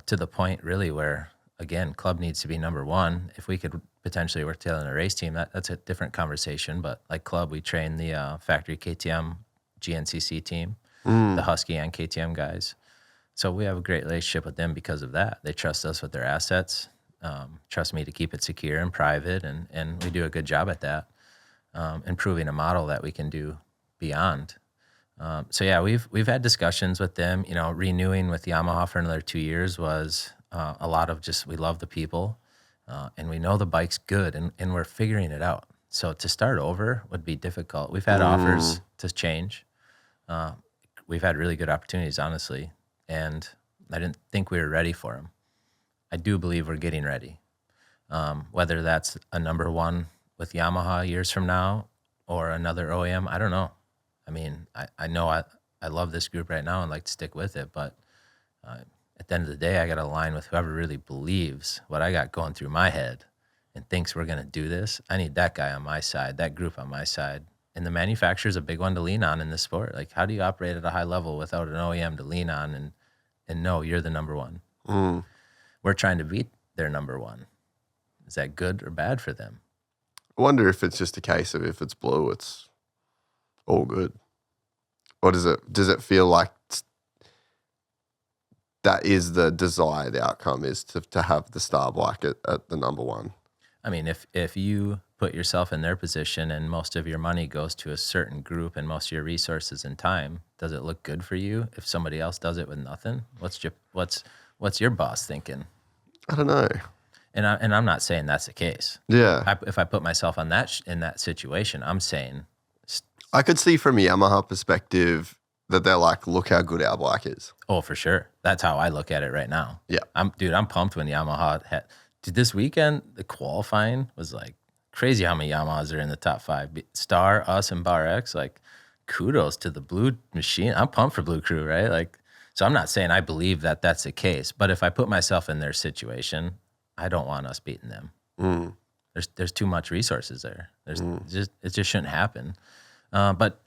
to the point really where, again, club needs to be number 1. If we could potentially work together in a race team, that's a different conversation. But like club, we train the factory KTM GNCC team, the Husky and KTM guys. So we have a great relationship with them because of that. They trust us with their assets, trust me to keep it secure and private, and we do a good job at that. improving a model that we can do beyond. So yeah, we've had discussions with them. You know, renewing with Yamaha for another 2 years was a lot of just, we love the people, and we know the bike's good, and we're figuring it out. So to start over would be difficult. We've had offers to change. We've had really good opportunities, honestly, and I didn't think we were ready for them. I do believe we're getting ready. Whether that's a number one with Yamaha years from now or another OEM, I don't know. I mean, I know I love this group right now and like to stick with it, but at the end of the day, I got to align with whoever really believes what I got going through my head and thinks we're going to do this. I need that guy on my side, that group on my side. And the manufacturer's a big one to lean on in this sport. Like, how do you operate at a high level without an OEM to lean on and know you're the number one? We're trying to beat their number one. Is that good or bad for them?
I wonder if it's just a case of, if it's blue, it's all good. Or does it feel like that is the desired outcome, is to have the star black at the number one?
I mean, if you put yourself in their position and most of your money goes to a certain group and most of your resources and time, does it look good for you if somebody else does it with nothing? What's your boss thinking?
I don't know.
And I'm not saying that's the case.
Yeah.
If I put myself in that situation, I'm saying,
I could see from a Yamaha perspective that they're like, look how good our bike is.
oh, for sure. That's how I look at it right now.
Yeah.
I'm pumped when Yamaha had. Dude, this weekend, the qualifying was like crazy how many Yamahas are in the top 5. Star, us, and Bar X, like, kudos to the Blue machine. I'm pumped for Blue Crew, right? Like, so I'm not saying I believe that that's the case, but if I put myself in their situation, I don't want us beating them. There's too much resources there. It just shouldn't happen. But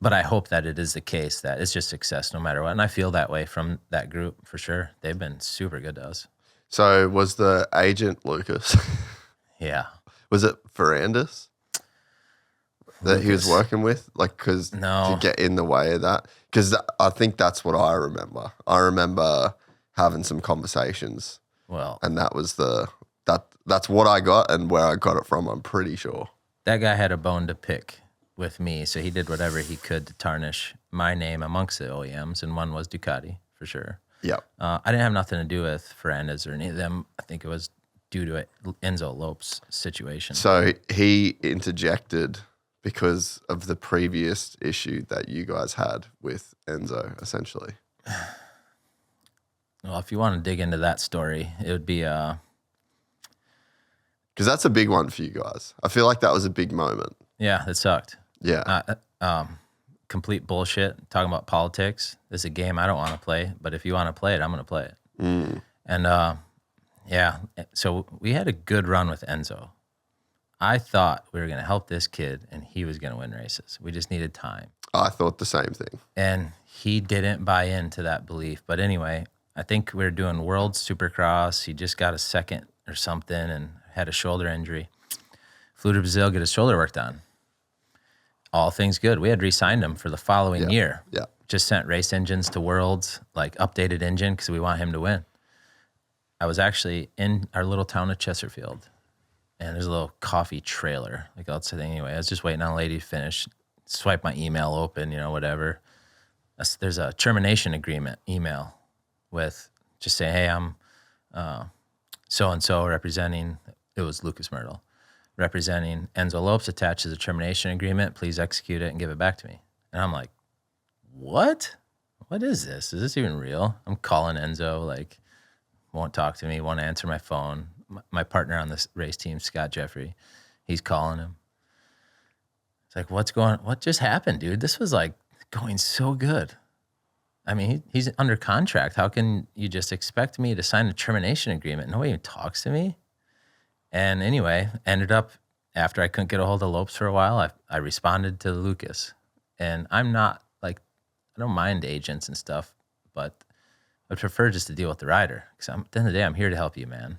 I hope that it is the case that it's just success no matter what. And I feel that way from that group for sure. They've been super good to us.
So was the agent Lucas?
Yeah.
Was it Ferrandis that he was working with? Like,
No.
to get in the way of that? Because I think that's what I remember. I remember having some conversations.
Well,
and that was that's what I got, and where I got it from, I'm pretty sure.
That guy had a bone to pick with me, so he did whatever he could to tarnish my name amongst the OEMs, and one was Ducati, for sure.
Yeah.
I didn't have nothing to do with Ferrandis or any of them. I think it was due to Enzo Lopes' situation.
So he interjected because of the previous issue that you guys had with Enzo, essentially.
Well, if you want to dig into that story, it would be
because that's a big one for you guys. I feel like that was a big moment.
Yeah, it sucked.
Yeah.
Complete bullshit. Talking about politics. This is a game I don't want to play, but if you want to play it, I'm going to play it. And yeah, so we had a good run with Enzo. I thought we were going to help this kid and he was going to win races. We just needed time.
I thought the same thing.
And he didn't buy into that belief. But anyway, I think we were doing World Supercross. He just got a second or something and had a shoulder injury. Flew to Brazil, get his shoulder worked on. All things good. We had re-signed him for the following year.
Yeah.
Just sent race engines to Worlds, like updated engine, because we want him to win. I was actually in our little town of Chesterfield, and there's a little coffee trailer, like outside. Anyway, I was just waiting on a lady to finish, swipe my email open, whatever. There's a termination agreement email with just saying, hey, I'm so-and-so representing, it was Lucas Myrtle, representing Enzo Lopes, attaches a termination agreement. Please execute it and give it back to me. And I'm like, what? What is this? Is this even real? I'm calling Enzo, like, won't talk to me, won't answer my phone. My partner on this race team, Scott Jeffrey, he's calling him. It's like, what just happened, dude? This was like going so good. I mean, he's under contract. How can you just expect me to sign a termination agreement? Nobody even talks to me. And anyway, ended up, after I couldn't get a hold of Lopes for a while, I responded to Lucas. And I'm not, like, I don't mind agents and stuff, but I prefer just to deal with the rider. Because at the end of the day, I'm here to help you, man.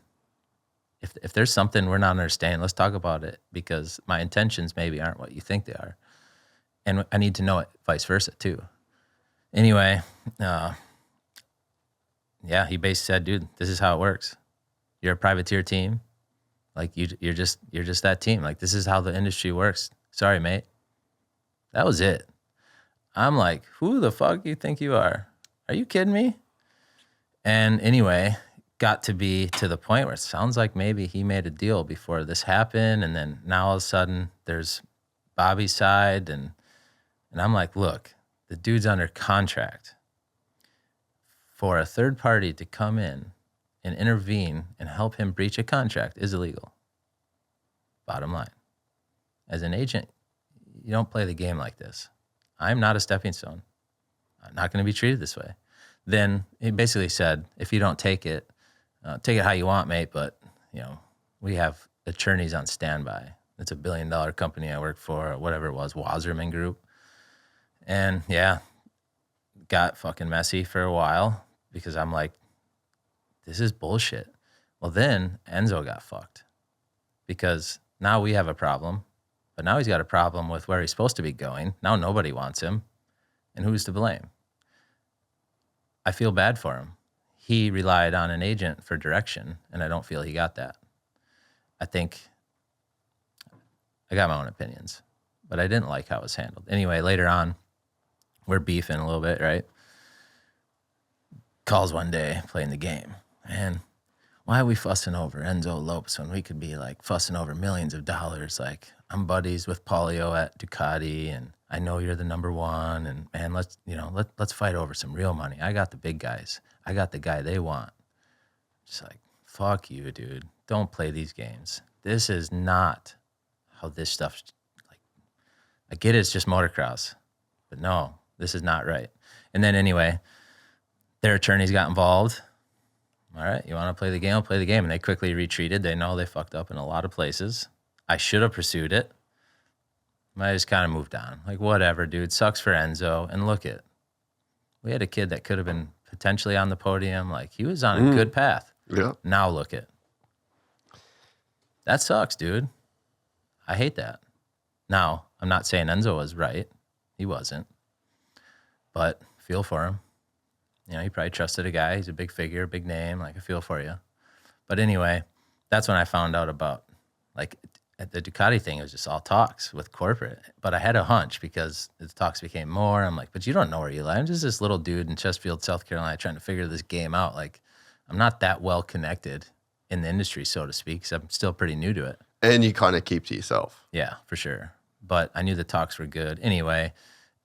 If there's something we're not understanding, let's talk about it, because my intentions maybe aren't what you think they are. And I need to know it vice versa, too. Anyway, yeah, he basically said, dude, this is how it works. You're a privateer team. Like, you're just that team. Like, this is how the industry works. Sorry, mate. That was it. I'm like, who the fuck do you think you are? Are you kidding me? And anyway, got to be to the point where it sounds like maybe he made a deal before this happened. And then now all of a sudden there's Bobby's side. And I'm like, look, the dude's under contract. For a third party to come in and intervene and help him breach a contract is illegal. Bottom line. As an agent, you don't play the game like this. I'm not a stepping stone. I'm not going to be treated this way. Then he basically said, if you don't take it how you want, mate, but, we have attorneys on standby. It's a $1 billion company I work for, or whatever it was, Wasserman Group. And, got fucking messy for a while because I'm like, this is bullshit. Well, then Enzo got fucked because now we have a problem, but now he's got a problem with where he's supposed to be going. Now nobody wants him. And who's to blame? I feel bad for him. He relied on an agent for direction, and I don't feel he got that. I think I got my own opinions, but I didn't like how it was handled. Anyway, later on, we're beefing a little bit, right? Calls one day, playing the game. Man, why are we fussing over Enzo Lopes when we could be like fussing over millions of dollars? Like, I'm buddies with Paulio at Ducati, and I know you're the number one, and man, let's fight over some real money. I got the big guys. I got the guy they want. Just like, fuck you, dude. Don't play these games. This is not how this stuff, like, I get it, it's just motocross, but no, this is not right. And then anyway, their attorneys got involved. All right, you want to play the game? I'll play the game. And they quickly retreated. They know they fucked up in a lot of places. I should have pursued it. I just kind of moved on. Like, whatever, dude. Sucks for Enzo. And look it. We had a kid that could have been potentially on the podium. Like, he was on a good path.
Yeah.
Now look it. That sucks, dude. I hate that. Now, I'm not saying Enzo was right. He wasn't. But feel for him. He probably trusted a guy. He's a big figure, big name. Like, I feel for you. But anyway, that's when I found out about, like, at the Ducati thing, it was just all talks with corporate. But I had a hunch because the talks became more. I'm like, but you don't know where you lie. I'm just this little dude in Chesterfield, South Carolina, trying to figure this game out. Like, I'm not that well connected in the industry, so to speak, because I'm still pretty new to it.
And you kind of keep to yourself.
Yeah, for sure. But I knew the talks were good. Anyway,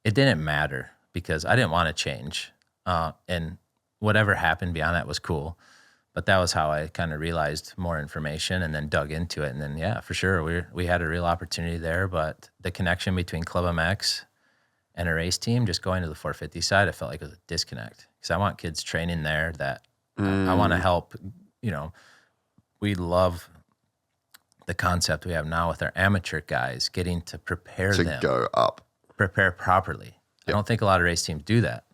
it didn't matter because I didn't want to change. And whatever happened beyond that was cool. But that was how I kind of realized more information and then dug into it. And then, yeah, for sure, we had a real opportunity there. But the connection between ClubMX and a race team, just going to the 450 side, I felt like it was a disconnect. Because I want kids training there that I want to help. We love the concept we have now with our amateur guys, getting to prepare them.
To go up.
Prepare properly. Yep. I don't think a lot of race teams do that.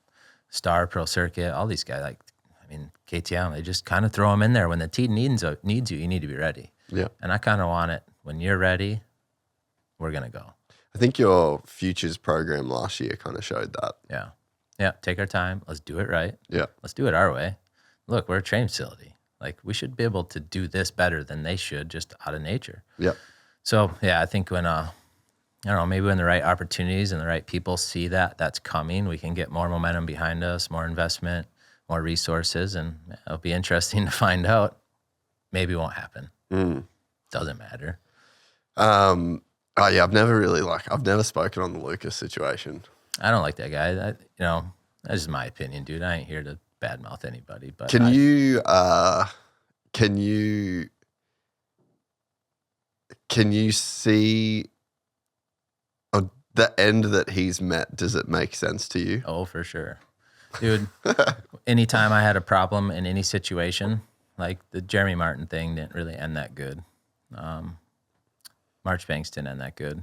Star, Pro Circuit, all these guys, KTM, they just kind of throw them in there. When the team needs you, you need to be ready.
Yeah.
And I kind of want it. When you're ready, we're going to go.
I think your futures program last year kind of showed that.
Yeah. Yeah. Take our time. Let's do it right.
Yeah.
Let's do it our way. Look, we're a training facility. Like, we should be able to do this better than they should just out of nature.
Yeah.
So, yeah, I think when, maybe when the right opportunities and the right people see that's coming, we can get more momentum behind us, more investment, more resources, and it'll be interesting to find out. Maybe it won't happen. Doesn't matter.
I've never spoken on the Lucas situation.
I don't like that guy. That's just my opinion, dude. I ain't here to badmouth anybody. But
can you see the end that he's met? Does it make sense to you?
Oh, for sure. Dude, anytime I had a problem in any situation, like the Jeremy Martin thing didn't really end that good. Marchbanks didn't end that good.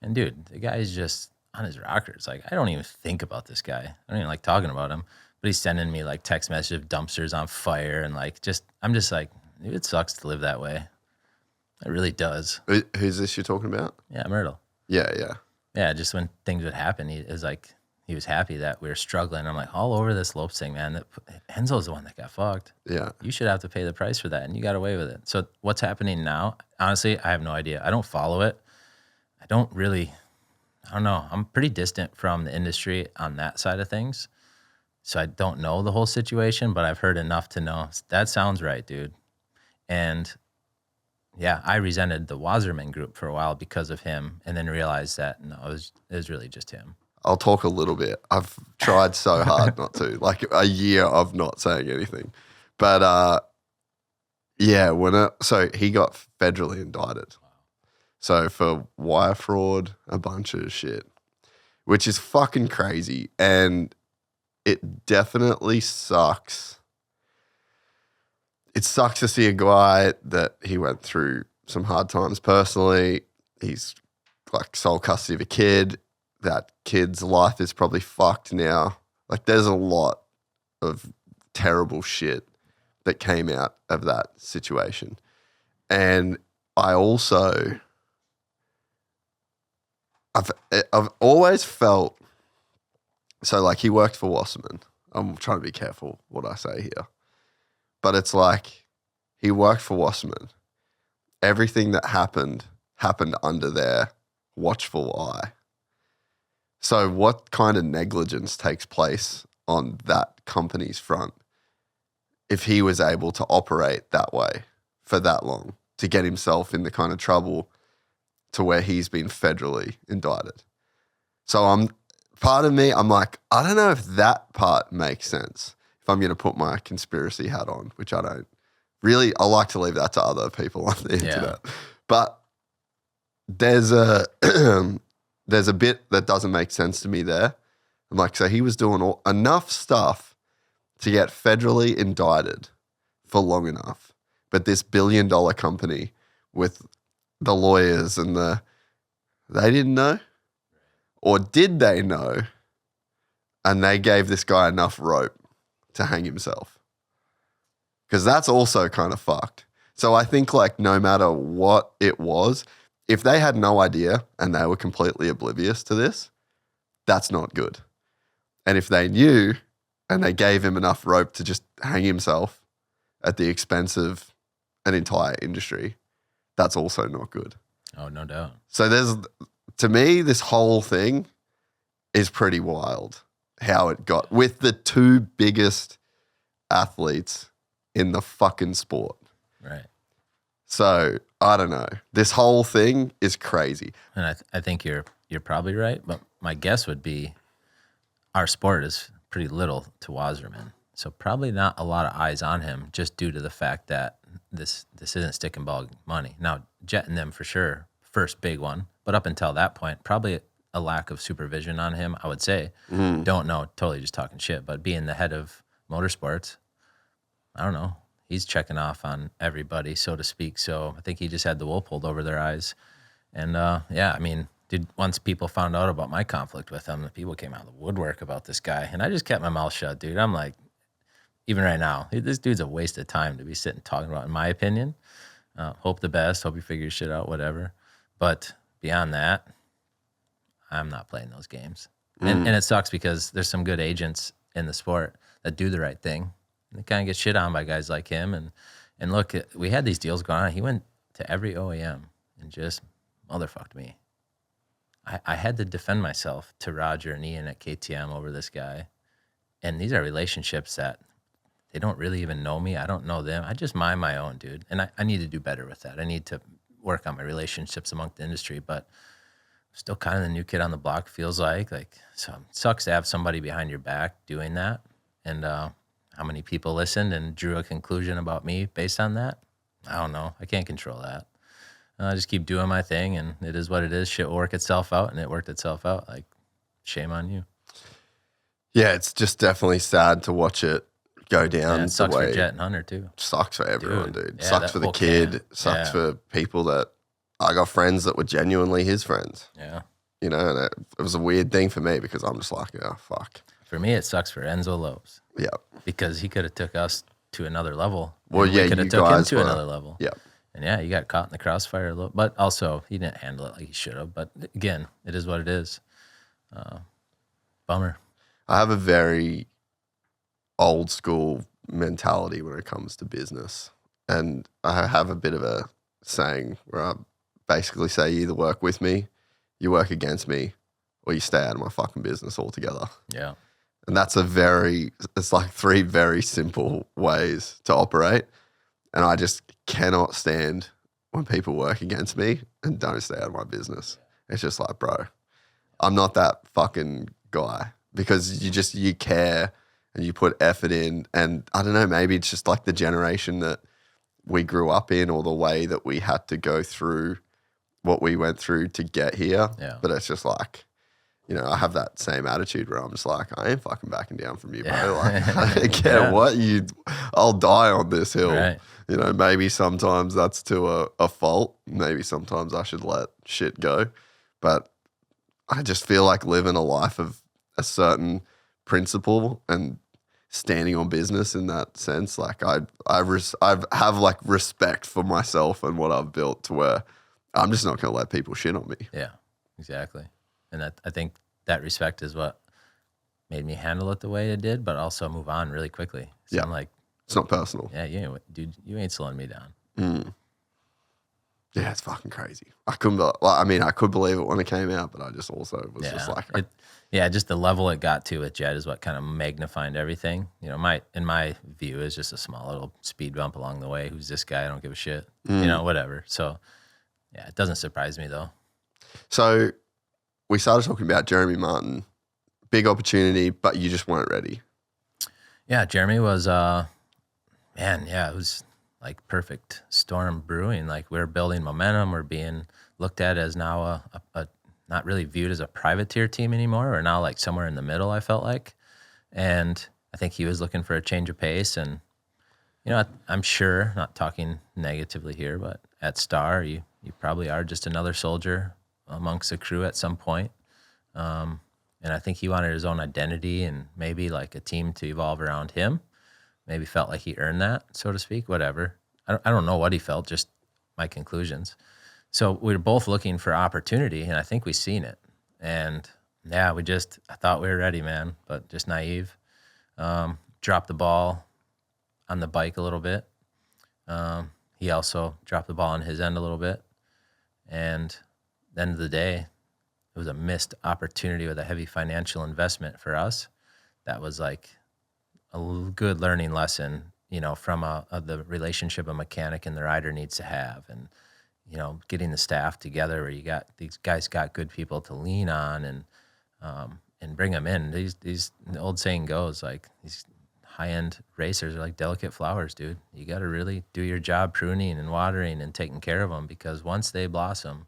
And dude, the guy's just on his rockers. Like, I don't even think about this guy. I don't even like talking about him. But he's sending me like text message of dumpsters on fire and I'm just like, dude, it sucks to live that way. It really does.
Who's this you're talking about?
Yeah, Myrtle.
Yeah.
Yeah, just when things would happen, he was happy that we were struggling. I'm like, all over this Lopes thing, man. Enzo's the one that got fucked.
Yeah.
You should have to pay the price for that, and you got away with it. So what's happening now? Honestly, I have no idea. I don't follow it. I don't know. I'm pretty distant from the industry on that side of things. So I don't know the whole situation, but I've heard enough to know that sounds right, dude. And yeah, I resented the Wasserman group for a while because of him, and then realized that no, it was really just him.
I'll talk a little bit. I've tried so hard not to, like a year of not saying anything. But yeah, so he got federally indicted. So for wire fraud, a bunch of shit, which is fucking crazy. And it definitely sucks. It sucks to see a guy that he went through some hard times personally. He's like sole custody of a kid. That kid's life is probably fucked now. Like there's a lot of terrible shit that came out of that situation. And I also, I've always felt, so like he worked for Wasserman. I'm trying to be careful what I say here. But it's like he worked for Wasserman. Everything that happened under their watchful eye. So what kind of negligence takes place on that company's front if he was able to operate that way for that long to get himself in the kind of trouble to where he's been federally indicted? So part of me, I'm like, I don't know if that part makes sense if I'm going to put my conspiracy hat on, which I don't really. I like to leave that to other people on the internet. But there's a bit that doesn't make sense to me there. I'm like, so he was doing enough stuff to get federally indicted for long enough. But this $1 billion company with the lawyers and they didn't know? Or did they know? And they gave this guy enough rope to hang himself. Because that's also kind of fucked. So I think like no matter what it was, if they had no idea and they were completely oblivious to this, that's not good. And if they knew and they gave him enough rope to just hang himself at the expense of an entire industry, that's also not good.
Oh, no doubt.
So to me, this whole thing is pretty wild how it got with the two biggest athletes in the fucking sport.
Right.
So I don't know. This whole thing is crazy.
And I think you're probably right, but my guess would be our sport is pretty little to Wasserman. So probably not a lot of eyes on him just due to the fact that this isn't stick and ball money. Now, Jet and them for sure, first big one. But up until that point, probably a lack of supervision on him, I would say. Don't know, totally just talking shit. But being the head of motorsports, I don't know. He's checking off on everybody, so to speak. So I think he just had the wool pulled over their eyes. And yeah, I mean, dude, once people found out about my conflict with him, the people came out of the woodwork about this guy. And I just kept my mouth shut, dude. I'm like, even right now, this dude's a waste of time to be sitting talking about, in my opinion. Hope the best. Hope he figures shit out, whatever. But beyond that, I'm not playing those games. And it sucks because there's some good agents in the sport that do the right thing. And they kind of get shit on by guys like him. And look, we had these deals going on. He went to every OEM and just motherfucked me. I had to defend myself to Roger and Ian at KTM over this guy. And these are relationships that they don't really even know me. I don't know them. I just mind my own, dude. And I need to do better with that. I need to work on my relationships among the industry, but still kind of the new kid on the block feels like. So it sucks to have somebody behind your back doing that. And how many people listened and drew a conclusion about me based on that? I don't know. I can't control that. I just keep doing my thing, and it is what it is. Shit will work itself out, and it worked itself out. Like, shame on you.
Yeah, it's just definitely sad to watch it go down.
Yeah, it sucks for Jet and Hunter, too.
Sucks for everyone, dude.
Yeah,
sucks for the kid. Sucks for people that... I got friends that were genuinely his friends.
Yeah.
You know, and it was a weird thing for me because I'm just like, oh, fuck.
For me, it sucks for Enzo Lopes.
Yeah.
Because he could have took us to another level.
Well, yeah,
we could have took him to another level.
Yeah.
And yeah, he got caught in the crossfire a little, but also he didn't handle it like he should have. But again, it is what it is. Bummer.
I have a very old school mentality when it comes to business. And I have a bit of a saying where I basically say you either work with me you work against me or you stay out of my fucking business altogether.
Yeah.
And that's it's like 3 very simple ways to operate. And I just cannot stand when people work against me and don't stay out of my business. It's just like, bro, I'm not that fucking guy, because you care and you put effort in. And I don't know, maybe it's just like the generation that we grew up in, or the way that we had to go through what we went through to get here.
Yeah.
But it's just like, you know, I have that same attitude where I'm just like, I ain't fucking backing down from you, bro.
Yeah.
Like, I don't care what I'll die on this hill.
Right.
You know, maybe sometimes that's to a fault. Maybe sometimes I should let shit go. But I just feel like living a life of a certain principle and standing on business in that sense. Like I have like respect for myself and what I've built, to where I'm just not going to let people shit on me.
Yeah, exactly. And I think that respect is what made me handle it the way it did, but also move on really quickly. So I'm like,
it's not personal.
Yeah, dude, you ain't slowing me down.
Yeah, it's fucking crazy. I could believe it when it came out, but I just also was just like,
just the level it got to with Jed is what kind of magnified everything. You know, in my view, is just a small little speed bump along the way. Who's this guy? I don't give a shit. You know, whatever. So, yeah, it doesn't surprise me though.
So we started talking about Jeremy Martin, big opportunity, but you just weren't ready. Yeah,
Jeremy was, it was like perfect storm brewing. Like, we're building momentum. We're being looked at as now a not really viewed as a privateer team anymore. We're now like somewhere in the middle, I felt like. And I think he was looking for a change of pace. And, you know, I'm sure, not talking negatively here, but at Star, you probably are just another soldier amongst the crew at some point. And I think he wanted his own identity and maybe like a team to evolve around him. Maybe felt like he earned that, so to speak, whatever. I don't know what he felt, just my conclusions. So we were both looking for opportunity, and I think we've seen it. And yeah, I thought we were ready, man, but just naive. Dropped the ball on the bike a little bit. He also dropped the ball on his end a little bit. And at the end of the day, it was a missed opportunity with a heavy financial investment for us. That was like a good learning lesson, you know, from the relationship a mechanic and the rider needs to have. And, you know, getting the staff together where these guys got good people to lean on and bring them in. The old saying goes, like, these high-end racers are like delicate flowers, dude. You got to really do your job pruning and watering and taking care of them, because once they blossom,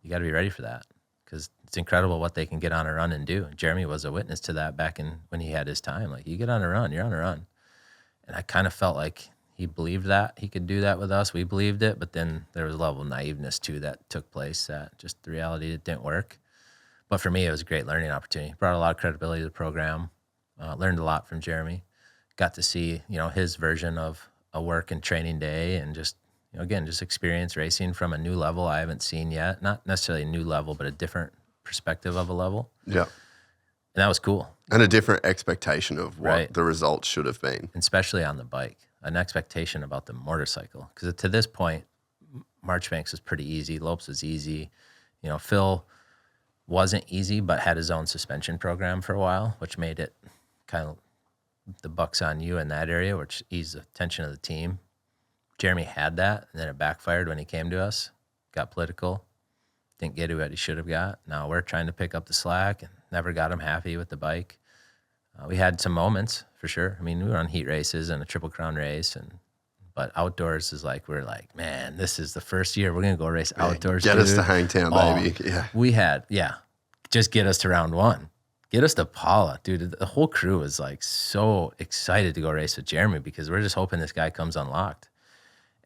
you got to be ready for that, because it's incredible what they can get on a run and do. Jeremy was a witness to that back when he had his time. Like, you get on a run, you're on a run. And I kind of felt like he believed that he could do that with us. We believed it, but then there was a level of naiveness too that took place, that just the reality, it didn't work. But for me, it was a great learning opportunity. Brought a lot of credibility to the program. Learned a lot from Jeremy. Got to see, you know, his version of a work and training day, and just, you know, again, just experience racing from a new level I haven't seen yet. Not necessarily a new level, but a different perspective of a level.
Yeah.
And that was cool.
And a different expectation of what the results should have been.
Especially on the bike. An expectation about the motorcycle. Because to this point, Marchbanks was pretty easy. Lopes was easy. You know, Phil wasn't easy, but had his own suspension program for a while, which made it kind of the buck's on you in that area, which eased the tension of the team. Jeremy had that, and then it backfired when he came to us. Got political. Didn't get what he should have got. Now we're trying to pick up the slack, and never got him happy with the bike. We had some moments, for sure. I mean, we were on heat races and a Triple Crown race, but outdoors is like, we're like, man, this is the first year we're going to go race outdoors.
Get us to Hangtown, baby. Yeah.
We had, just get us to round one. Get us to Paula. Dude, the whole crew was like so excited to go race with Jeremy, because we're just hoping this guy comes unlocked.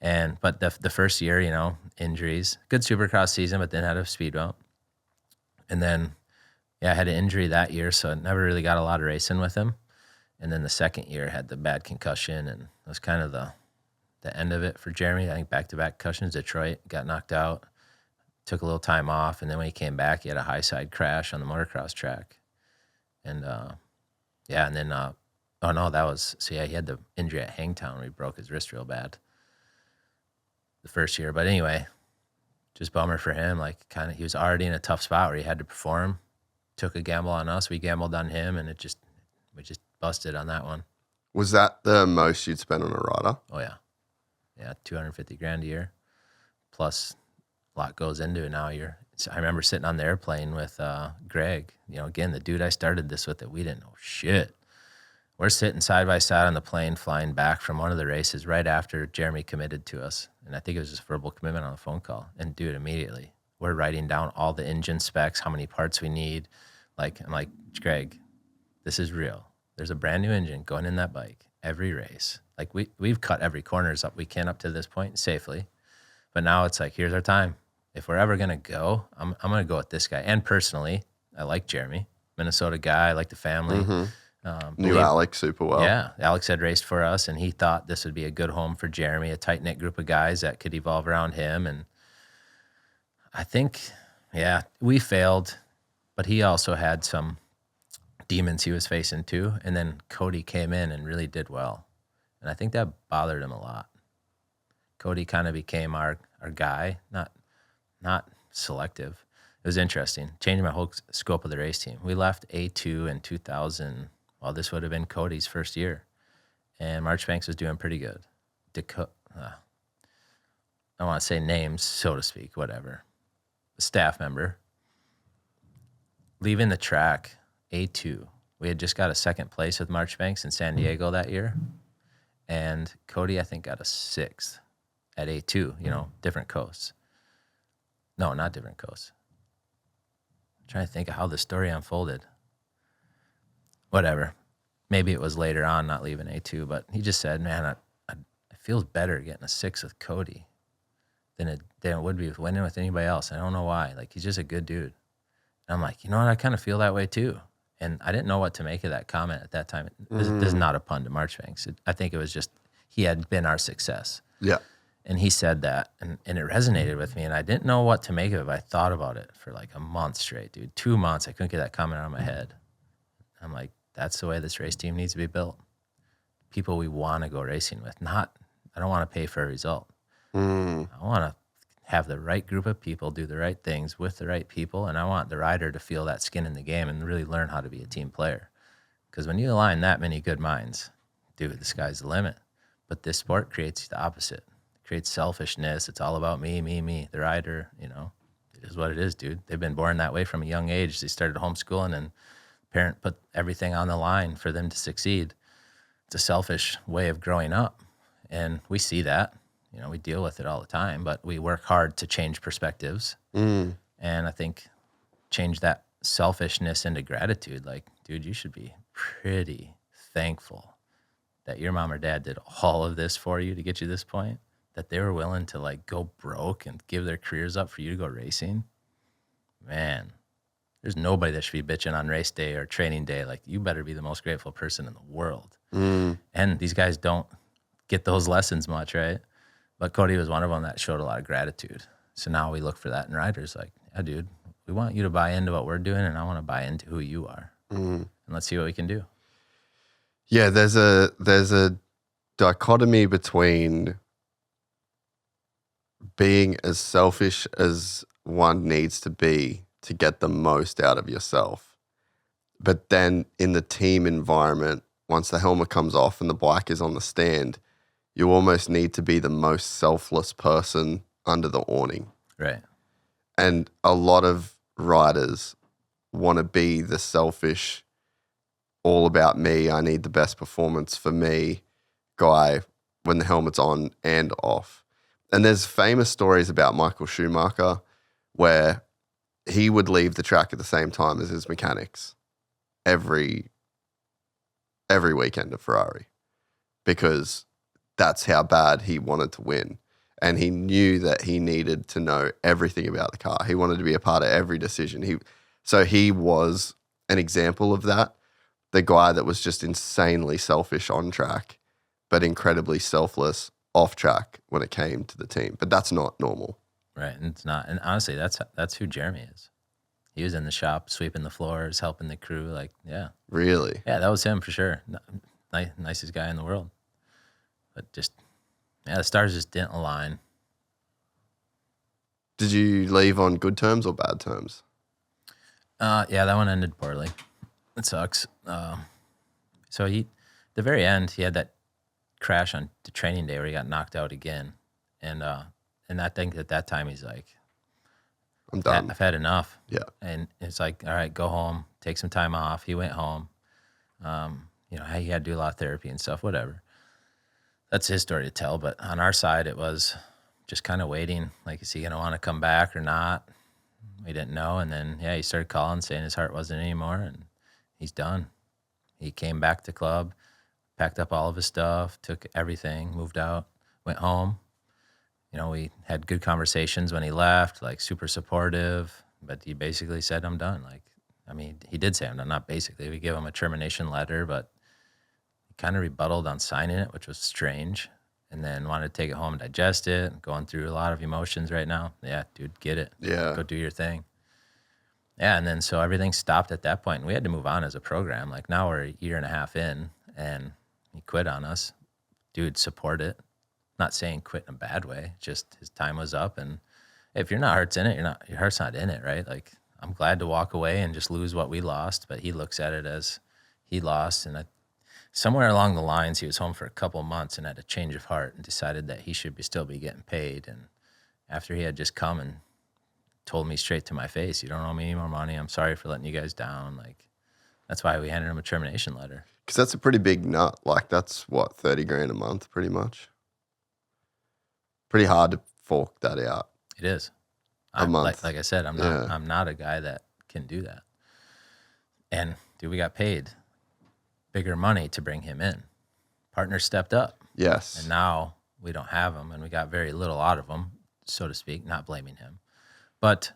But the first year, you know, injuries, good Supercross season, but then had a speed bump. And then, I had an injury that year, so I never really got a lot of racing with him. And then the second year had the bad concussion, and it was kind of the end of it for Jeremy. I think back-to-back concussions. Detroit, got knocked out, took a little time off, and then when he came back, he had a high side crash on the motocross track. And he had the injury at Hangtown where he broke his wrist real bad the first year. But anyway, just bummer for him. Like he was already in a tough spot where he had to perform, took a gamble on us. We gambled on him, and we just busted on that one.
Was that the most you'd spend on a rider?
Oh yeah. Yeah. $250,000 a year. Plus a lot goes into it now. I remember sitting on the airplane with Greg, again, the dude I started this with that we didn't know shit. We're sitting side by side on the plane flying back from one of the races right after Jeremy committed to us. And I think it was just verbal commitment on the phone call. And dude, immediately, we're writing down all the engine specs, how many parts we need. I'm like, Greg, this is real. There's a brand new engine going in that bike every race. Like we've cut every corners up we can up to this point safely. But now it's like, here's our time. If we're ever going to go, I'm going to go with this guy. And personally, I like Jeremy, Minnesota guy. I like the family.
Mm-hmm. Knew Alex super well.
Yeah, Alex had raced for us, and he thought this would be a good home for Jeremy, a tight-knit group of guys that could evolve around him. And I think, we failed, but he also had some demons he was facing too. And then Cody came in and really did well. And I think that bothered him a lot. Cody kind of became our guy, not selective. It was interesting, changing my whole scope of the race team. We left A2 in 2000. Well, this would have been Cody's first year, and Marchbanks was doing pretty good. I don't want to say names, so to speak, whatever. A staff member leaving the track, A2. We had just got a second place with Marchbanks in San Diego that year, and Cody, I think, got a 6th at A2, different coasts. No, not different coasts. I'm trying to think of how the story unfolded. Whatever. Maybe it was later on, not leaving A2, but he just said, man, it feels better getting a 6 with Cody than it would be with winning with anybody else. I don't know why. Like, he's just a good dude. And I'm like, you know what? I kind of feel that way too. And I didn't know what to make of that comment at that time. This is not a pun to Marchbanks. I think it was just he had been our success.
Yeah.
And he said that, and it resonated with me, and I didn't know what to make of it. I thought about it for like a month straight, dude. 2 months, I couldn't get that comment out of my head. I'm like, that's the way this race team needs to be built. People we want to go racing with. I don't want to pay for a result. I want to have the right group of people do the right things with the right people, and I want the rider to feel that skin in the game and really learn how to be a team player. Because when you align that many good minds, dude, the sky's the limit. But this sport creates the opposite. It creates selfishness. It's all about me, me, me. The rider, it is what it is, dude. They've been born that way from a young age. They started homeschooling, and parent put everything on the line for them to succeed. It's a selfish way of growing up, and we see that. We deal with it all the time, but we work hard to change perspectives. And I think change that selfishness into gratitude. Like, dude, you should be pretty thankful that your mom or dad did all of this for you to get you to this point, that they were willing to like go broke and give their careers up for you to go racing. Man, there's nobody that should be bitching on race day or training day. Like, you better be the most grateful person in the world. And these guys don't get those lessons much, right? But Cody was one of them that showed a lot of gratitude. So now we look for that in riders. Like, yeah, dude, we want you to buy into what we're doing, and I want to buy into who you are. And let's see what we can do.
Yeah, there's a dichotomy between being as selfish as one needs to be to get the most out of yourself. But then in the team environment, once the helmet comes off and the bike is on the stand, you almost need to be the most selfless person under the awning.
Right.
And a lot of riders want to be the selfish, all about me, I need the best performance for me guy when the helmet's on and off. And there's famous stories about Michael Schumacher where he would leave the track at the same time as his mechanics every weekend at Ferrari, because that's how bad he wanted to win. And he knew that he needed to know everything about the car. He wanted to be a part of every decision. So he was an example of that. The guy that was just insanely selfish on track, but incredibly selfless off track when it came to the team. But that's not normal.
Right, and it's not. And honestly, that's who Jeremy is. He was in the shop, sweeping the floors, helping the crew. Like, yeah.
Really?
Yeah, that was him for sure. Nicest guy in the world. But just, the stars just didn't align.
Did you leave on good terms or bad terms?
Yeah, that one ended poorly. It sucks. So the very end, he had that crash on the training day where he got knocked out again. And I think at that time he's like,
I'm done.
I've had enough.
Yeah.
And it's like, all right, go home, take some time off. He went home. He had to do a lot of therapy and stuff, whatever. That's his story to tell. But on our side, it was just kind of waiting. Like, is he going to want to come back or not? We didn't know. And then, he started calling saying his heart wasn't anymore, and he's done. He came back to club, packed up all of his stuff, took everything, moved out, went home. We had good conversations when he left, like super supportive, but he basically said, I'm done. He did say I'm done, not basically. We gave him a termination letter, but he kind of rebutted on signing it, which was strange, and then wanted to take it home and digest it, going through a lot of emotions right now. Yeah, dude, get it.
Yeah.
Go do your thing. Yeah, and then so everything stopped at that point, and we had to move on as a program. Like, now we're a year and a half in, and he quit on us. Dude, support it. Not saying quit in a bad way, just his time was up, and if your heart's in it, your heart's not in it, right? Like, I'm glad to walk away and just lose what we lost, but he looks at it as he lost, and somewhere along the lines, he was home for a couple of months and had a change of heart and decided that he should still be getting paid. And after he had just come and told me straight to my face, you don't owe me any more money. I'm sorry for letting you guys down. Like, that's why we handed him a termination letter.
Because that's a pretty big nut. Like, that's what, 30 grand a month, pretty much. Pretty hard to fork that out.
It is.
A month.
Like I said, I'm not a guy that can do that. And dude, we got paid bigger money to bring him in. Partner stepped up.
Yes.
And now we don't have him, and we got very little out of him, so to speak, not blaming him. But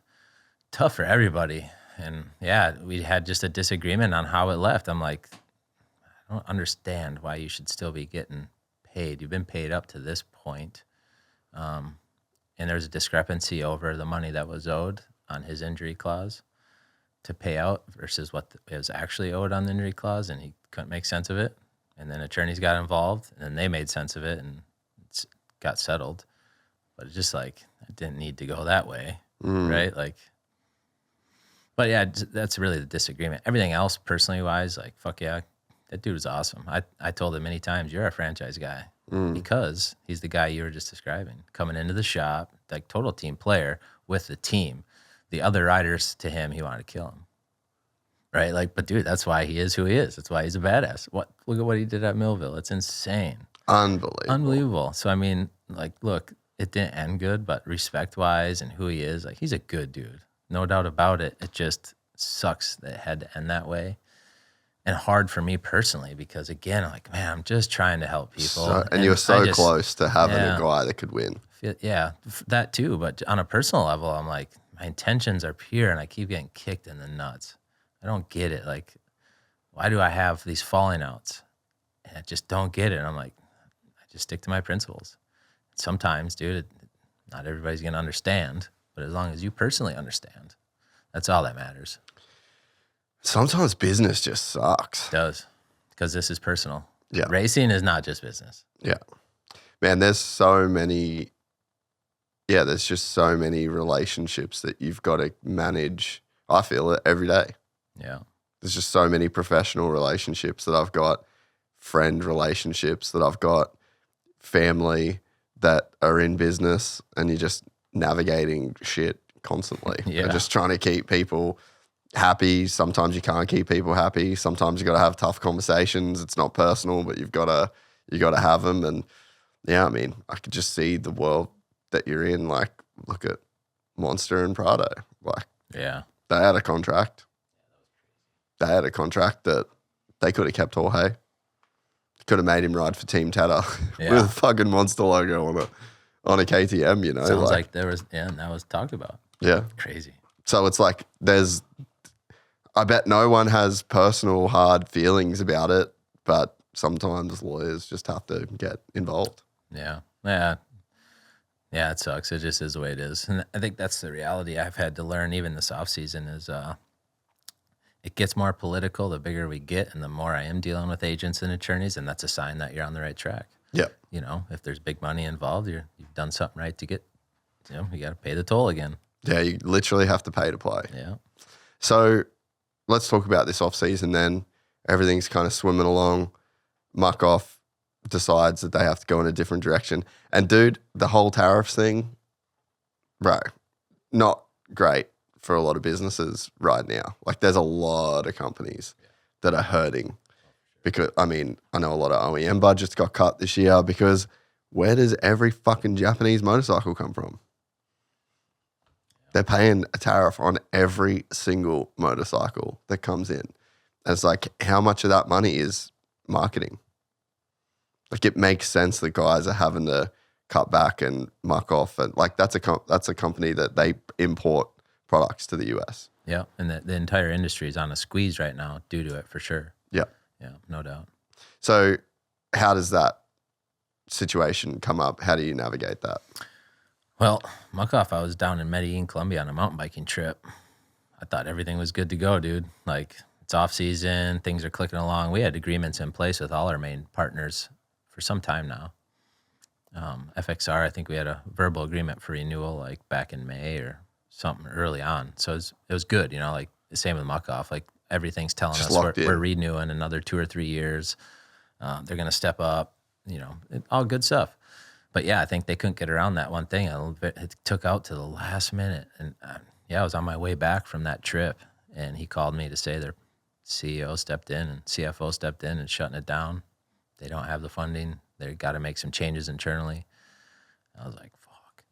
tough for everybody. And we had just a disagreement on how it left. I'm like, I don't understand why you should still be getting paid. You've been paid up to this point. And there's a discrepancy over the money that was owed on his injury clause to pay out versus what was actually owed on the injury clause, and he couldn't make sense of it. And then attorneys got involved, and then they made sense of it, and it got settled. But it's just like, it didn't need to go that way, right? Like, but yeah, that's really the disagreement. Everything else, personally wise, like, fuck yeah, that dude was awesome. I told him many times, you're a franchise guy. Because he's the guy you were just describing, coming into the shop, like total team player with the team. The other riders, to him, he wanted to kill him, right? Like, but dude, that's why he is who he is. That's why he's a badass. Look at what he did at Millville. It's insane. Unbelievable. So, look, it didn't end good, but respect-wise and who he is, like, he's a good dude. No doubt about it. It just sucks that it had to end that way. And hard for me personally, because again, I'm like, man, I'm just trying to help people.
And you were so close to having a guy that could win.
Yeah, that too. But on a personal level, I'm like, my intentions are pure, and I keep getting kicked in the nuts. I don't get it. Like, why do I have these falling outs? And I just don't get it. And I'm like, I just stick to my principles. Sometimes, dude, not everybody's going to understand, but as long as you personally understand, that's all that matters.
Sometimes business just sucks.
It does, because this is personal.
Yeah.
Racing is not just business.
Yeah. Man, there's just so many relationships that you've got to manage. I feel it every day.
Yeah.
There's just so many professional relationships that I've got, friend relationships that I've got, family that are in business, and you're just navigating shit constantly.
Yeah.
You're just trying to keep people happy. Sometimes you can't keep people happy. Sometimes you got to have tough conversations. It's not personal, but you got to have them. And yeah, I could just see the world that you're in. Like, look at Monster and Prado. Like,
yeah,
they had a contract. They had a contract that they could have kept Jorge. Could have made him ride for Team Tata with a fucking Monster logo on a KTM.
Sounds like there was, and that was talked about.
Yeah,
crazy.
So it's like I bet no one has personal hard feelings about it, but sometimes lawyers just have to get involved.
Yeah, it sucks. It just is the way it is. And I think that's the reality I've had to learn even this offseason is it gets more political the bigger we get, and the more I am dealing with agents and attorneys, and that's a sign that you're on the right track.
Yeah.
If there's big money involved, you've done something right to get You got to pay the toll again.
Yeah, you literally have to pay to play.
Yeah.
So let's talk about this off season then. Everything's kind of swimming along. Muck Off decides that they have to go in a different direction. And dude, the whole tariffs thing, bro, not great for a lot of businesses right now. Like there's a lot of companies that are hurting because, I mean, I know a lot of OEM budgets got cut this year because where does every fucking Japanese motorcycle come from? They're paying a tariff on every single motorcycle that comes in. And it's like, how much of that money is marketing? Like it makes sense that guys are having to cut back and muck off. And like that's a company that they import products to the US.
Yeah, and the entire industry is on a squeeze right now due to it for sure.
Yeah.
Yeah, no doubt.
So how does that situation come up? How do you navigate that?
Well, muck off, I was down in Medellin, Colombia on a mountain biking trip. I thought everything was good to go, dude. Like, it's off season, things are clicking along. We had agreements in place with all our main partners for some time now. FXR, I think we had a verbal agreement for renewal like back in May or something early on. So it was good, you know, like the same with muck off. Like everything's telling
Just
us we're renewing another 2 or 3 years. They're going to step up, you know, all good stuff. But yeah, I think they couldn't get around that one thing. It took out to the last minute. And I was on my way back from that trip and he called me to say their CEO stepped in and CFO stepped in and shutting it down. They don't have the funding. They got to make some changes internally. I was like, fuck,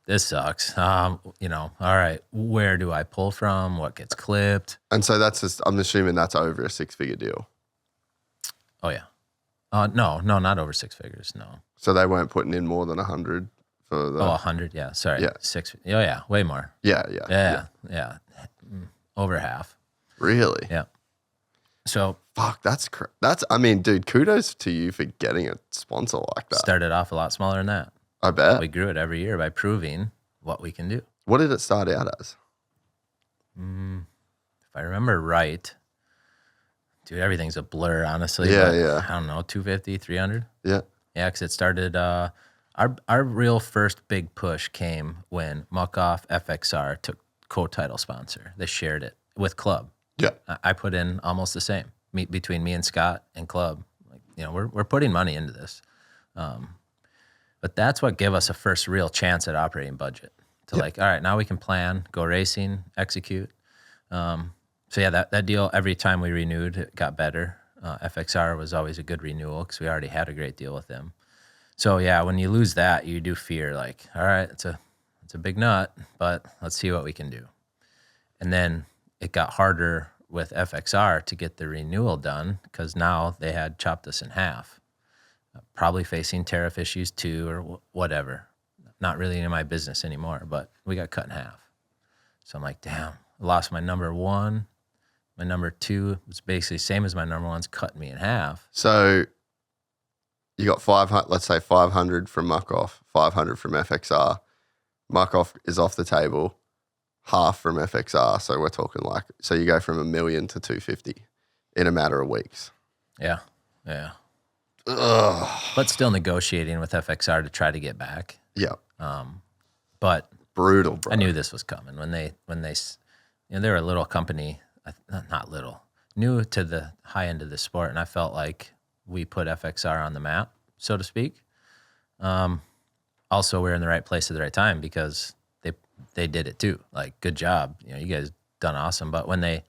this sucks. You know, all right, where do I pull from? What gets clipped?
And so that's just, I'm assuming that's over a 6-figure deal.
Oh yeah. No, not over 6 figures. No.
So they weren't putting in more than 100 for the.
100. Yeah. Sorry.
Yeah.
6. Oh yeah. Way more.
Yeah.
Over half.
Really?
Yeah. So
fuck, that's I mean, dude, kudos to you for getting a sponsor like that.
Started off a lot smaller than that.
I bet.
We grew it every year by proving what we can do.
What did it start out as?
If I remember right, dude, everything's a blur, honestly.
Yeah.
I don't know, 250, 300?
Yeah.
Yeah, because it started, our real first big push came when Muck Off FXR took co-title sponsor. They shared it with Club.
Yeah.
I put in almost the same between me and Scott and Club. Like, you know, we're putting money into this. But that's what gave us a first real chance at operating budget to like, all right, now we can plan, go racing, execute. So yeah, that deal, every time we renewed, it got better. FXR was always a good renewal because we already had a great deal with them. So yeah, when you lose that, you do fear like, all right, it's a big nut, but let's see what we can do. And then it got harder with FXR to get the renewal done because now they had chopped us in half, probably facing tariff issues too or whatever. Not really in my business anymore, but we got cut in half. So I'm like, damn, I lost my number one. My number two was basically same as my number one's cut me in half.
So you got 500, let's say 500 from Muck Off, 500 from FXR. Muck Off is off the table, half from FXR. So we're talking like, so you go from $1 million to 250 in a matter of weeks.
Yeah.
Ugh.
But still negotiating with FXR to try to get back.
Yeah.
But
brutal, bro.
I knew this was coming when they, you know, they were a little company, not little, new to the high end of the sport. And I felt like we put FXR on the map, so to speak. Also, we're in the right place at the right time because they did it too. Like, good job. You know, you guys done awesome. But when they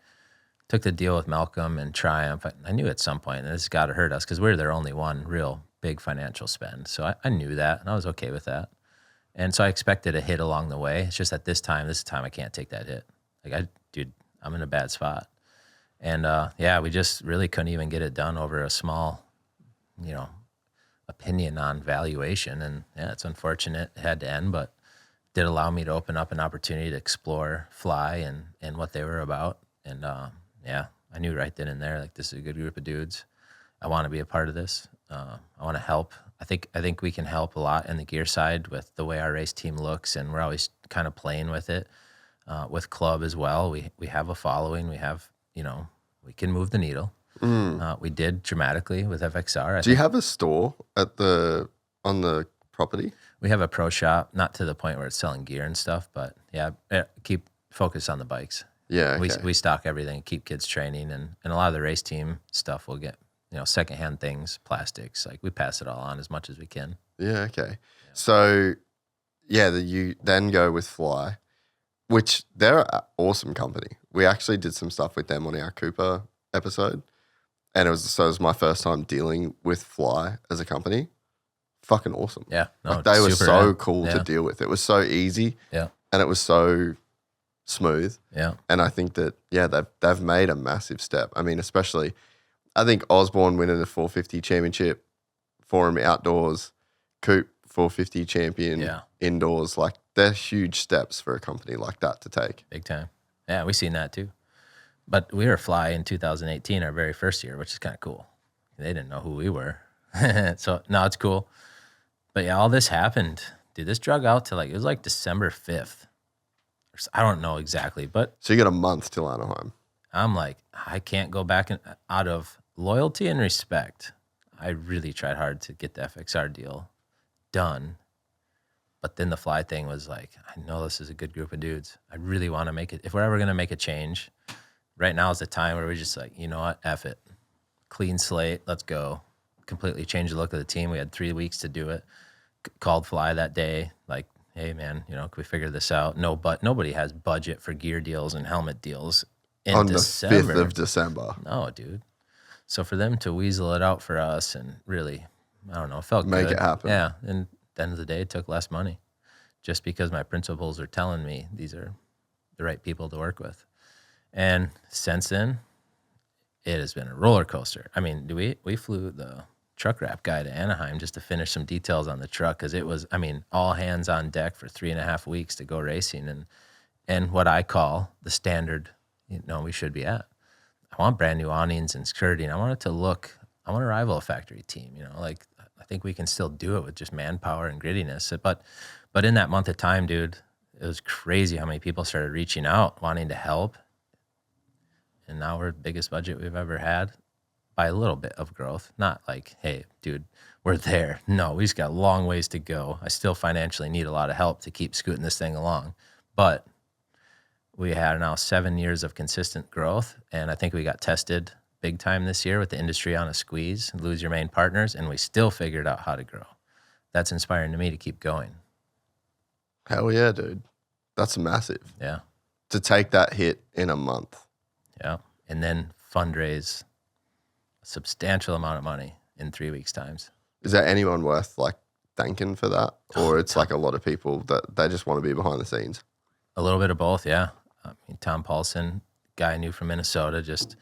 took the deal with Malcolm and Triumph, I knew at some point this got to hurt us because we're their only one real big financial spend. So I knew that, and I was okay with that. And so I expected a hit along the way. It's just at this time I can't take that hit. Like, I'm in a bad spot. And we just really couldn't even get it done over a small, you know, opinion on valuation. And yeah, it's unfortunate it had to end, but did allow me to open up an opportunity to explore Fly and what they were about. And I knew right then and there, like, this is a good group of dudes. I want to be a part of this. I want to help. I think we can help a lot in the gear side with the way our race team looks, and we're always kind of playing with it. With Club as well, we have a following. We have, you know, we can move the needle. We did dramatically with FXR.
Do you have a store on the property?
We have a pro shop, not to the point where it's selling gear and stuff, but yeah, keep focus on the bikes.
Yeah, okay.
We stock everything, keep kids training, and a lot of the race team stuff we'll get, secondhand things, plastics. Like we pass it all on as much as we can.
Yeah, okay. Yeah. So, you then go with Fly, which they're an awesome company. We actually did some stuff with them on our Cooper episode, and it was my first time dealing with Fly as a company. Fucking awesome.
Yeah, no,
they were so cool to deal with. It was so easy.
Yeah,
and it was so smooth.
Yeah,
and I think that they've made a massive step. I mean, especially, I think Osborne winning the 450 championship for him outdoors, Coop 450 champion indoors. Like they're huge steps for a company like that to take.
Big time. Yeah, we seen that too. But we were Fly in 2018, our very first year, which is kind of cool. They didn't know who we were. So, no, it's cool. But yeah, all this happened. Dude, this drug out to it was like December 5th. I don't know exactly, but.
So you got a month till Anaheim.
I'm like, I can't go back out of loyalty and respect. I really tried hard to get the FXR deal done. But then the Fly thing was like, I know this is a good group of dudes. I really want to make it. If we're ever going to make a change, right now is the time where we're just like, you know what, F it. Clean slate, let's go. Completely change the look of the team. We had 3 weeks to do it. Called Fly that day, like, hey man, can we figure this out? No, but nobody has budget for gear deals and helmet deals in December.
On the 5th of December.
No, dude. So for them to weasel it out for us and really, I don't know, it felt
Make
good.
it happen.
Yeah, and at the end of the day, it took less money just because my principals are telling me these are the right people to work with. And since then, it has been a roller coaster. I mean, we flew the truck wrap guy to Anaheim just to finish some details on the truck because it was, all hands on deck for 3.5 weeks to go racing and what I call the standard, we should be at. I want brand new awnings and skirting. I want to rival a factory team, I think we can still do it with just manpower and grittiness. But in that month of time, dude, it was crazy how many people started reaching out, wanting to help. And now we're the biggest budget we've ever had by a little bit of growth. Not like, hey, dude, we're there. No, we just got a long ways to go. I still financially need a lot of help to keep scooting this thing along. But we had now 7 years of consistent growth, and I think we got tested big time this year with the industry on a squeeze, lose your main partners, and we still figured out how to grow. That's inspiring to me to keep going.
Hell yeah, dude. That's massive.
Yeah.
To take that hit in a month.
Yeah. And then fundraise a substantial amount of money in 3 weeks' times.
Is there anyone worth thanking for that? Or it's a lot of people that they just want to be behind the scenes?
A little bit of both, yeah. Tom Paulson, guy I knew from Minnesota, just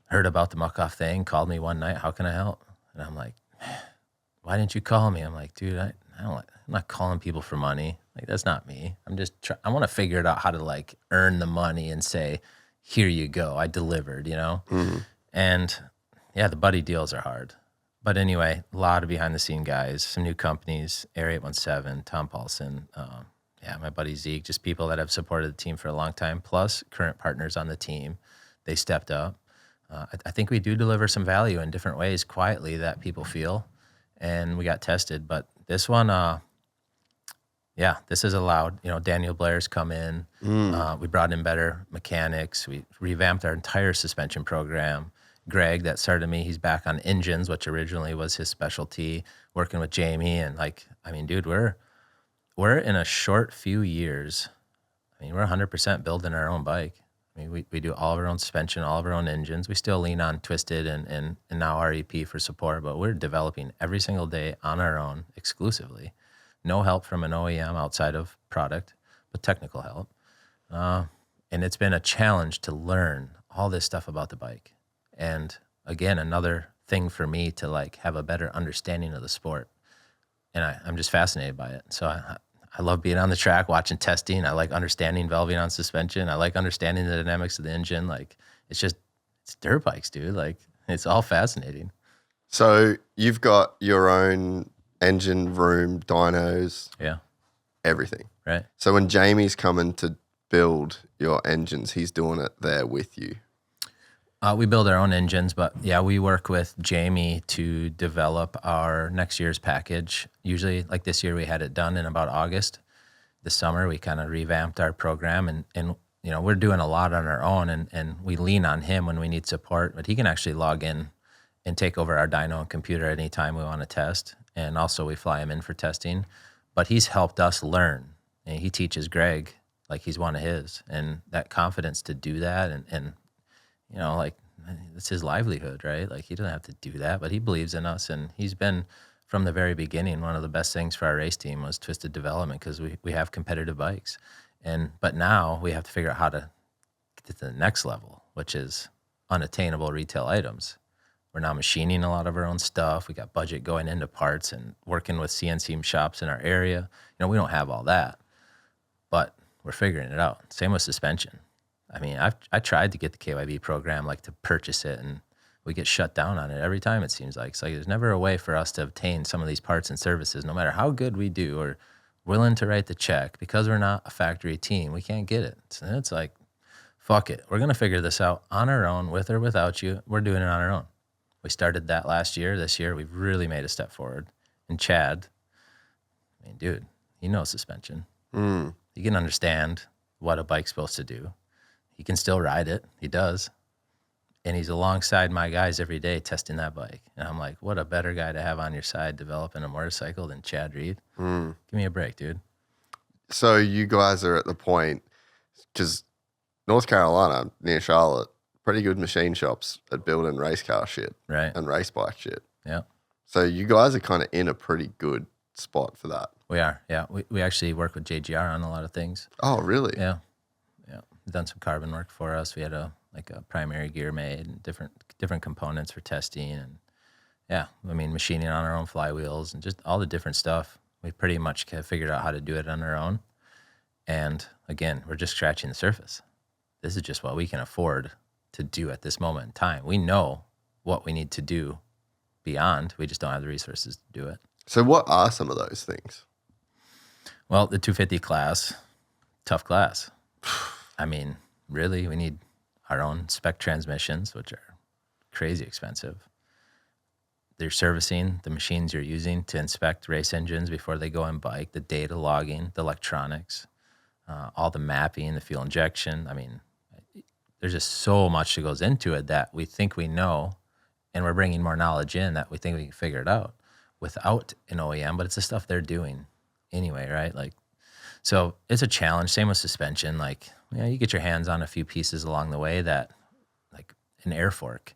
heard about the muck-off thing, called me one night, how can I help? And I'm like, why didn't you call me? I'm like, dude, I'm not calling people for money. That's not me. I'm just I want to figure it out how to earn the money and say, here you go, I delivered,
Mm-hmm.
And yeah, the buddy deals are hard. But anyway, a lot of behind-the-scene guys, some new companies, Air 817, Tom Paulson, my buddy Zeke, just people that have supported the team for a long time, plus current partners on the team. They stepped up. I think we do deliver some value in different ways quietly that people feel, and we got tested. But this one, this has allowed, Daniel Blairs come in. We brought in better mechanics. We revamped our entire suspension program. Greg, that started me, he's back on engines, which originally was his specialty, working with Jamie. And dude, we're in a short few years. We're 100% building our own bike. We do all of our own suspension, all of our own engines. We still lean on Twisted and now REP for support, but we're developing every single day on our own exclusively. No help from an OEM outside of product, but technical help. And it's been a challenge to learn all this stuff about the bike. And again, another thing for me to have a better understanding of the sport. And I'm just fascinated by it. So I love being on the track, watching testing. I like understanding valving on suspension. I like understanding the dynamics of the engine. It's dirt bikes, dude. It's all fascinating.
So you've got your own engine room, dynos, everything.
Right.
So when Jamie's coming to build your engines, he's doing it there with you.
We build our own engines, but yeah, we work with Jamie to develop our next year's package. Usually, like this year, we had it done in about August. This summer, we kind of revamped our program, and we're doing a lot on our own, and we lean on him when we need support, but he can actually log in and take over our dyno and computer anytime we want to test. And also we fly him in for testing, but he's helped us learn, and he teaches Greg like he's one of his, and that confidence to do that. And like it's his livelihood, right? Like he doesn't have to do that, but he believes in us, and he's been from the very beginning. One of the best things for our race team was Twisted Development, because we have competitive bikes, but now we have to figure out how to get to the next level, which is unattainable retail items. We're now machining a lot of our own stuff. We got budget going into parts and working with CNC shops in our area. We don't have all that, but we're figuring it out. Same with suspension. I mean, I tried to get the KYB program, like to purchase it, and we get shut down on it every time, it seems like. It's like there's never a way for us to obtain some of these parts and services, no matter how good we do or willing to write the check. Because we're not a factory team, we can't get it. So it's like, fuck it. We're going to figure this out on our own, with or without you. We're doing it on our own. We started that last year. This year, we've really made a step forward. And Chad, I mean, dude, he knows suspension. He can understand what a bike's supposed to do. He can still ride it. He does. And he's alongside my guys every day testing that bike. And I'm like, what a better guy to have on your side developing a motorcycle than Chad Reed. Give me a break, dude.
So you guys are at the point, because North Carolina, near Charlotte, pretty good machine shops at building race car shit,
right,
and race bike shit.
Yeah.
So you guys are kind of in a pretty good spot for that.
We are, yeah. We actually work with JGR on a lot of things.
Oh, really?
Yeah. Done some carbon work for us. We had a primary gear made and different components for testing, and machining on our own flywheels and just all the different stuff. We pretty much have figured out how to do it on our own. And again, we're just scratching the surface. This is just what we can afford to do at this moment in time. We know what we need to do beyond. We just don't have the resources to do it.
So what are some of those things?
Well, the 250 class, tough class. I mean, really, we need our own spec transmissions, which are crazy expensive. They're servicing the machines you're using to inspect race engines before they go on bike, the data logging, the electronics, all the mapping, the fuel injection. I mean, there's just so much that goes into it that we think we know, and we're bringing more knowledge in that we think we can figure it out without an OEM, but it's the stuff they're doing anyway, right? Like, so it's a challenge. Same with suspension. Like, you get your hands on a few pieces along the way that, like an air fork,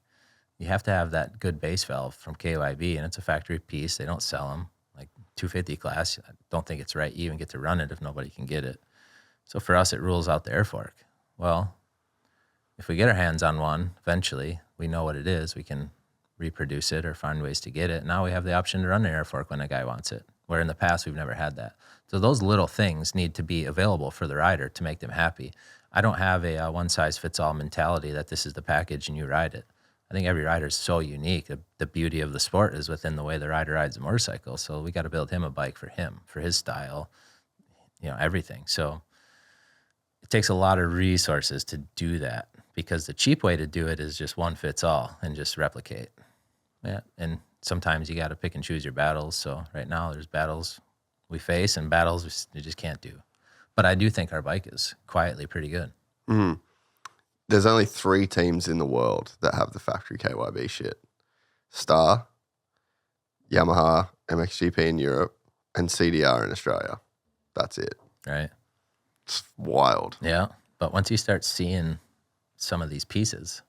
you have to have that good base valve from KYB, and it's a factory piece. They don't sell them. Like 250 class, I don't think it's right you even get to run it if nobody can get it. So for us, it rules out the air fork. Well, if we get our hands on one, eventually, we know what it is. We can reproduce it or find ways to get it. Now we have the option to run an air fork when a guy wants it, where in the past we've never had that. So those little things need to be available for the rider to make them happy. I don't have a one-size-fits-all mentality that this is the package and you ride it. I think every rider is so unique. The beauty of the sport is within the way the rider rides a motorcycle. So we got to build him a bike for him, for his style, everything. So it takes a lot of resources to do that, because the cheap way to do it is just one fits all and just replicate. Yeah, and sometimes you got to pick and choose your battles. So right now there's battles we face and battles we just can't do. But I do think our bike is quietly pretty good.
Mm-hmm. There's only 3 teams in the world that have the factory KYB shit. Star, Yamaha, MXGP in Europe, and CDR in Australia. That's it.
Right.
It's wild.
Yeah. But once you start seeing some of these pieces,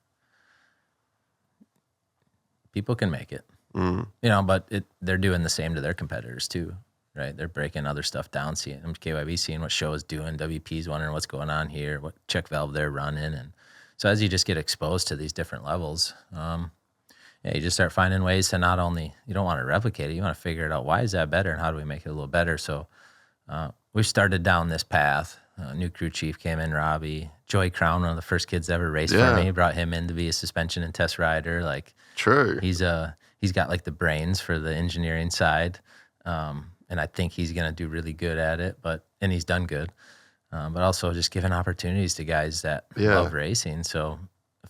people can make it. But they're doing the same to their competitors too, right? They're breaking other stuff down, seeing KYB, seeing what Show is doing, WP's wondering what's going on here, what check valve they're running. And so as you just get exposed to these different levels, you just start finding ways to not only, you don't want to replicate it, you want to figure it out, why is that better and how do we make it a little better? So we started down this path. New crew chief came in, Robbie. Joey Crown, one of the first kids that ever raced for me, brought him in to be a suspension and test rider. Like,
true.
He's got like the brains for the engineering side. And I think he's going to do really good at it, and he's done good. But also just giving opportunities to guys that love racing. So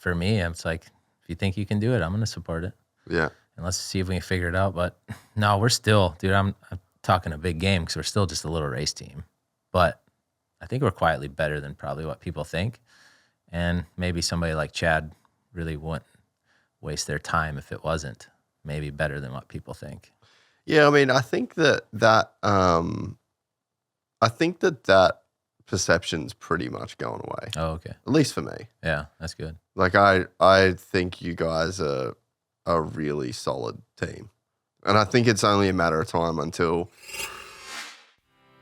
for me, it's like, if you think you can do it, I'm going to support it.
Yeah.
And let's see if we can figure it out. But no, we're still, dude, I'm talking a big game because we're still just a little race team. But I think we're quietly better than probably what people think. And maybe somebody like Chad really wouldn't waste their time if it wasn't maybe better than what people think.
Yeah, I mean, I think that perception's pretty much going away.
Oh, okay.
At least for me.
Yeah, that's good.
Like I think you guys are a really solid team. And I think it's only a matter of time until...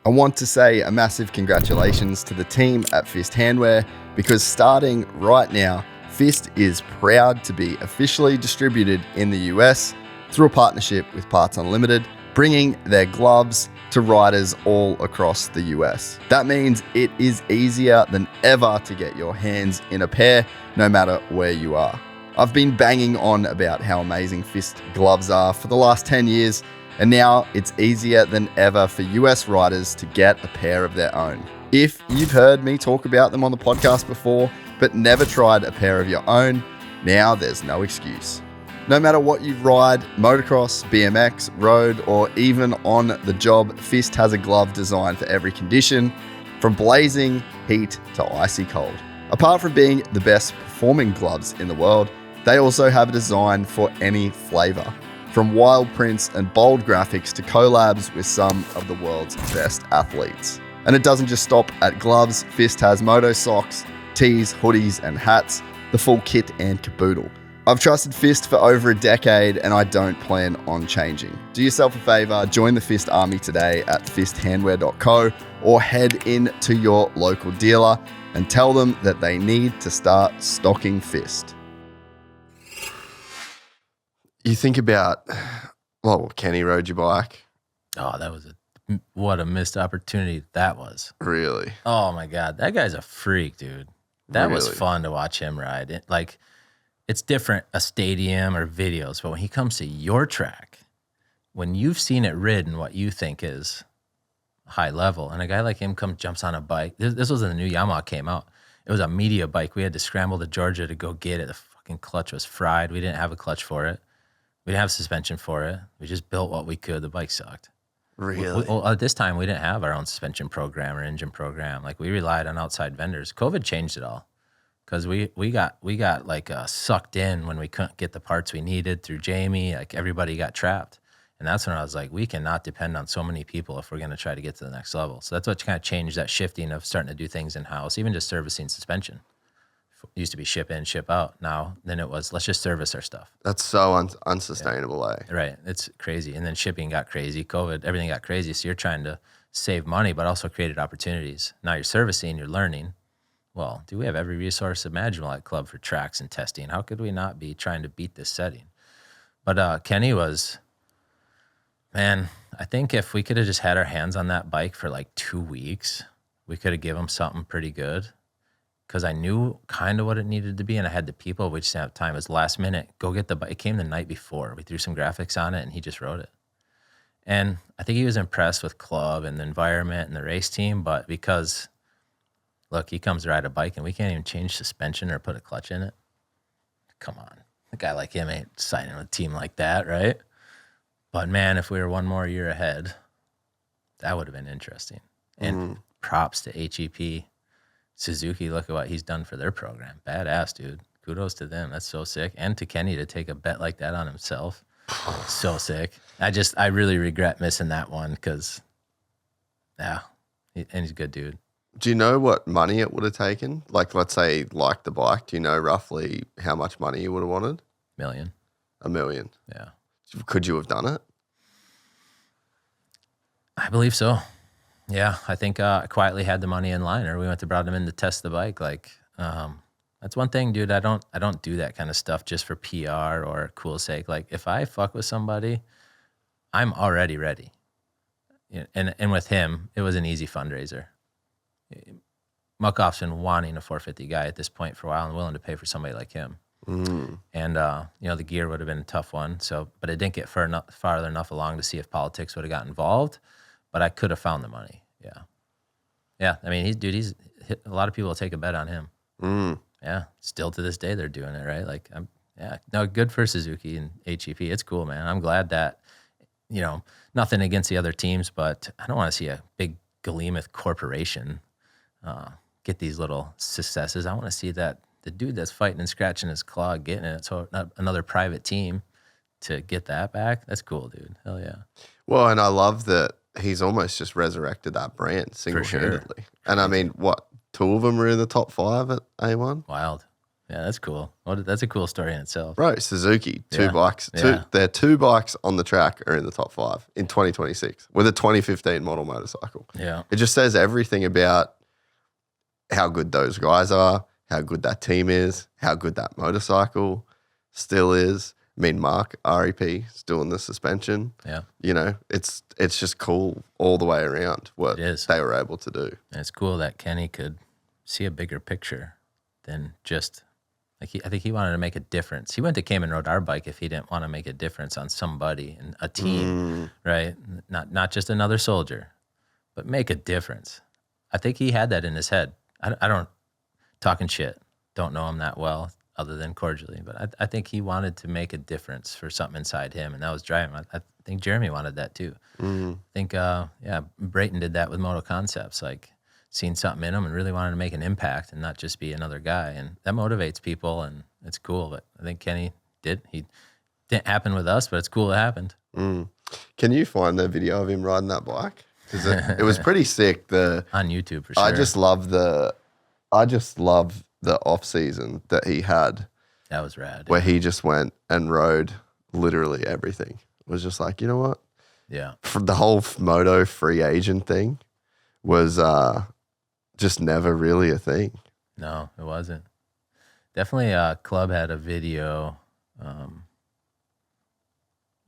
I want to say a massive congratulations to the team at Fist Handwear, because starting right now, Fist is proud to be officially distributed in the US through a partnership with Parts Unlimited, bringing their gloves to riders all across the US. That means it is easier than ever to get your hands in a pair, no matter where you are. I've been banging on about how amazing Fist gloves are for the last 10 years, and now it's easier than ever for US riders to get a pair of their own. If you've heard me talk about them on the podcast before, but never tried a pair of your own, now there's no excuse. No matter what you ride, motocross, BMX, road, or even on the job, Fist has a glove designed for every condition, from blazing heat to icy cold. Apart from being the best performing gloves in the world, they also have a design for any flavor, from wild prints and bold graphics to collabs with some of the world's best athletes. And it doesn't just stop at gloves. Fist has moto socks, tees, hoodies, and hats, the full kit and caboodle. I've trusted Fist for over a decade, and I don't plan on changing. Do yourself a favor, join the Fist army today at fisthandwear.co, or head in to your local dealer and tell them that they need to start stocking Fist. You think about, well, Kenny rode your bike.
Oh, that was what a missed opportunity that was.
Really?
Oh my God. That guy's a freak, dude. That was fun to watch him ride. It's different, a stadium or videos, but when he comes to your track, when you've seen it ridden what you think is high level, and a guy like him jumps on a bike. This was when the new Yamaha came out. It was a media bike. We had to scramble to Georgia to go get it. The fucking clutch was fried. We didn't have a clutch for it. We didn't have suspension for it. We just built what we could. The bike sucked.
Really?
At this time, we didn't have our own suspension program or engine program. Like, we relied on outside vendors. COVID changed it all. Because we got sucked in when we couldn't get the parts we needed through Jamie. Like, everybody got trapped. And that's when I was like, we cannot depend on so many people if we're going to try to get to the next level. So that's what kind of changed that shifting of starting to do things in-house, even just servicing suspension. It used to be ship in, ship out. Now, then it was, let's just service our stuff.
That's so unsustainable, eh?
Right. It's crazy. And then shipping got crazy. COVID, everything got crazy. So you're trying to save money, but also created opportunities. Now you're servicing, you're learning. Well, do we have every resource imaginable at Club for tracks and testing? How could we not be trying to beat this setting? But Kenny was, man, I think if we could have just had our hands on that bike for like 2 weeks, we could have given him something pretty good. Because I knew kind of what it needed to be, and I had the people. We just didn't have time. It was last minute. Go get the bike. It came the night before. We threw some graphics on it, and he just rode it. And I think he was impressed with Club and the environment and the race team, but because, look, he comes to ride a bike, and we can't even change suspension or put a clutch in it. Come on. A guy like him ain't signing with a team like that, right? But, man, if we were one more year ahead, that would have been interesting. And props to HEP. Suzuki, look at what he's done for their program. Badass, dude. Kudos to them. That's so sick. And to Kenny to take a bet like that on himself. So sick. I really regret missing that one because, yeah, and he's a good dude.
Do you know what money it would have taken? Like, let's say, like the bike, do you know roughly how much money you would have wanted?
$1
million.
Yeah.
Could you have done it?
I believe so. Yeah, I think I quietly had the money in line, or we went to brought him in to test the bike. Like, that's one thing, dude. I don't do that kind of stuff just for PR or cool sake. Like, if I fuck with somebody, I'm already ready. And with him, it was an easy fundraiser. Muckoff's been wanting a 450 guy at this point for a while and willing to pay for somebody like him. And the gear would have been a tough one. So, but it didn't get farther enough along to see if politics would have got involved. But I could have found the money. Yeah. I mean, he's a lot of people will take a bet on him. Yeah, still to this day they're doing it, right? Like, no, good for Suzuki and HEP. It's cool, man. I'm glad that, nothing against the other teams, but I don't want to see a big Galeemouth corporation get these little successes. I want to see that the dude that's fighting and scratching his claw getting it, so not another private team to get that back. That's cool, dude. Hell yeah.
Well, and I love that he's almost just resurrected that brand single-handedly. Sure. And I mean, what, 2 of them are in the top 5 at A1?
Wild. Yeah, that's cool. That's a cool story in itself.
Bro, Suzuki, 2 bikes. Their 2 bikes on the track are in the top 5 in 2026 with a 2015 model motorcycle.
Yeah.
It just says everything about how good those guys are, how good that team is, how good that motorcycle still is. I mean, Mark, REP, is doing the suspension.
Yeah.
It's just cool all the way around what they were able to do.
And it's cool that Kenny could see a bigger picture than just, I think he wanted to make a difference. He went to Cayman rode our bike if he didn't want to make a difference on somebody and a team, right? Not just another soldier, but make a difference. I think he had that in his head. I don't, talking shit, don't know him that well other than cordially, but I think he wanted to make a difference for something inside him, and that was driving. I think Jeremy wanted that too. I think, Brayton did that with Moto Concepts, like seen something in him and really wanted to make an impact and not just be another guy, and that motivates people, and it's cool. But I think Kenny did. He didn't happen with us, but it's cool it happened.
Can you find the video of him riding that bike? Because it was pretty sick.
On YouTube for sure.
I just love the off season that he had.
That was rad.
Where he just went and rode literally everything. It was just like, you know what?
Yeah.
For the whole moto free agent thing was just never really a thing.
No, it wasn't. Definitely Club had a video.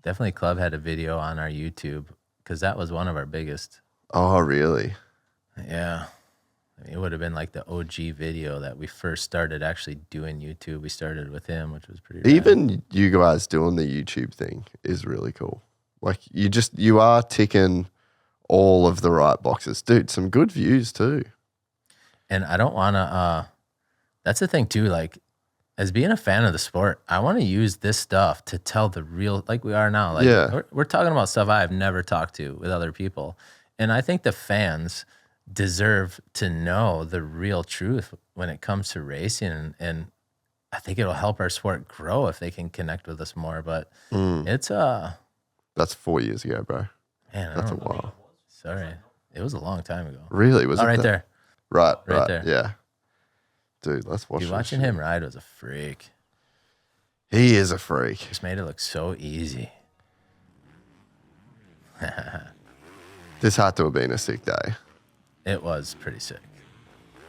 Definitely Club had a video on our YouTube because that was one of our biggest.
Oh, really?
Yeah. I mean, it would have been like the OG video that we first started actually doing YouTube. We started with him, which was pretty rad.
Even you guys doing the YouTube thing is really cool. Like you are ticking all of the right boxes. Dude, some good views too.
And I don't want to, that's the thing too, like as being a fan of the sport, I want to use this stuff to tell the real, like we are now. Like we're talking about stuff I've never talked to with other people. And I think the fans deserve to know the real truth when it comes to racing, and I think it'll help our sport grow if they can connect with us more. But it's
that's 4 years ago, bro.
Man,
that's a while.
Sorry, it was a long time ago.
Really? Was it
right there?
Right
there.
Yeah, dude, let's watch.
Dude, watching him ride was a freak.
He is a freak.
Just made it look so easy.
This had to have been a sick day.
It was pretty sick.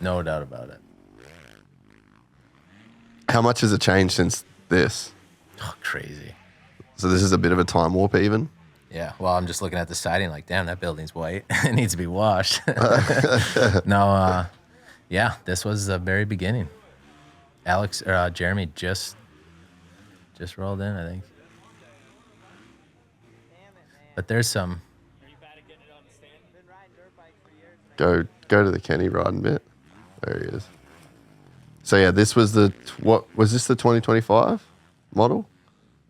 No doubt about it.
How much has it changed since this?
Oh, crazy.
So this is a bit of a time warp even?
Yeah. Well, I'm just looking at the siding like, damn, that building's white. It needs to be washed. No, yeah, this was the very beginning. Jeremy just rolled in, I think. But there's some...
Go to the Kenny riding bit. There he is. So yeah, this was what was this the 2025 model?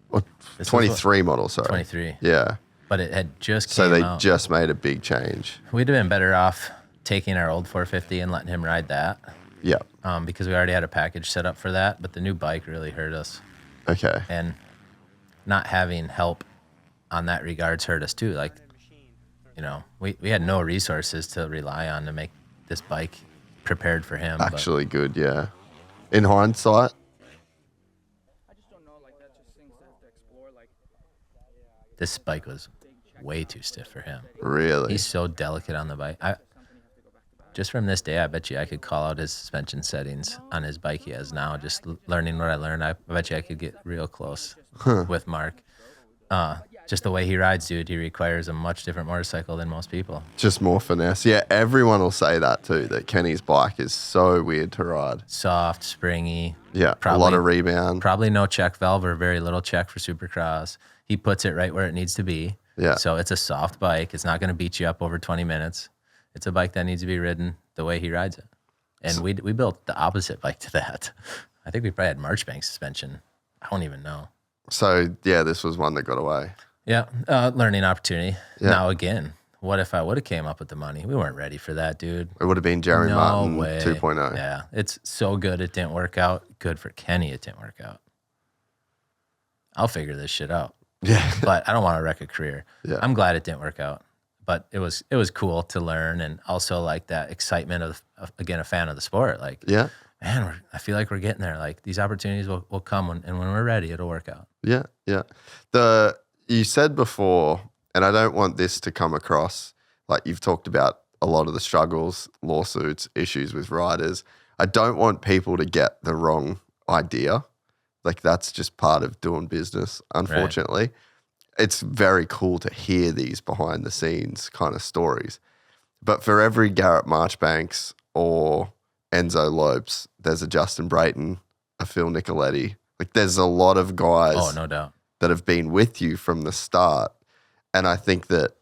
Or 23 model, sorry.
23.
Yeah.
But it had just came
So they
out.
just made a big change.
We'd have been better off taking our old 450 and letting him ride that.
Yeah.
Because we already had a package set up for that, but the new bike really hurt us.
Okay.
And not having help on that regards hurt us too. Like, we had no resources to rely on to make this bike prepared for him.
Actually good, yeah. In hindsight?
I just don't know, like that's just things to have to explore. Like
this bike was way too stiff for him.
Really?
He's so delicate on the bike. Just from this day, I bet you I could call out his suspension settings on his bike he has now. Just learning what I learned, I bet you I could get real close with Mark. Just the way he rides, dude, he requires a much different motorcycle than most people.
Just more finesse. Yeah, everyone will say that too, that Kenny's bike is so weird to ride.
Soft, springy.
Yeah, a lot of rebound.
Probably no check valve or very little check for Supercross. He puts it right where it needs to be.
Yeah.
So it's a soft bike. It's not going to beat you up over 20 minutes. It's a bike that needs to be ridden the way he rides it. And we built the opposite bike to that. I think we probably had Marchbank suspension. I don't even know.
So, yeah, this was one that got away.
Yeah, learning opportunity. Yeah. Now, again, what if I would have came up with the money? We weren't ready for that, dude.
It would have been Jerry Martin 2.0.
Yeah, it's so good it didn't work out. Good for Kenny it didn't work out. I'll figure this shit out.
Yeah.
But I don't want to wreck a career.
Yeah.
I'm glad it didn't work out. But it was cool to learn, and also like that excitement of again, a fan of the sport. Like,
yeah,
man, I feel like we're getting there. Like these opportunities will come, and when we're ready, it'll work out.
Yeah, yeah. You said before, and I don't want this to come across like you've talked about a lot of the struggles, lawsuits, issues with riders. I don't want people to get the wrong idea. Like that's just part of doing business, unfortunately. Right. It's very cool to hear these behind the scenes kind of stories. But for every Garrett Marchbanks or Enzo Lopes, there's a Justin Brayton, a Phil Nicoletti. Like there's a lot of guys
no doubt,
that have been with you from the start. And I think that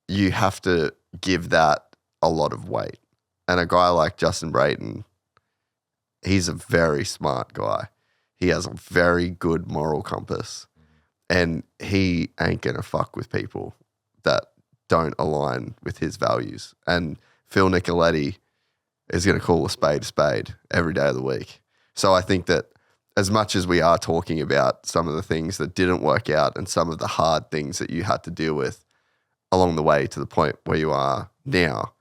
you have to give that a lot of weight. And a guy like Justin Brayton, he's a very smart guy. He has a very good moral compass. And he ain't going to fuck with people that don't align with his values. And Phil Nicoletti is going to call a spade every day of the week. So I think that as much as we are talking about some of the things that didn't work out and some of the hard things that you had to deal with along the way to the point where you are now,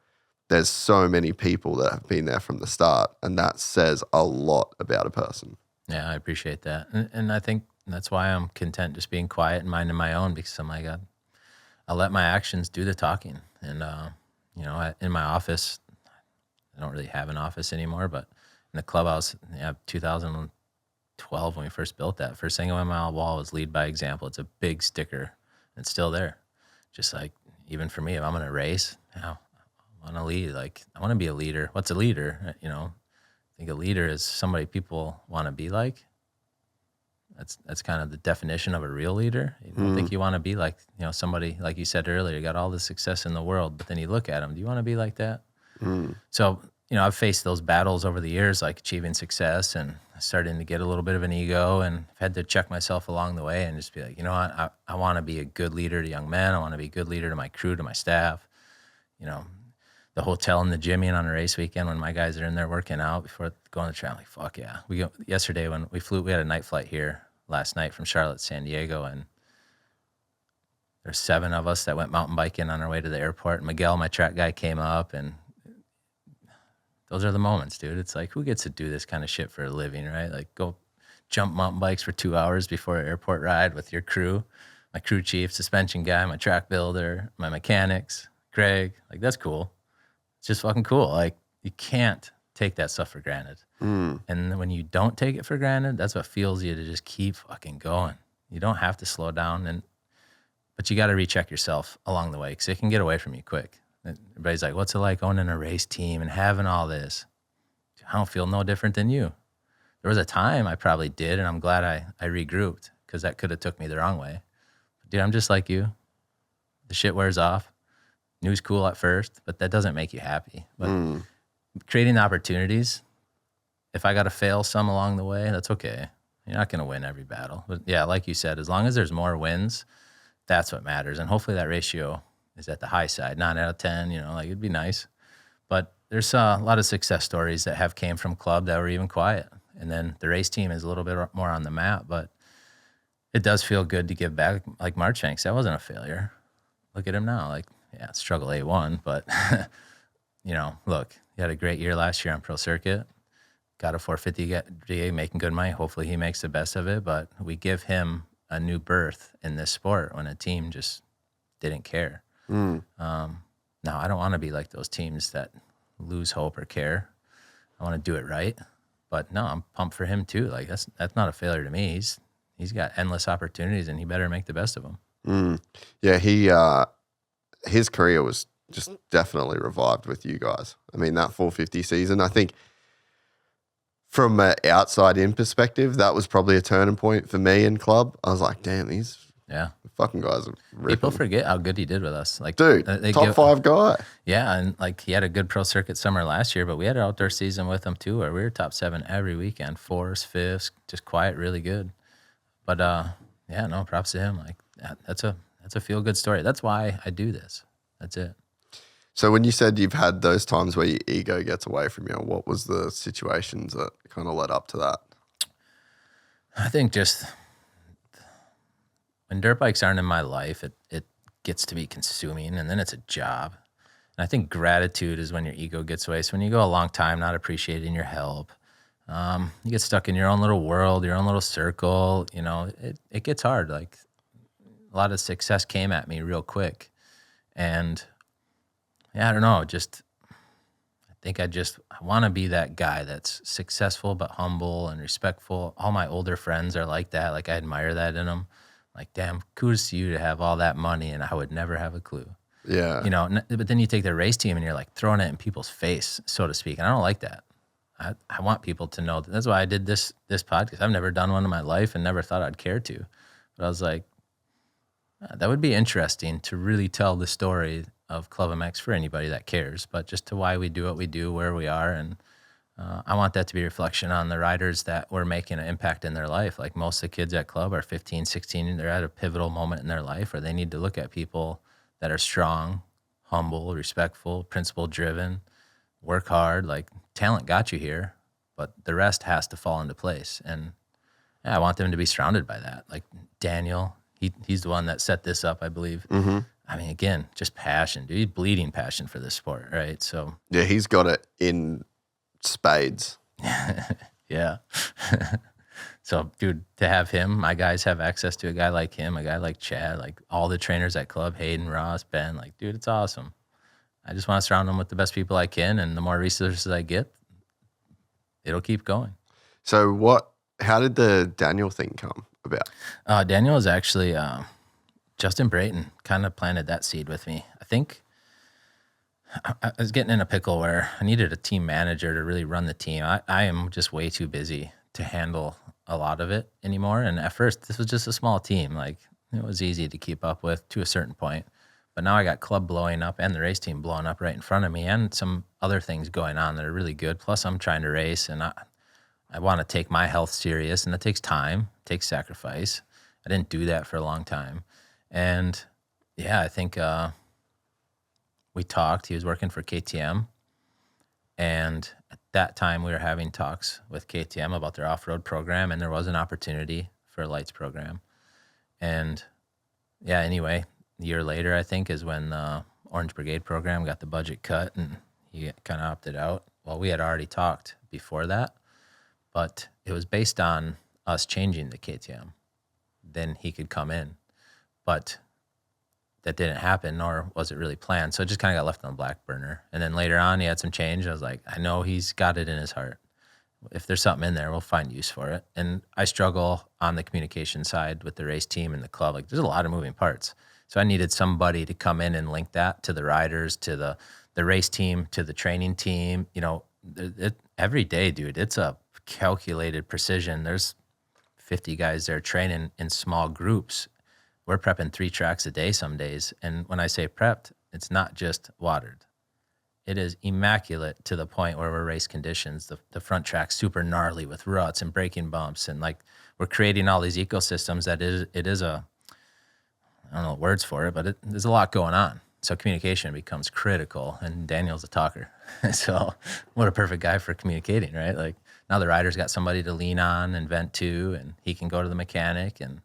there's so many people that have been there from the start, and that says a lot about a person.
Yeah, I appreciate that. And I think that's why I'm content just being quiet and minding my own, because I'm like, I'll let my actions do the talking. And, in my office, I don't really have an office anymore, but in the clubhouse, 2012 when we first built that, first thing on my wall was lead by example. It's a big sticker. It's still there. Just like, even for me, if I'm going to race, I want to lead. Like, I want to be a leader. What's a leader? I think a leader is somebody people want to be like. That's kind of the definition of a real leader. You don't think you want to be like, somebody, like you said earlier, got all the success in the world, but then you look at them, do you want to be like that? So, I've faced those battles over the years, like achieving success and starting to get a little bit of an ego, and I've had to check myself along the way and just be like, I want to be a good leader to young men. I want to be a good leader to my crew, to my staff. The hotel and the gym on a race weekend when my guys are in there working out before going to the track, I'm like, fuck yeah. Yesterday when we flew, we had a night flight here last night from Charlotte to San Diego, and there's 7 of us that went mountain biking on our way to the airport. And Miguel, my track guy, came up, and those are the moments, dude. It's like, who gets to do this kind of shit for a living, right? Like go jump mountain bikes for 2 hours before an airport ride with your crew, my crew chief, suspension guy, my track builder, my mechanics, Greg. Like, that's cool. It's just fucking cool. Like, you can't take that stuff for granted. And when you don't take it for granted, that's what fuels you to just keep fucking going. You don't have to slow down, but you got to recheck yourself along the way, because it can get away from you quick. Everybody's like, what's it like owning a race team and having all this? I don't feel no different than you. There was a time I probably did, and I'm glad I regrouped, because that could have took me the wrong way. But dude, I'm just like you. The shit wears off. New's cool at first, but that doesn't make you happy. But creating opportunities, if I got to fail some along the way, that's okay. You're not going to win every battle. But yeah, like you said, as long as there's more wins, that's what matters. And hopefully that ratio is at the high side, 9 out of 10, like it'd be nice. But there's a lot of success stories that have came from club that were even quiet. And then the race team is a little bit more on the map, but it does feel good to give back. Like Marchbanks, that wasn't a failure. Look at him now. Like, yeah, struggle A1, but look, he had a great year last year on pro circuit. Got a 450 GA, making good money. Hopefully he makes the best of it, but we give him a new birth in this sport when a team just didn't care. Now, I don't want to be like those teams that lose hope or care. I want to do it right. But no, I'm pumped for him too. Like that's not a failure to me. He's got endless opportunities, and he better make the best of them.
Yeah, his career was just definitely revived with you guys. I mean, that 450 season, I think from an outside in perspective, that was probably a turning point for me in club. I was like, damn, these
Yeah.
The fucking guys are ripping.
People forget how good he did with us. Like,
dude, top 5 guy.
Yeah, and like he had a good pro circuit summer last year, but we had an outdoor season with him too, where we were top 7 every weekend, 4s, 5s, just quiet, really good. But yeah, no, props to him. Like that's a feel good story. That's why I do this. That's it.
So when you said you've had those times where your ego gets away from you, what was the situations that kind of led up to that?
I think just when dirt bikes aren't in my life, it gets to be consuming, and then it's a job. And I think gratitude is when your ego gets away. So when you go a long time not appreciating your help, you get stuck in your own little world, your own little circle. You know, it gets hard. Like a lot of success came at me real quick, and yeah, I don't know. I think I want to be that guy that's successful but humble and respectful. All my older friends are like that. Like I admire that in them. Like, damn, kudos to you to have all that money, and I would never have a clue.
Yeah.
You know, but then you take the race team and you're like throwing it in people's face, so to speak. And I don't like that. I want people to know that. That's why I did this podcast. I've never done one in my life and never thought I'd care to. But I was like, that would be interesting to really tell the story of ClubMX for anybody that cares, but just to why we do what we do, where we are. And I want that to be a reflection on the riders that we're making an impact in their life. Like most of the kids at club are 15, 16, they're at a pivotal moment in their life where they need to look at people that are strong, humble, respectful, principle-driven, work hard. Like talent got you here, but the rest has to fall into place. And yeah, I want them to be surrounded by that. Like Daniel, he's the one that set this up, I believe. Mm-hmm. I mean, again, just passion, dude. He's bleeding passion for this sport, right? So
yeah, he's got it in spades.
Yeah. So, dude, to have him, my guys have access to a guy like him, a guy like Chad, like all the trainers at club, Hayden, Ross, Ben, like, dude, it's awesome. I just want to surround them with the best people I can, and the more resources I get, it'll keep going.
So how did the Daniel thing come about?
Daniel is actually Justin Brayton kind of planted that seed with me. I think I was getting in a pickle where I needed a team manager to really run the team. I am just way too busy to handle a lot of it anymore. And at first, this was just a small team. Like, it was easy to keep up with to a certain point. But now I got club blowing up and the race team blowing up right in front of me, and some other things going on that are really good. Plus, I'm trying to race, and I want to take my health serious, and it takes time, it takes sacrifice. I didn't do that for a long time. And yeah, I think we talked. He was working for KTM. And at that time, we were having talks with KTM about their off-road program, and there was an opportunity for a lights program. And yeah, anyway, a year later, I think, is when the Orange Brigade program got the budget cut, and he kind of opted out. Well, we had already talked before that, but it was based on us changing the KTM. Then he could come in. But that didn't happen, nor was it really planned. So it just kind of got left on the back burner. And then later on, he had some change. I was like, I know he's got it in his heart. If there's something in there, we'll find use for it. And I struggle on the communication side with the race team and the club. Like, there's a lot of moving parts. So I needed somebody to come in and link that to the riders, to the race team, to the training team. You know, every day, dude, it's a calculated precision. There's 50 guys there training in small groups. We're prepping 3 tracks a day some days. And when I say prepped, it's not just watered. It is immaculate to the point where we're race conditions. The front track's super gnarly with ruts and braking bumps. And like, we're creating all these ecosystems that it is a, I don't know words for it, but there's a lot going on. So communication becomes critical, and Daniel's a talker. So what a perfect guy for communicating, right? Like, now the rider's got somebody to lean on and vent to, and he can go to the mechanic, and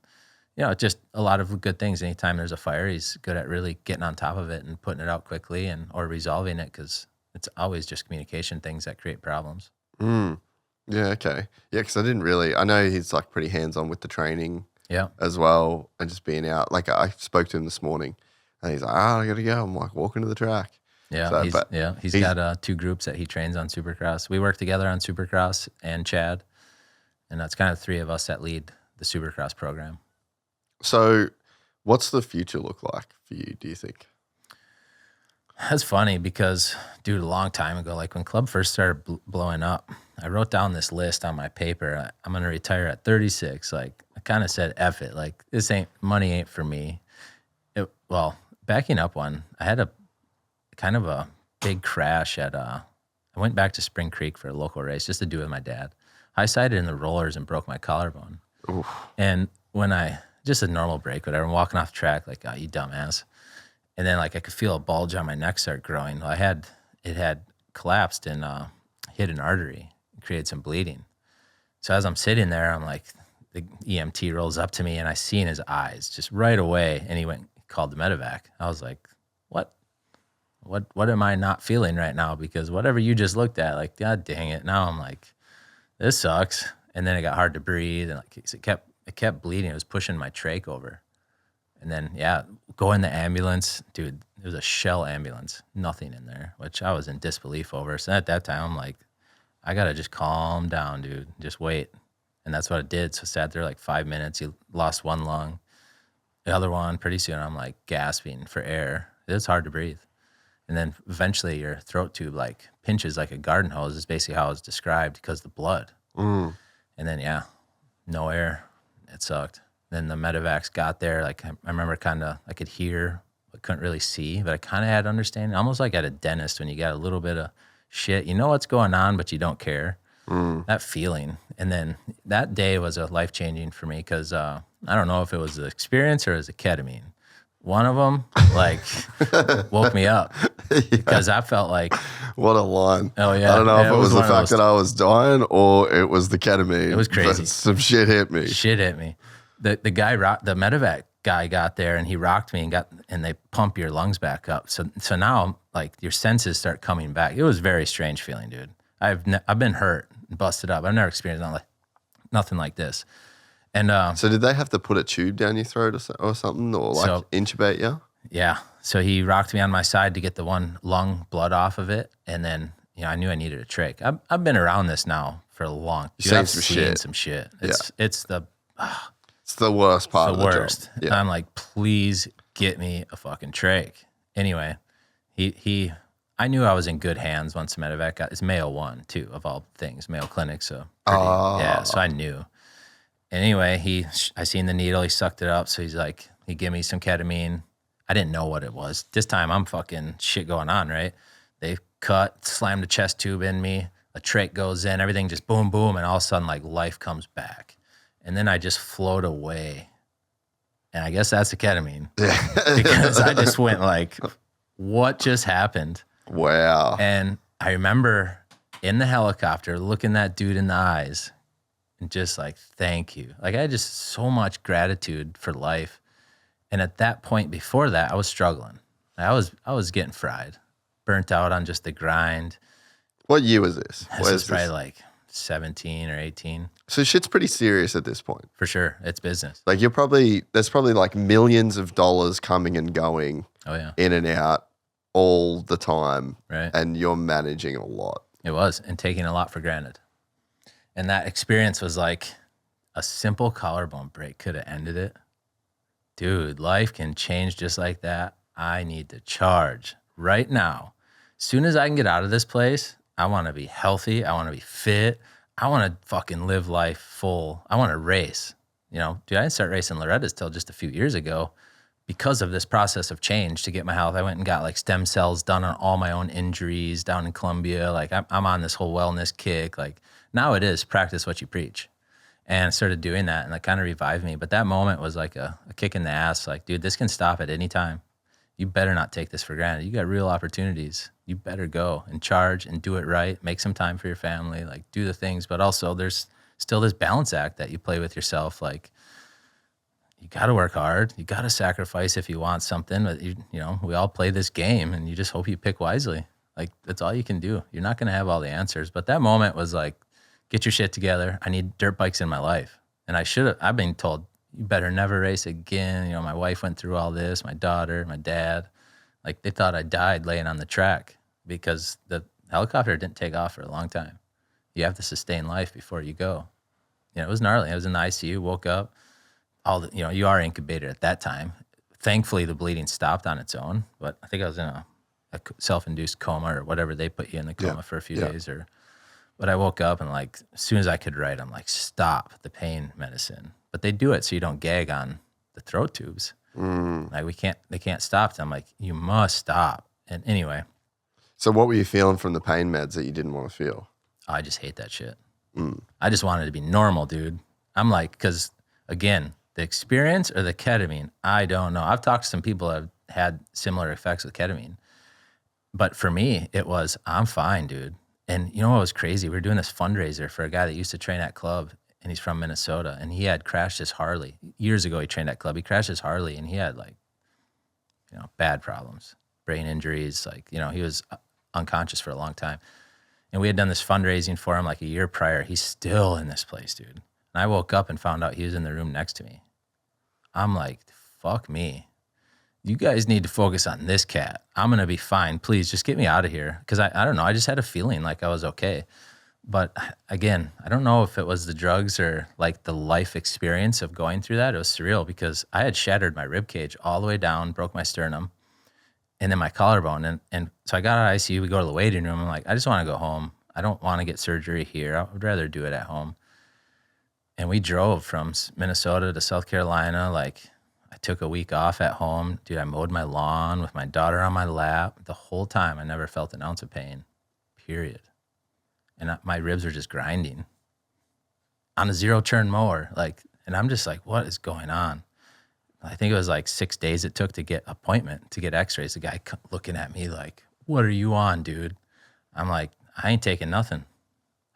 you know, just a lot of good things. Anytime there's a fire, he's good at really getting on top of it and putting it out quickly or resolving it, because it's always just communication things that create problems.
Yeah, okay. Yeah, because I know he's like pretty hands-on with the training as well, and just being out. Like, I spoke to him this morning, and he's like, I got to go. I'm like, walking to the track.
Yeah, he's got 2 groups that he trains on Supercross. We work together on Supercross and Chad, and that's kind of 3 of us that lead the Supercross program.
So what's the future look like for you, do you think?
That's funny because, dude, a long time ago, like when Club first started blowing up, I wrote down this list on my paper. I'm going to retire at 36. Like, I kind of said, F it. Like, money ain't for me. Well, backing up one, I had a kind of a big crash I went back to Spring Creek for a local race just to do it with my dad. I sided in the rollers and broke my collarbone. Oof. And just a normal break, whatever, I'm walking off the track, like, oh, you dumbass. And then, like, I could feel a bulge on my neck start growing. It had collapsed and hit an artery, created some bleeding. So as I'm sitting there, I'm like, the EMT rolls up to me, and I see in his eyes just right away, and he called the medevac. I was like, what am I not feeling right now? Because whatever you just looked at, like, God dang it. Now I'm like, this sucks. And then it got hard to breathe, and like it kept bleeding. It was pushing my trach over. And then, go in the ambulance. Dude, it was a shell ambulance. Nothing in there, which I was in disbelief over. So at that time, I'm like, I got to just calm down, dude. Just wait. And that's what it did. So I sat there like 5 minutes. He lost one lung. The other one, pretty soon, I'm like gasping for air. It's hard to breathe. And then eventually your throat tube like pinches like a garden hose is basically how it's described because of the blood. And then, no air. It sucked. Then the medevacs got there. Like I remember I could hear, but couldn't really see, but I kind of had understanding. Almost like at a dentist when you got a little bit of shit. You know what's going on, but you don't care. That feeling. And then that day was a life-changing for me because I don't know if it was the experience or it was the ketamine. One of them, like, woke me up because I felt like...
What a line.
Oh, yeah.
I don't know if it was the fact that I was dying or it was the ketamine.
It was crazy.
Some shit hit me.
The medevac guy got there and he rocked me and they pump your lungs back up. So now, like, your senses start coming back. It was a very strange feeling, dude. I've been hurt and busted up. I've never experienced nothing like this. And
so did they have to put a tube down your throat or something, or intubate you?
Yeah. So he rocked me on my side to get the one lung blood off of it, and then I knew I needed a trach. I've been around this now for a long.
You've seen
some shit. It's the
worst part of the
worst.
job. Yeah.
I'm like, please get me a fucking trach. Anyway, I knew I was in good hands once the medevac got. It's Mayo 1 too, of all things, Mayo Clinic. So so I knew. Anyway, I seen the needle. He sucked it up. So he's like, he gave me some ketamine. I didn't know what it was. This time I'm fucking shit going on, right? They slammed the chest tube in me. A trach goes in, everything just boom, boom. And all of a sudden, like, life comes back. And then I just float away. And I guess that's the ketamine. Because I just went like, what just happened?
Wow.
And I remember in the helicopter looking that dude in the eyes and just like, thank you. Like, I had just so much gratitude for life. And at that point before that, I was struggling. I was getting fried, burnt out on just the grind.
What year was this?
This was probably like 17 or 18.
So shit's pretty serious at this point.
For sure. It's business.
Like there's probably like millions of dollars coming and going.
Oh, yeah.
In and out all the time.
Right.
And you're managing a lot.
It was, and taking a lot for granted. And that experience was like a simple collarbone break could have ended it. Dude, life can change just like that. I need to charge right now. As soon as I can get out of this place, I want to be healthy. I want to be fit. I want to fucking live life full. I want to race. Dude, I didn't start racing Loretta's till just a few years ago because of this process of change to get my health. I went and got like stem cells done on all my own injuries down in Columbia. Like I'm on this whole wellness kick. Like now it is practice what you preach. And I started doing that, and that kind of revived me. But that moment was like a kick in the ass. Like, dude, this can stop at any time. You better not take this for granted. You got real opportunities. You better go and charge and do it right. Make some time for your family. Like, do the things. But also, there's still this balance act that you play with yourself. Like, you got to work hard. You got to sacrifice if you want something. But, we all play this game, and you just hope you pick wisely. Like, that's all you can do. You're not going to have all the answers. But that moment was like, get your shit together. I need dirt bikes in my life. And I've been told, you better never race again. My wife went through all this, my daughter, my dad. Like, they thought I died laying on the track because the helicopter didn't take off for a long time. You have to sustain life before you go. It was gnarly. I was in the ICU, woke up. You are incubated at that time. Thankfully, the bleeding stopped on its own, but I think I was in a a self-induced coma or whatever. They put you in the coma for a few days but I woke up and like, as soon as I could write, I'm like, stop the pain medicine. But they do it so you don't gag on the throat tubes. Like they can't stop them. I'm like, you must stop. And anyway.
So what were you feeling from the pain meds that you didn't want to feel?
I just hate that shit. I just wanted to be normal, dude. I'm like, because again, the experience or the ketamine, I don't know. I've talked to some people that have had similar effects with ketamine. But for me, it was, I'm fine, dude. And you know what was crazy? We were doing this fundraiser for a guy that used to train at club, and he's from Minnesota, and he had crashed his Harley. Years ago, he trained at club. He crashed his Harley, and he had like, bad problems, brain injuries. Like, he was unconscious for a long time. And we had done this fundraising for him like a year prior. He's still in this place, dude. And I woke up and found out he was in the room next to me. I'm like, fuck me. You guys need to focus on this cat. I'm going to be fine. Please just get me out of here. Because I don't know. I just had a feeling like I was okay. But again, I don't know if it was the drugs or like the life experience of going through that. It was surreal because I had shattered my rib cage all the way down, broke my sternum, and then my collarbone. And so I got out of ICU. We go to the waiting room. I'm like, I just want to go home. I don't want to get surgery here. I would rather do it at home. And we drove from Minnesota to South Carolina. Like, I took a week off at home. Dude, I mowed my lawn with my daughter on my lap. The whole time, I never felt an ounce of pain, period. And my ribs are just grinding on a zero-turn mower. Like, and I'm just like, what is going on? I think it was like 6 days it took to get appointment, to get x-rays. The guy looking at me like, what are you on, dude? I'm like, I ain't taking nothing.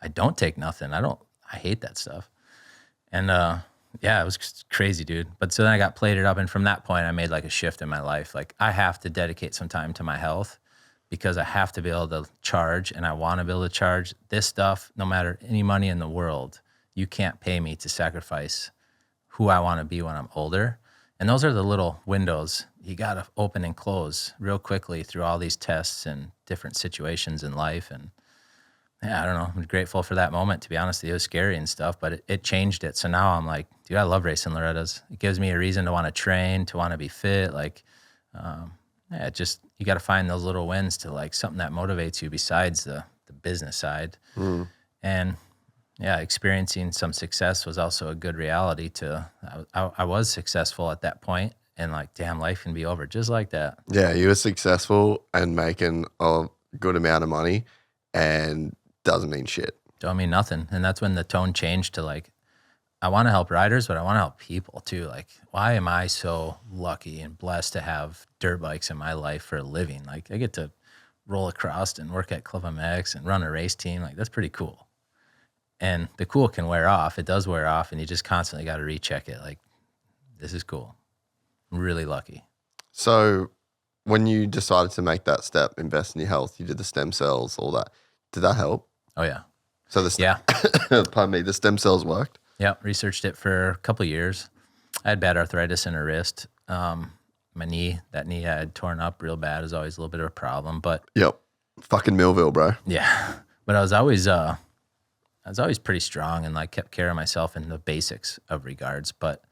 I don't take nothing. I hate that stuff. And yeah, it was crazy, dude. But so then I got plated up, and from that point, I made like a shift in my life. Like, I have to dedicate some time to my health because I have to be able to charge, and I want to be able to charge this stuff. No matter any money in the world, you can't pay me to sacrifice who I want to be when I'm older. And those are the little windows you got to open and close real quickly through all these tests and different situations in life. And yeah, I don't know. I'm grateful for that moment, to be honest. It was scary and stuff, but it changed it. So now I'm like, dude, I love racing Loretta's. It gives me a reason to want to train, to want to be fit. Like, yeah, just, you got to find those little wins to like something that motivates you besides the business side. And yeah, experiencing some success was also a good reality to, I was successful at that point, and like, damn, life can be over just like that.
Yeah, you were successful and making a good amount of money, and doesn't mean shit.
Don't mean nothing. And that's when the tone changed to like, I want to help riders, but I want to help people too. Like, why am I so lucky and blessed to have dirt bikes in my life for a living? Like, I get to roll across and work at ClubMX and run a race team. Like, that's pretty cool. And the cool can wear off. It does wear off, and you just constantly got to recheck it. Like, this is cool. I'm really lucky. So
when you decided to make that step, invest in your health, you did the stem cells, all that. Did that help?
Oh, yeah.
So pardon me, the stem cells worked?
Yeah, researched it for a couple of years. I had bad arthritis in a wrist. My knee, that knee I had torn up real bad. Is always a little bit of a problem, but
yep, fucking Millville, bro.
Yeah, but I was always pretty strong and like kept care of myself in the basics of regards. But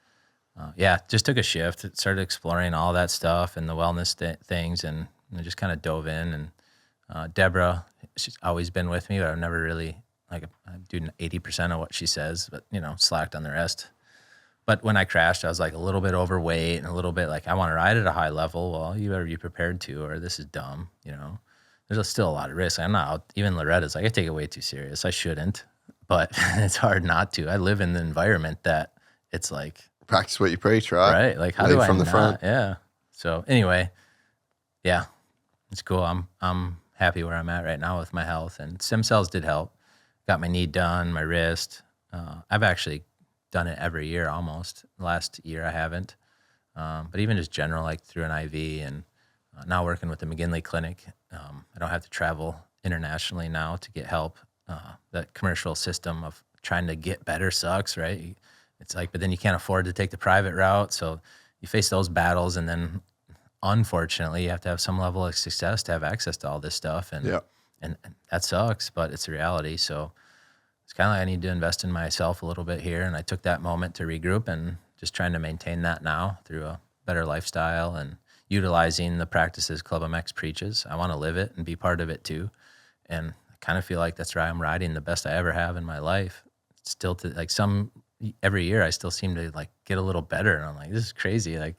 yeah, just took a shift. Started exploring all that stuff and the wellness things, and I just kind of dove in. And Deborah, she's always been with me, but I've never really like I do 80% of what she says, but slacked on the rest. But when I crashed, I was like a little bit overweight and a little bit like, I want to ride at a high level. Well, you better be prepared to, or this is dumb. There's still a lot of risk. I'm not even Loretta's. Like, I take it way too serious. I shouldn't, but it's hard not to. I live in the environment that it's like,
practice what you preach, right?
Right. Like, how
Lead
do I
from the
not?
front?
Yeah. So anyway, yeah, it's cool. I'm happy where I'm at right now with my health, and stem cells did help. Got my knee done, my wrist. I've actually done it every year almost. Last year I haven't. But even just general, like through an IV, and now working with the McGinley Clinic. I don't have to travel internationally now to get help. That commercial system of trying to get better sucks, right? It's like, but then you can't afford to take the private route. So you face those battles, and then unfortunately you have to have some level of success to have access to all this stuff. And
yeah.
And that sucks, but it's a reality. So it's kind of like I need to invest in myself a little bit here. And I took that moment to regroup and just trying to maintain that now through a better lifestyle. And utilizing the practices ClubMX preaches. I want to live it and be part of it too. And I kind of feel like that's why I'm riding the best I ever have in my life. Still to like every year I still seem to like get a little better. And I'm like, this is crazy. Like,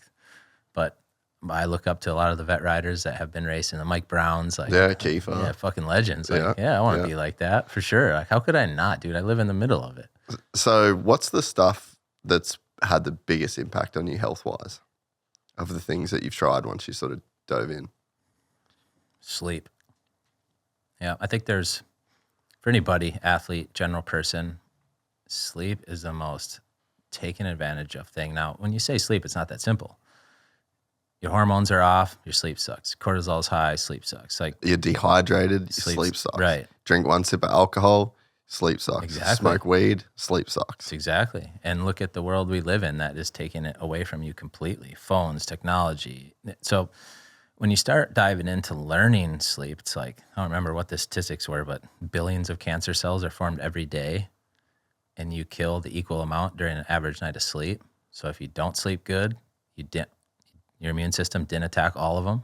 but I look up to a lot of the vet riders that have been racing, the Mike Browns, like
Kiefer.
Yeah, fucking legends. Like, I want to be like that for sure. Like, how could I not, dude? I live in the middle of it.
So what's the stuff that's had the biggest impact on you health-wise of the things that you've tried once you sort of dove in?
Sleep. Yeah, I think there's, for anybody, athlete, general person, sleep is the most taken advantage of thing. Now, when you say sleep, it's not that simple. Your hormones are off, your sleep sucks. Cortisol's high, sleep sucks. Like
you're dehydrated, sleep sucks.
Right.
Drink one sip of alcohol, sleep sucks.
Exactly.
Smoke weed, sleep sucks.
Exactly. And look at the world we live in that is taking it away from you completely. Phones, technology. So when you start diving into learning sleep, it's like, I don't remember what the statistics were, but billions of cancer cells are formed every day, and you kill the equal amount during an average night of sleep. So if you don't sleep good, your immune system didn't attack all of them.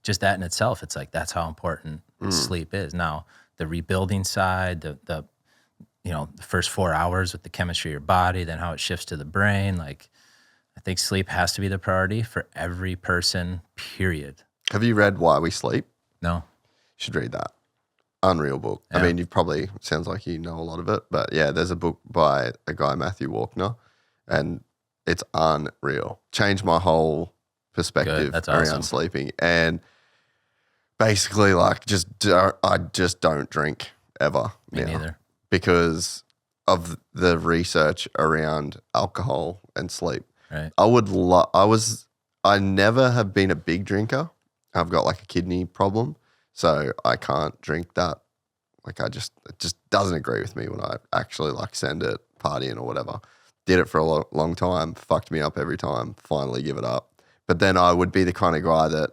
Just that in itself, it's like, that's how important sleep is. Now, the rebuilding side, the first 4 hours with the chemistry of your body, then how it shifts to the brain. Like, I think sleep has to be the priority for every person, period.
Have you read Why We Sleep?
No.
You should read that. Unreal book. Yeah. I mean, sounds like you know a lot of it, but yeah, there's a book by a guy, Matthew Walkner, and it's unreal. Changed my whole perspective around sleeping. And basically, like, I just don't drink ever.
Me neither.
Because of the research around alcohol and sleep.
Right.
I never have been a big drinker. I've got like a kidney problem, so I can't drink that. Like, it just doesn't agree with me when I actually like send it partying or whatever. Did it for a long time, fucked me up every time, finally give it up. But then I would be the kind of guy that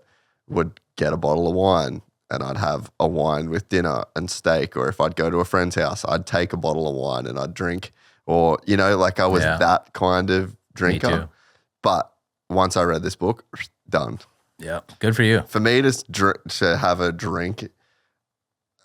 would get a bottle of wine and I'd have a wine with dinner and steak, or if I'd go to a friend's house, I'd take a bottle of wine and I'd drink, or, like I was that kind of drinker.
Me too.
But once I read this book, done.
Yeah, good for you.
For me to have a drink,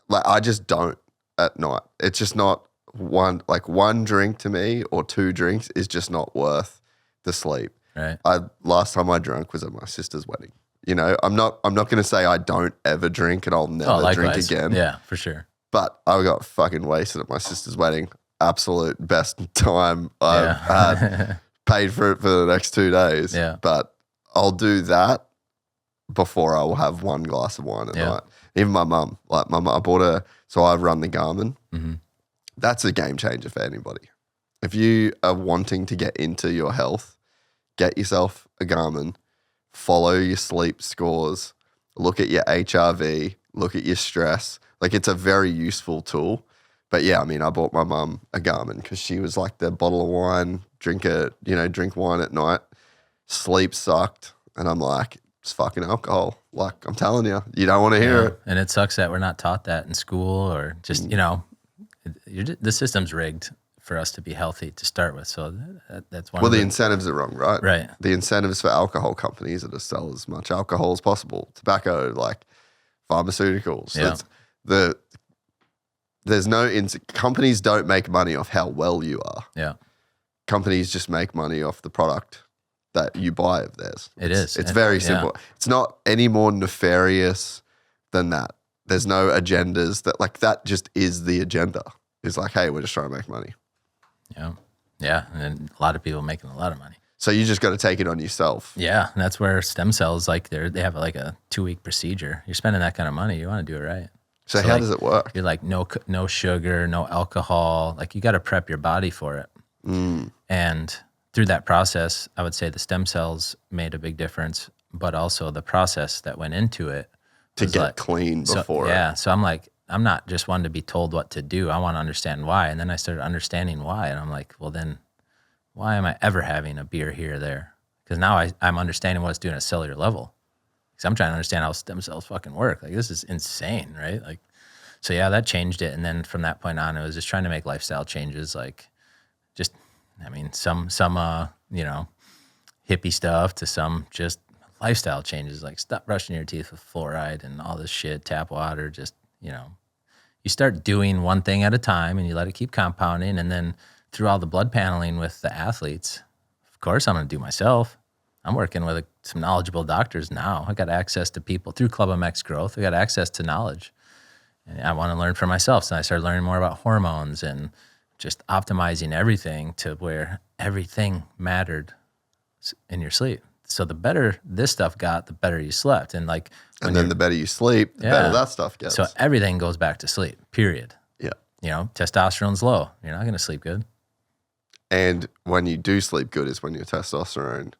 like I just don't at night. It's just not one drink to me or 2 drinks is just not worth the sleep.
Right.
Last time I drank was at my sister's wedding. I'm not going to say I don't ever drink and I'll never drink again.
Yeah, for sure.
But I got fucking wasted at my sister's wedding. Absolute best time I've had. Paid for it for the next 2 days.
Yeah.
But I'll do that before I will have one glass of wine at night. Even my mum, I bought her, so I run the Garmin.
Mm-hmm.
That's a game changer for anybody. If you are wanting to get into your health, get yourself a Garmin, follow your sleep scores, look at your HRV, look at your stress. Like, it's a very useful tool. But yeah, I mean, I bought my mum a Garmin because she was like the bottle of wine, drink wine at night. Sleep sucked. And I'm like, it's fucking alcohol. Like, I'm telling you, you don't want to hear it.
And it sucks that we're not taught that in school, or just, the system's rigged for us to be healthy to start with. So that's one.
Well, the incentives are wrong, right?
Right.
The incentives for alcohol companies are to sell as much alcohol as possible. Tobacco, like pharmaceuticals.
Yeah.
Companies don't make money off how well you are.
Yeah.
Companies just make money off the product that you buy of theirs. It's very simple. It's not any more nefarious than that. There's no agendas that just is the agenda. It's like, hey, we're just trying to make money.
Yeah. Yeah. And a lot of people making a lot of money.
So you just got to take it on yourself.
Yeah. And that's where stem cells, they have like a 2-week procedure. You're spending that kind of money. You want to do it right.
So how does it work?
You're like, no sugar, no alcohol. Like, you got to prep your body for it. And through that process, I would say the stem cells made a big difference, but also the process that went into it.
To get clean before.
Yeah. So I'm like, I'm not just one to be told what to do. I want to understand why. And then I started understanding why. And I'm like, well, then why am I ever having a beer here or there? Because now I'm understanding what it's doing at a cellular level. Because I'm trying to understand how stem cells fucking work. Like, this is insane, right? Like, so yeah, that changed it. And then from that point on, it was just trying to make lifestyle changes. Like, some hippie stuff to some just lifestyle changes, like stop brushing your teeth with fluoride and all this shit, tap water, just, you start doing one thing at a time and you let it keep compounding. And then through all the blood paneling with the athletes, of course I'm going to do myself. I'm working with some knowledgeable doctors now. I got access to people through ClubMX Growth. I got access to knowledge. And I want to learn for myself. So I started learning more about hormones and just optimizing everything to where everything mattered in your sleep. So the better this stuff got, the better you slept. And then the better you sleep, the better that stuff gets. So everything goes back to sleep, period.
Yeah.
Testosterone's low. You're not going to sleep good.
And when you do sleep good is when your testosterone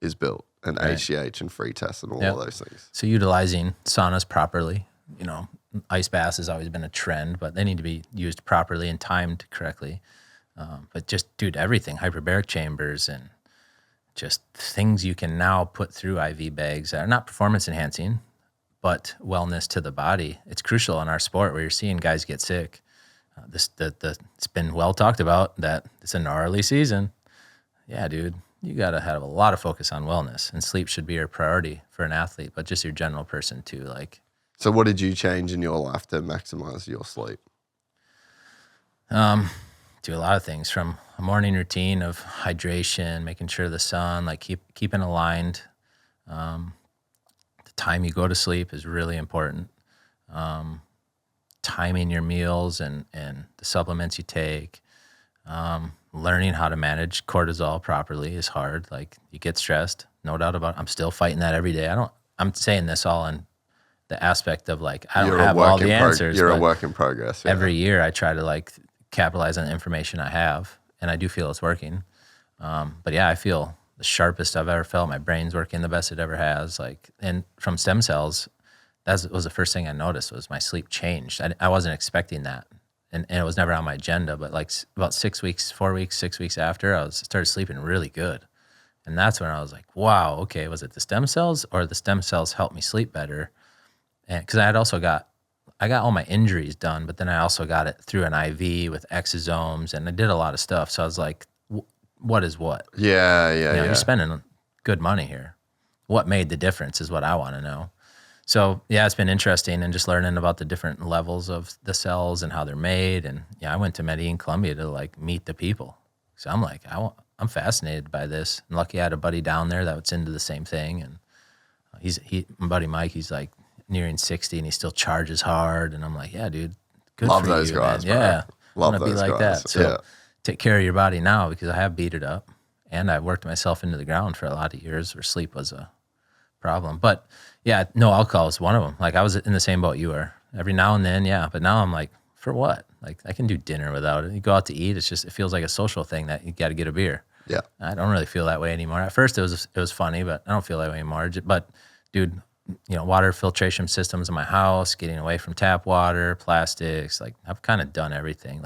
is built and HGH and free test and all of those things.
So utilizing saunas properly, ice baths has always been a trend, but they need to be used properly and timed correctly. But just, dude, everything, hyperbaric chambers and just things you can now put through IV bags that are not performance enhancing, but wellness to the body. It's crucial in our sport where you're seeing guys get sick. It's been well talked about that it's a gnarly season. Yeah, dude, you got to have a lot of focus on wellness, and sleep should be your priority for an athlete, but just your general person too.
So what did you change in your life to maximize your sleep?
Do a lot of things, from a morning routine of hydration, making sure the sun, keeping aligned. The time you go to sleep is really important. Timing your meals and the supplements you take. Learning how to manage cortisol properly is hard. You get stressed, no doubt about it. I'm still fighting that every day. I'm saying this all in the aspect of I don't have all the answers.
You're a work in progress. Yeah.
Every year I try to capitalize on the information I have, and I do feel it's working. But yeah, I feel the sharpest I've ever felt. My brain's working the best it ever has. And from stem cells, that was the first thing I noticed was my sleep changed. I wasn't expecting that. And it was never on my agenda, but about 6 weeks after, I started sleeping really good. And that's when I was like, wow, okay, was it the stem cells or the stem cells helped me sleep better? And because I got all my injuries done, but then I also got it through an IV with exosomes, and I did a lot of stuff. So I was like, what is what?
Yeah.
You're spending good money here. What made the difference is what I want to know. So yeah, it's been interesting and just learning about the different levels of the cells and how they're made. And yeah, I went to Medellin, Colombia to meet the people. So I'm I'm fascinated by this. And lucky I had a buddy down there that was into the same thing. And my buddy Mike, he's nearing 60 and he still charges hard. And I'm like, yeah, dude, good
Love
for
those
you,
guys,
man.
bro.
Yeah,
Love
I want to be
those
like
guys.
that. So take care of your body now, because I have beat it up and I worked myself into the ground for a lot of years where sleep was a problem. But yeah, no alcohol is one of them. I was in the same boat you were. Every now and then, yeah. But now I'm for what? I can do dinner without it. You go out to eat, it feels like a social thing that you got to get a beer.
Yeah.
I don't really feel that way anymore. At first it was funny, but I don't feel that way anymore. But dude, water filtration systems in my house, getting away from tap water, plastics, I've kind of done everything,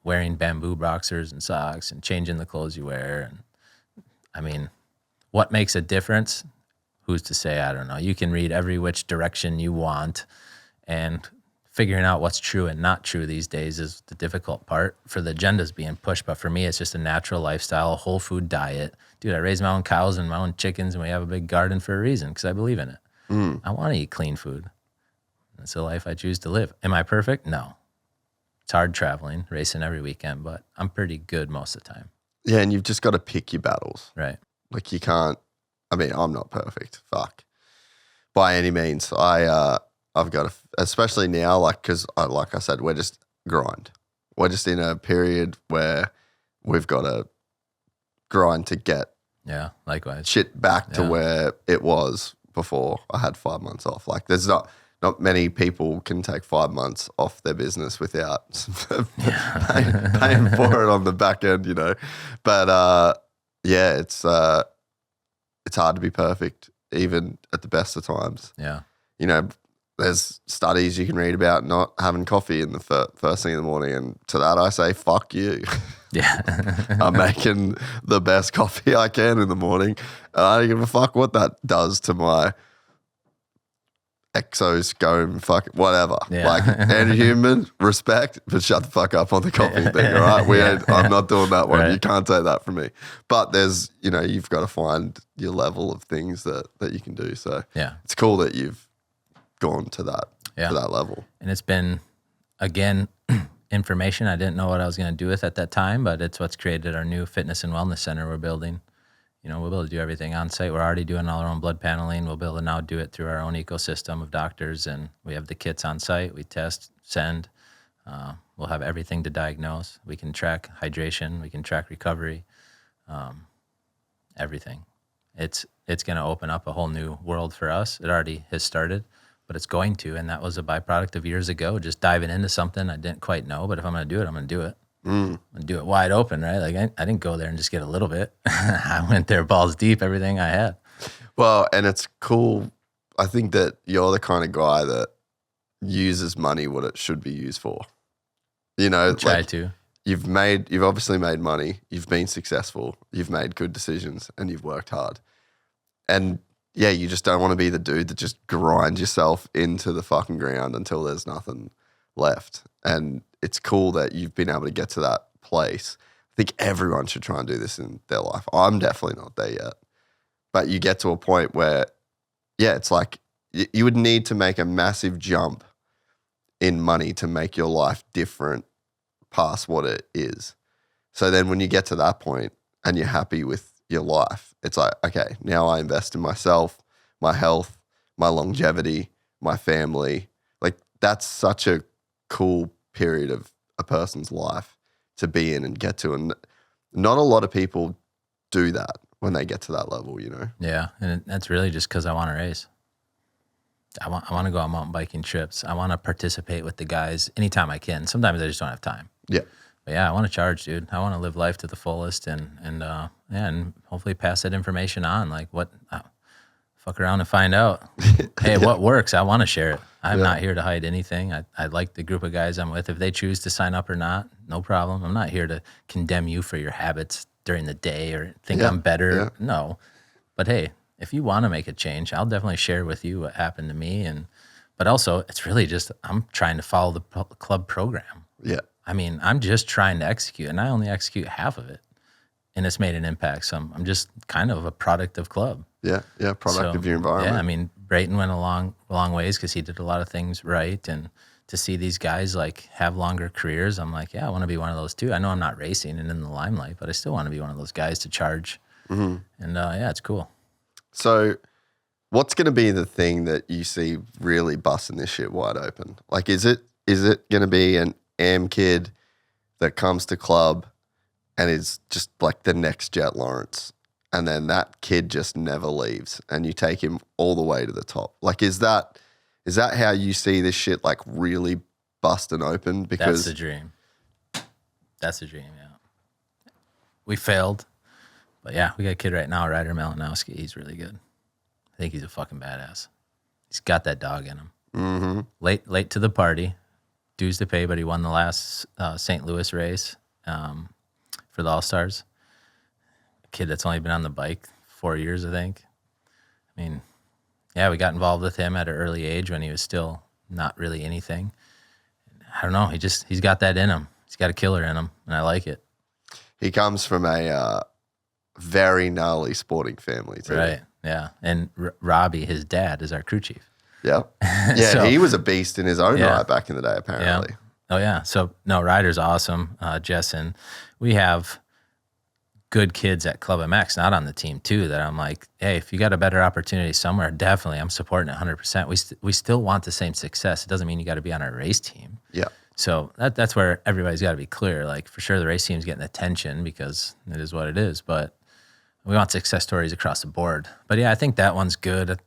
wearing bamboo boxers and socks and changing the clothes you wear. And I mean, what makes a difference? Who's to say? I don't know. You can read every which direction you want, and figuring out what's true and not true these days is the difficult part for the agendas being pushed. But for me, it's just a natural lifestyle, a whole food diet. Dude, I raise my own cows and my own chickens, and we have a big garden for a reason, because I believe in it. I want to eat clean food. That's the life I choose to live. Am I perfect? No. It's hard traveling, racing every weekend, but I'm pretty good most of the time.
Yeah, and you've just got to pick your battles.
Right.
You can't. I mean, I'm not perfect. Fuck. By any means. I've got to, especially now, because like I said, we're just grind. We're just in a period where we've got to grind to get
likewise
shit back to where it was before I had 5 months off. There's not many people can take 5 months off their business without paying for it on the back end, But yeah, it's hard to be perfect, even at the best of times.
Yeah.
There's studies you can read about not having coffee in the first thing in the morning, and to that I say, fuck you.
Yeah.
I'm making the best coffee I can in the morning, and I don't give a fuck what that does to my exos go and fuck whatever. Like, and human, respect, but shut the fuck up on the coffee thing, all right? I'm not doing that one. Right. You can't take that from me. But there's, you've got to find your level of things that you can do. So it's cool that you've gone to that level.
And it's been, again, information I didn't know what I was going to do with at that time, but it's what's created our new fitness and wellness center we're building. We'll be able to do everything on site. We're already doing all our own blood paneling. We'll be able to now do it through our own ecosystem of doctors, and we have the kits on site. We test, send. We'll have everything to diagnose. We can track hydration. We can track recovery. Everything. It's going to open up a whole new world for us. It already has started, but it's going to, and that was a byproduct of years ago, just diving into something I didn't quite know, but if I'm going to do it, I'm going to do it. I'm going to do it wide open, right? Like I didn't go there and just get a little bit. I went there balls deep, everything I had.
Well, and it's cool. I think that you're the kind of guy that uses money what it should be used for.
Try to.
You've obviously made money. You've been successful. You've made good decisions, and you've worked hard. And yeah, you just don't want to be the dude that just grinds yourself into the fucking ground until there's nothing left. And it's cool that you've been able to get to that place. I think everyone should try and do this in their life. I'm definitely not there yet. But you get to a point where, it's like you would need to make a massive jump in money to make your life different past what it is. So then when you get to that point and you're happy with your life, it's like, okay, now I invest in myself, my health, my longevity, my family. Like, that's such a cool period of a person's life to be in and get to. And not a lot of people do that when they get to that level,
Yeah, and that's really just because I want to race. I want to go on mountain biking trips. I want to participate with the guys anytime I can. Sometimes I just don't have time.
Yeah.
But I want to charge, dude. I want to live life to the fullest and hopefully pass that information on. Like fuck around and find out. Hey, what works? I want to share it. I'm not here to hide anything. I like the group of guys I'm with. If they choose to sign up or not, no problem. I'm not here to condemn you for your habits during the day or think I'm better. Yeah. No. But hey, if you want to make a change, I'll definitely share with you what happened to me. But also, it's really just I'm trying to follow the club program.
Yeah.
I mean, I'm just trying to execute, and I only execute half of it. And it's made an impact. So I'm just kind of a product of club.
Yeah, product of your environment.
Yeah, I mean, Brayton went a long ways because he did a lot of things right. And to see these guys like have longer careers, I'm like, I want to be one of those too. I know I'm not racing and in the limelight, but I still want to be one of those guys to charge. Mm-hmm. And it's cool.
So what's going to be the thing that you see really busting this shit wide open? Like, is it going to be an AM kid that comes to club and is just like the next Jet Lawrence, and then that kid just never leaves, and you take him all the way to the top? Like, is that how you see this shit, like, really busting open? Because
that's the dream. That's the dream, yeah. We failed, but we got a kid right now, Ryder Malinowski. He's really good. I think he's a fucking badass. He's got that dog in him. Mm-hmm. Late to the party, dues to pay, but he won the last St. Louis race for the All-Stars. A kid that's only been on the bike 4 years, I think. I mean, we got involved with him at an early age when he was still not really anything. I don't know. He's got that in him. He's got a killer in him, and I like it.
He comes from a very gnarly sporting family, too.
Right, yeah. And Robbie, his dad, is our crew chief.
Yeah. Yeah, so, he was a beast in his own right back in the day, apparently.
Yeah. Oh, yeah. So, no, Ryder's awesome. Jessen. We have good kids at ClubMX, not on the team, too, that I'm like, hey, if you got a better opportunity somewhere, definitely, I'm supporting it 100%. We still want the same success. It doesn't mean you got to be on our race team.
Yeah.
So that's where everybody's got to be clear. Like, for sure, the race team's getting attention because it is what it is, but we want success stories across the board. But, I think that one's good.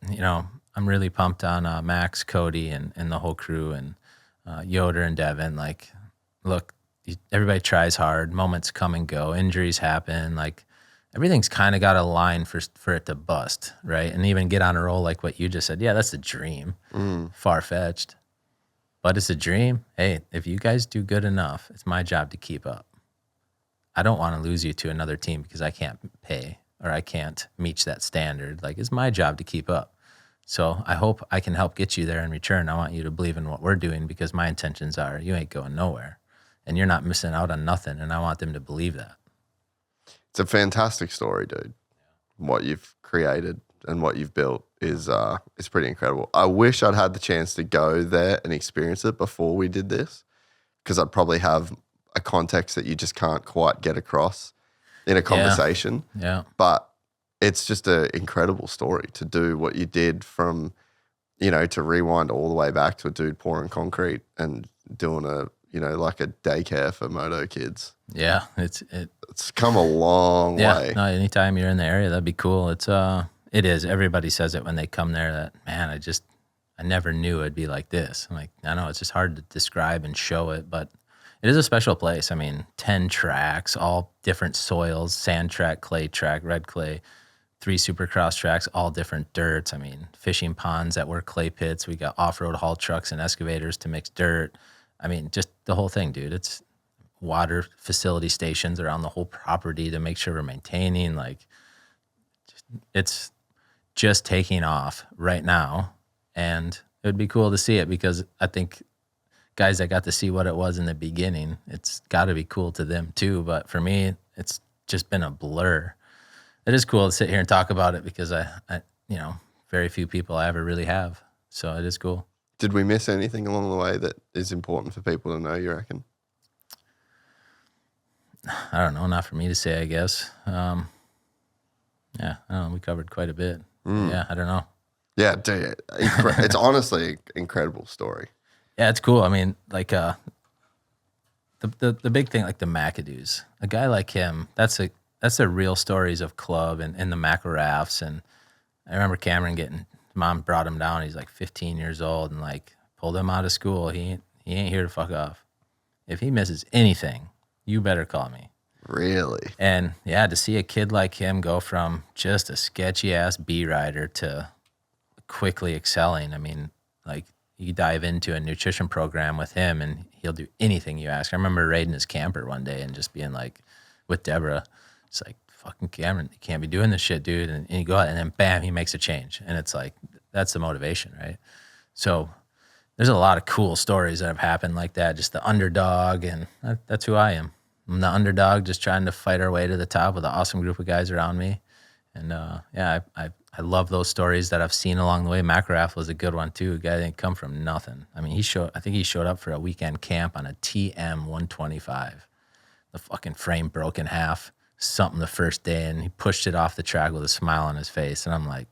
I'm really pumped on Max, Cody, and the whole crew, and Yoder and Devin. Like, look, everybody tries hard. Moments come and go. Injuries happen. Like, everything's kind of got a line for it to bust, right? And even get on a roll like what you just said. Yeah, that's the dream. Far-fetched. But it's a dream. Hey, if you guys do good enough, it's my job to keep up. I don't want to lose you to another team because I can't pay or I can't meet that standard. Like, it's my job to keep up. So I hope I can help get you there in return. I want you to believe in what we're doing because my intentions are you ain't going nowhere and you're not missing out on nothing. And I want them to believe that.
It's a fantastic story, dude. What you've created and what you've built is pretty incredible. I wish I'd had the chance to go there and experience it before we did this, because I'd probably have a context that you just can't quite get across in a conversation.
Yeah.
But it's just an incredible story to do what you did from, to rewind all the way back to a dude pouring concrete and doing like a daycare for moto kids.
Yeah. It's
come a long way.
No, anytime you're in the area, that'd be cool. It is. Everybody says it when they come there that, man, I never knew it'd be like this. I'm like, I know it's just hard to describe and show it, but it is a special place. I mean, 10 tracks, all different soils, sand track, clay track, red clay, 3 Supercross tracks, all different dirts. I mean, fishing ponds that were clay pits. We got off-road haul trucks and excavators to mix dirt. I mean, just the whole thing, dude. It's water facility stations around the whole property to make sure we're maintaining. Like, it's just taking off right now. And it would be cool to see it because I think guys that got to see what it was in the beginning, it's got to be cool to them too. But for me, it's just been a blur. It is cool to sit here and talk about it because I very few people I ever really have. So it is cool.
Did we miss anything along the way that is important for people to know, you reckon?
I don't know. Not for me to say, I guess. I don't know. We covered quite a bit. Yeah, I don't know.
Yeah, dude, it's honestly an incredible story.
Yeah, it's cool. I mean, like the big thing, like the McAdoos, a guy like him, that's the real stories of club and the McElraths. And I remember Cameron mom brought him down. He's like 15 years old and like pulled him out of school. He ain't here to fuck off. If he misses anything, you better call me.
Really?
And yeah, to see a kid like him go from just a sketchy ass B rider to quickly excelling. I mean, like you dive into a nutrition program with him and he'll do anything you ask. I remember raiding his camper one day and just being like, with Deborah, it's like, fucking Cameron, you can't be doing this shit, dude. And you go out and then bam, he makes a change. And it's like, that's the motivation, right? So there's a lot of cool stories that have happened like that. Just the underdog, and that's who I am. I'm the underdog, just trying to fight our way to the top with an awesome group of guys around me. And I love those stories that I've seen along the way. McElrath was a good one too. A guy didn't come from nothing. I mean, I think he showed up for a weekend camp on a TM 125. The fucking frame broke in half, something the first day, and he pushed it off the track with a smile on his face. And I'm like,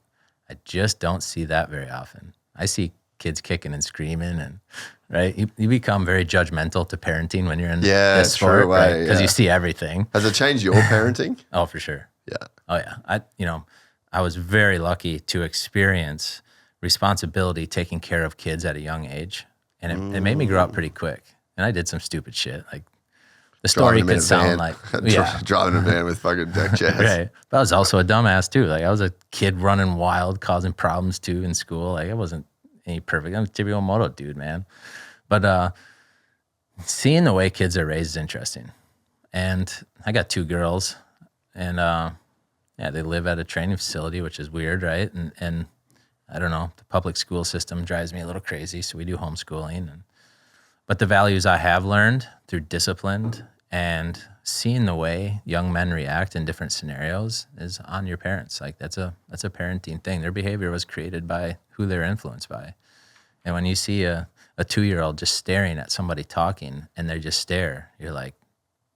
I just don't see that very often. I see kids kicking and screaming, and right, you become very judgmental to parenting when you're in this sport, right? Because you see everything.
Has it changed your parenting?
Oh, for sure.
Yeah.
Oh yeah. I was very lucky to experience responsibility taking care of kids at a young age, and it made me grow up pretty quick. And I did some stupid shit, like the story could sound like
driving a van with fucking deck chairs.
Right. But I was also a dumbass too. Like I was a kid running wild, causing problems too in school. Like I wasn't any perfect. I'm a typical moto dude, man. But seeing the way kids are raised is interesting. And I got 2 girls, and they live at a training facility, which is weird, right? And I don't know, the public school system drives me a little crazy, so we do homeschooling. But the values I have learned through discipline and seeing the way young men react in different scenarios is on your parents. Like that's a parenting thing. Their behavior was created by who they're influenced by. And when you see a 2-year-old just staring at somebody talking and they just stare, you're like,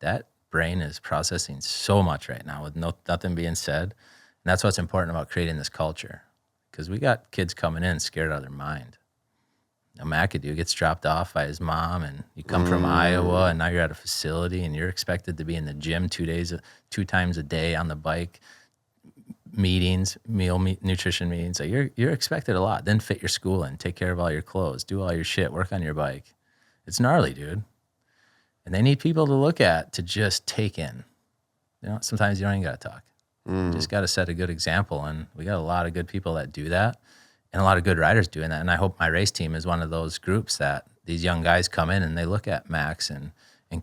that brain is processing so much right now with nothing being said. And that's what's important about creating this culture, because we got kids coming in scared out of their mind. A McAdoo gets dropped off by his mom, and you come from Iowa, and now you're at a facility, and you're expected to be in the gym 2 times a day on the bike, meetings, nutrition meetings. Like you're expected a lot. Then fit your school in, take care of all your clothes, do all your shit, work on your bike. It's gnarly, dude. And they need people to look at, to just take in. Sometimes you don't even got to talk. You just got to set a good example, and we got a lot of good people that do that. And a lot of good riders doing that. And I hope my race team is one of those groups that these young guys come in and they look at Max and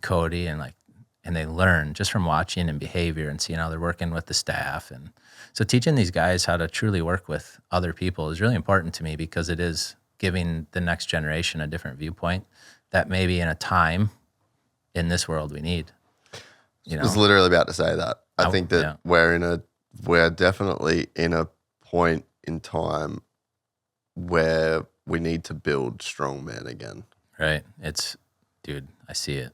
Cody and like, and they learn just from watching and behavior and seeing how they're working with the staff. And so teaching these guys how to truly work with other people is really important to me, because it is giving the next generation a different viewpoint that maybe in a time in this world we need. You know?
I was literally about to say that. I think that we're definitely in a point in time where we need to build strong men again.
Right. Dude, I see it.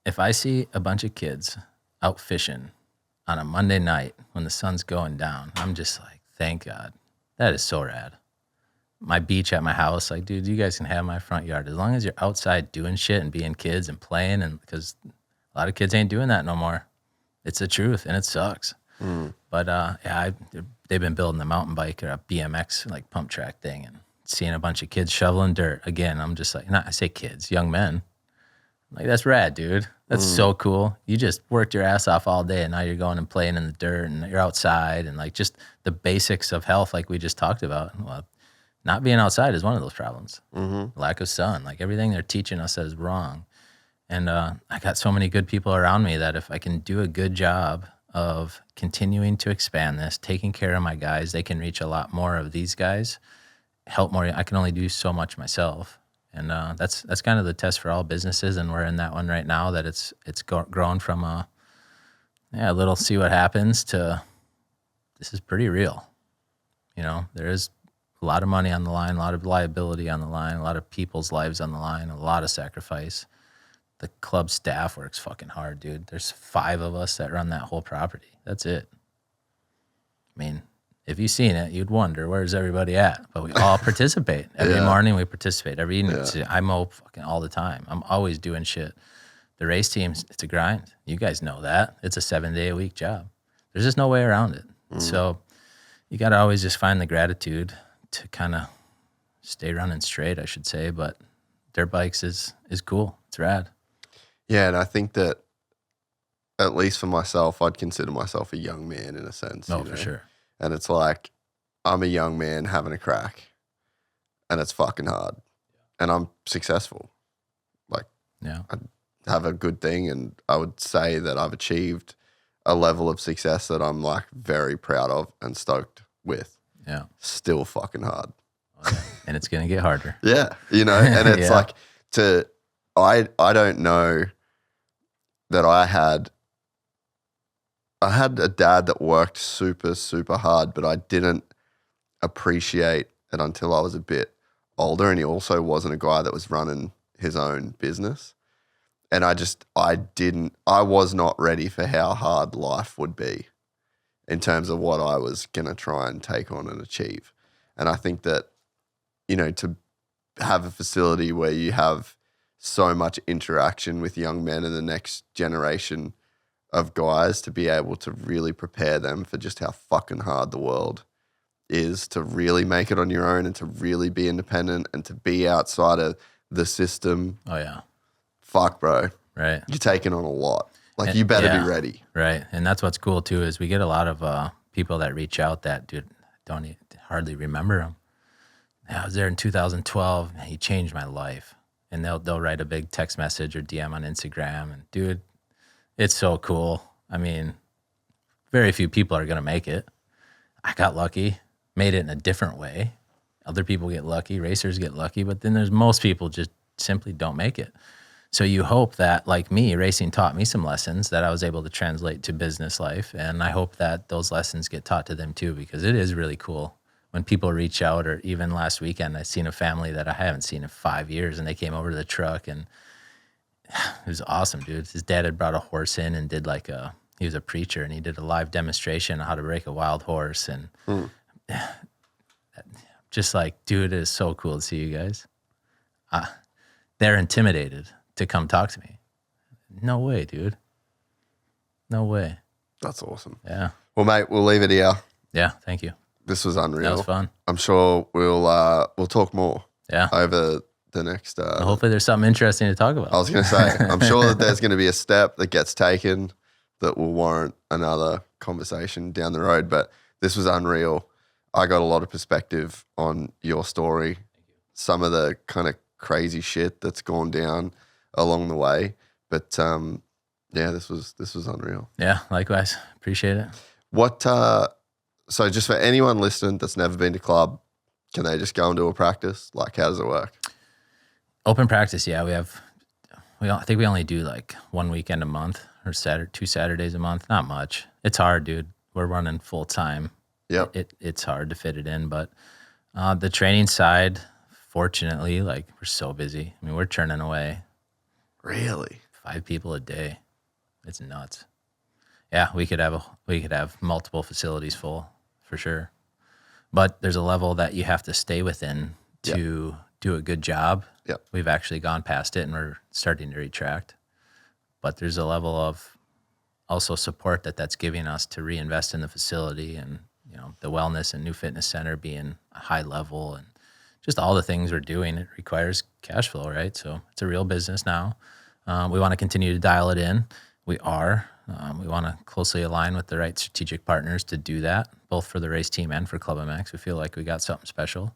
If I see a bunch of kids out fishing on a Monday night when the sun's going down, I'm just like, thank God. That is so rad. My beach at my house, like, dude, you guys can have my front yard as long as you're outside doing shit and being kids and playing, and because a lot of kids ain't doing that no more. It's the truth, and it sucks. But they've been building a mountain bike or a BMX like pump track thing, and seeing a bunch of kids shoveling dirt. Again, I'm just like, I say kids, young men. Like, that's rad, dude. That's so cool. You just worked your ass off all day, and now you're going and playing in the dirt, and you're outside, and like just the basics of health, like we just talked about. Well, not being outside is one of those problems. Lack of sun, like everything they're teaching us is wrong. And I got so many good people around me that if I can do a good job of continuing to expand this, taking care of my guys, they can reach a lot more of these guys, help more. I can only do so much myself. And that's kind of the test for all businesses, and we're in that one right now, that it's grown from a little see what happens to this is pretty real. You know, there is a lot of money on the line, a lot of liability on the line, a lot of people's lives on the line, a lot of sacrifice. The club staff works fucking hard, dude. There's 5 of us that run that whole property. That's it. I mean, if you've seen it, you'd wonder, where's everybody at? But we all participate. Every morning we participate. Every evening, I mow fucking all the time. I'm always doing shit. The race teams, it's a grind. You guys know that. It's a 7-day-a-week job. There's just no way around it. So you got to always just find the gratitude to kind of stay running straight, I should say. But dirt bikes is cool. It's rad.
Yeah, and I think that, at least for myself, I'd consider myself a young man in a sense.
Oh, for sure.
And it's like, I'm a young man having a crack, and it's fucking hard. And I'm successful. Like, I have a good thing, and I would say that I've achieved a level of success that I'm like very proud of and stoked with.
Yeah. Still
fucking hard.
And it's going to get harder.
Yeah. You know, and it's like I don't know that I had a dad that worked super, super hard, but I didn't appreciate it until I was a bit older. And he also wasn't a guy that was running his own business. And I was not ready for how hard life would be in terms of what I was going to try and take on and achieve. And I think that, you know, to have a facility where you have so much interaction with young men and the next generation of guys, to be able to really prepare them for just how fucking hard the world is, to really make it on your own and to really be independent and to be outside of the system.
Oh, yeah.
Fuck, bro.
Right.
You're taking on a lot. Like, you better be ready.
Right. And that's what's cool, too, is we get a lot of people that reach out that, dude, don't hardly remember him. I was there in 2012, and he changed my life. And they'll write a big text message or DM on Instagram. And, dude, it's so cool. I mean, very few people are going to make it. I got lucky, made it in a different way. Other people get lucky, racers get lucky, but then there's most people just simply don't make it. So you hope that, like me, racing taught me some lessons that I was able to translate to business life. And I hope that those lessons get taught to them too, because it is really cool when people reach out. Or even last weekend, I seen a family that I haven't seen in 5 years, and they came over to the truck, and it was awesome, dude. His dad had brought a horse in and did he was a preacher, and he did a live demonstration on how to break a wild horse. And just like, dude, it is so cool to see you guys. They're intimidated to come talk to me. No way, dude. No way.
That's awesome.
Yeah.
Well, mate, we'll leave it here.
Yeah, thank you.
This was unreal.
That was fun.
I'm sure we'll talk more.
Yeah.
Over the next.
Well, hopefully, there's something interesting to talk about.
I was going to say, I'm sure that there's going to be a step that gets taken that will warrant another conversation down the road. But this was unreal. I got a lot of perspective on your story, some of the kind of crazy shit that's gone down along the way. But this was unreal.
Yeah, likewise. Appreciate it.
What? So just for anyone listening that's never been to club, can they just go and do a practice? Like, how does it work?
Open practice, yeah. I think we only do like one weekend a month or 2 Saturdays a month. Not much. It's hard, dude. We're running full time.
Yep.
It's hard to fit it in, but the training side, fortunately, like we're so busy. I mean, we're churning away.
Really?
5 people a day. It's nuts. Yeah, we could have multiple facilities full for sure. But there's a level that you have to stay within to do a good job.
Yep.
We've actually gone past it and we're starting to retract. But there's a level of also support that's giving us to reinvest in the facility and, the wellness and new fitness center being a high level and just all the things we're doing. It requires cash flow, right? So it's a real business now. We want to continue to dial it in. We are. We want to closely align with the right strategic partners to do that, both for the race team and for ClubMX. We feel like we got something special.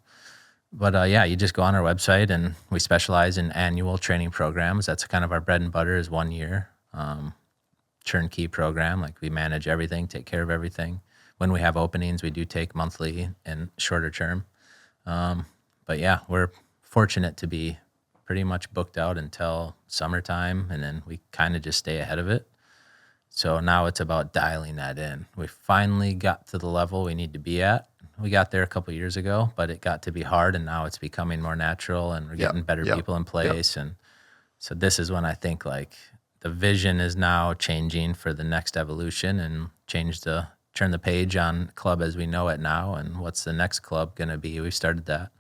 But you just go on our website, and we specialize in annual training programs. That's kind of our bread and butter is 1 year. Turnkey program, like we manage everything, take care of everything. When we have openings, we do take monthly and shorter term. We're fortunate to be pretty much booked out until summertime, and then we kind of just stay ahead of it. So now it's about dialing that in. We finally got to the level we need to be at. We got there a couple of years ago, but it got to be hard, and now it's becoming more natural, and we're getting better people in place. And so this is when I think like the vision is now changing for the next evolution and turn the page on club as we know it now, and what's the next club going to be. We started that.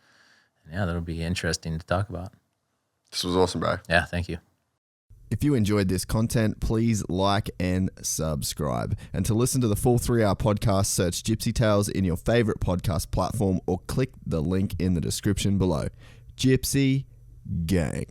And that'll be interesting to talk about.
This was awesome, bro.
Yeah, thank you.
If you enjoyed this content, please like and subscribe. And to listen to the full 3-hour podcast, search Gypsy Tales in your favorite podcast platform or click the link in the description below. Gypsy Gang.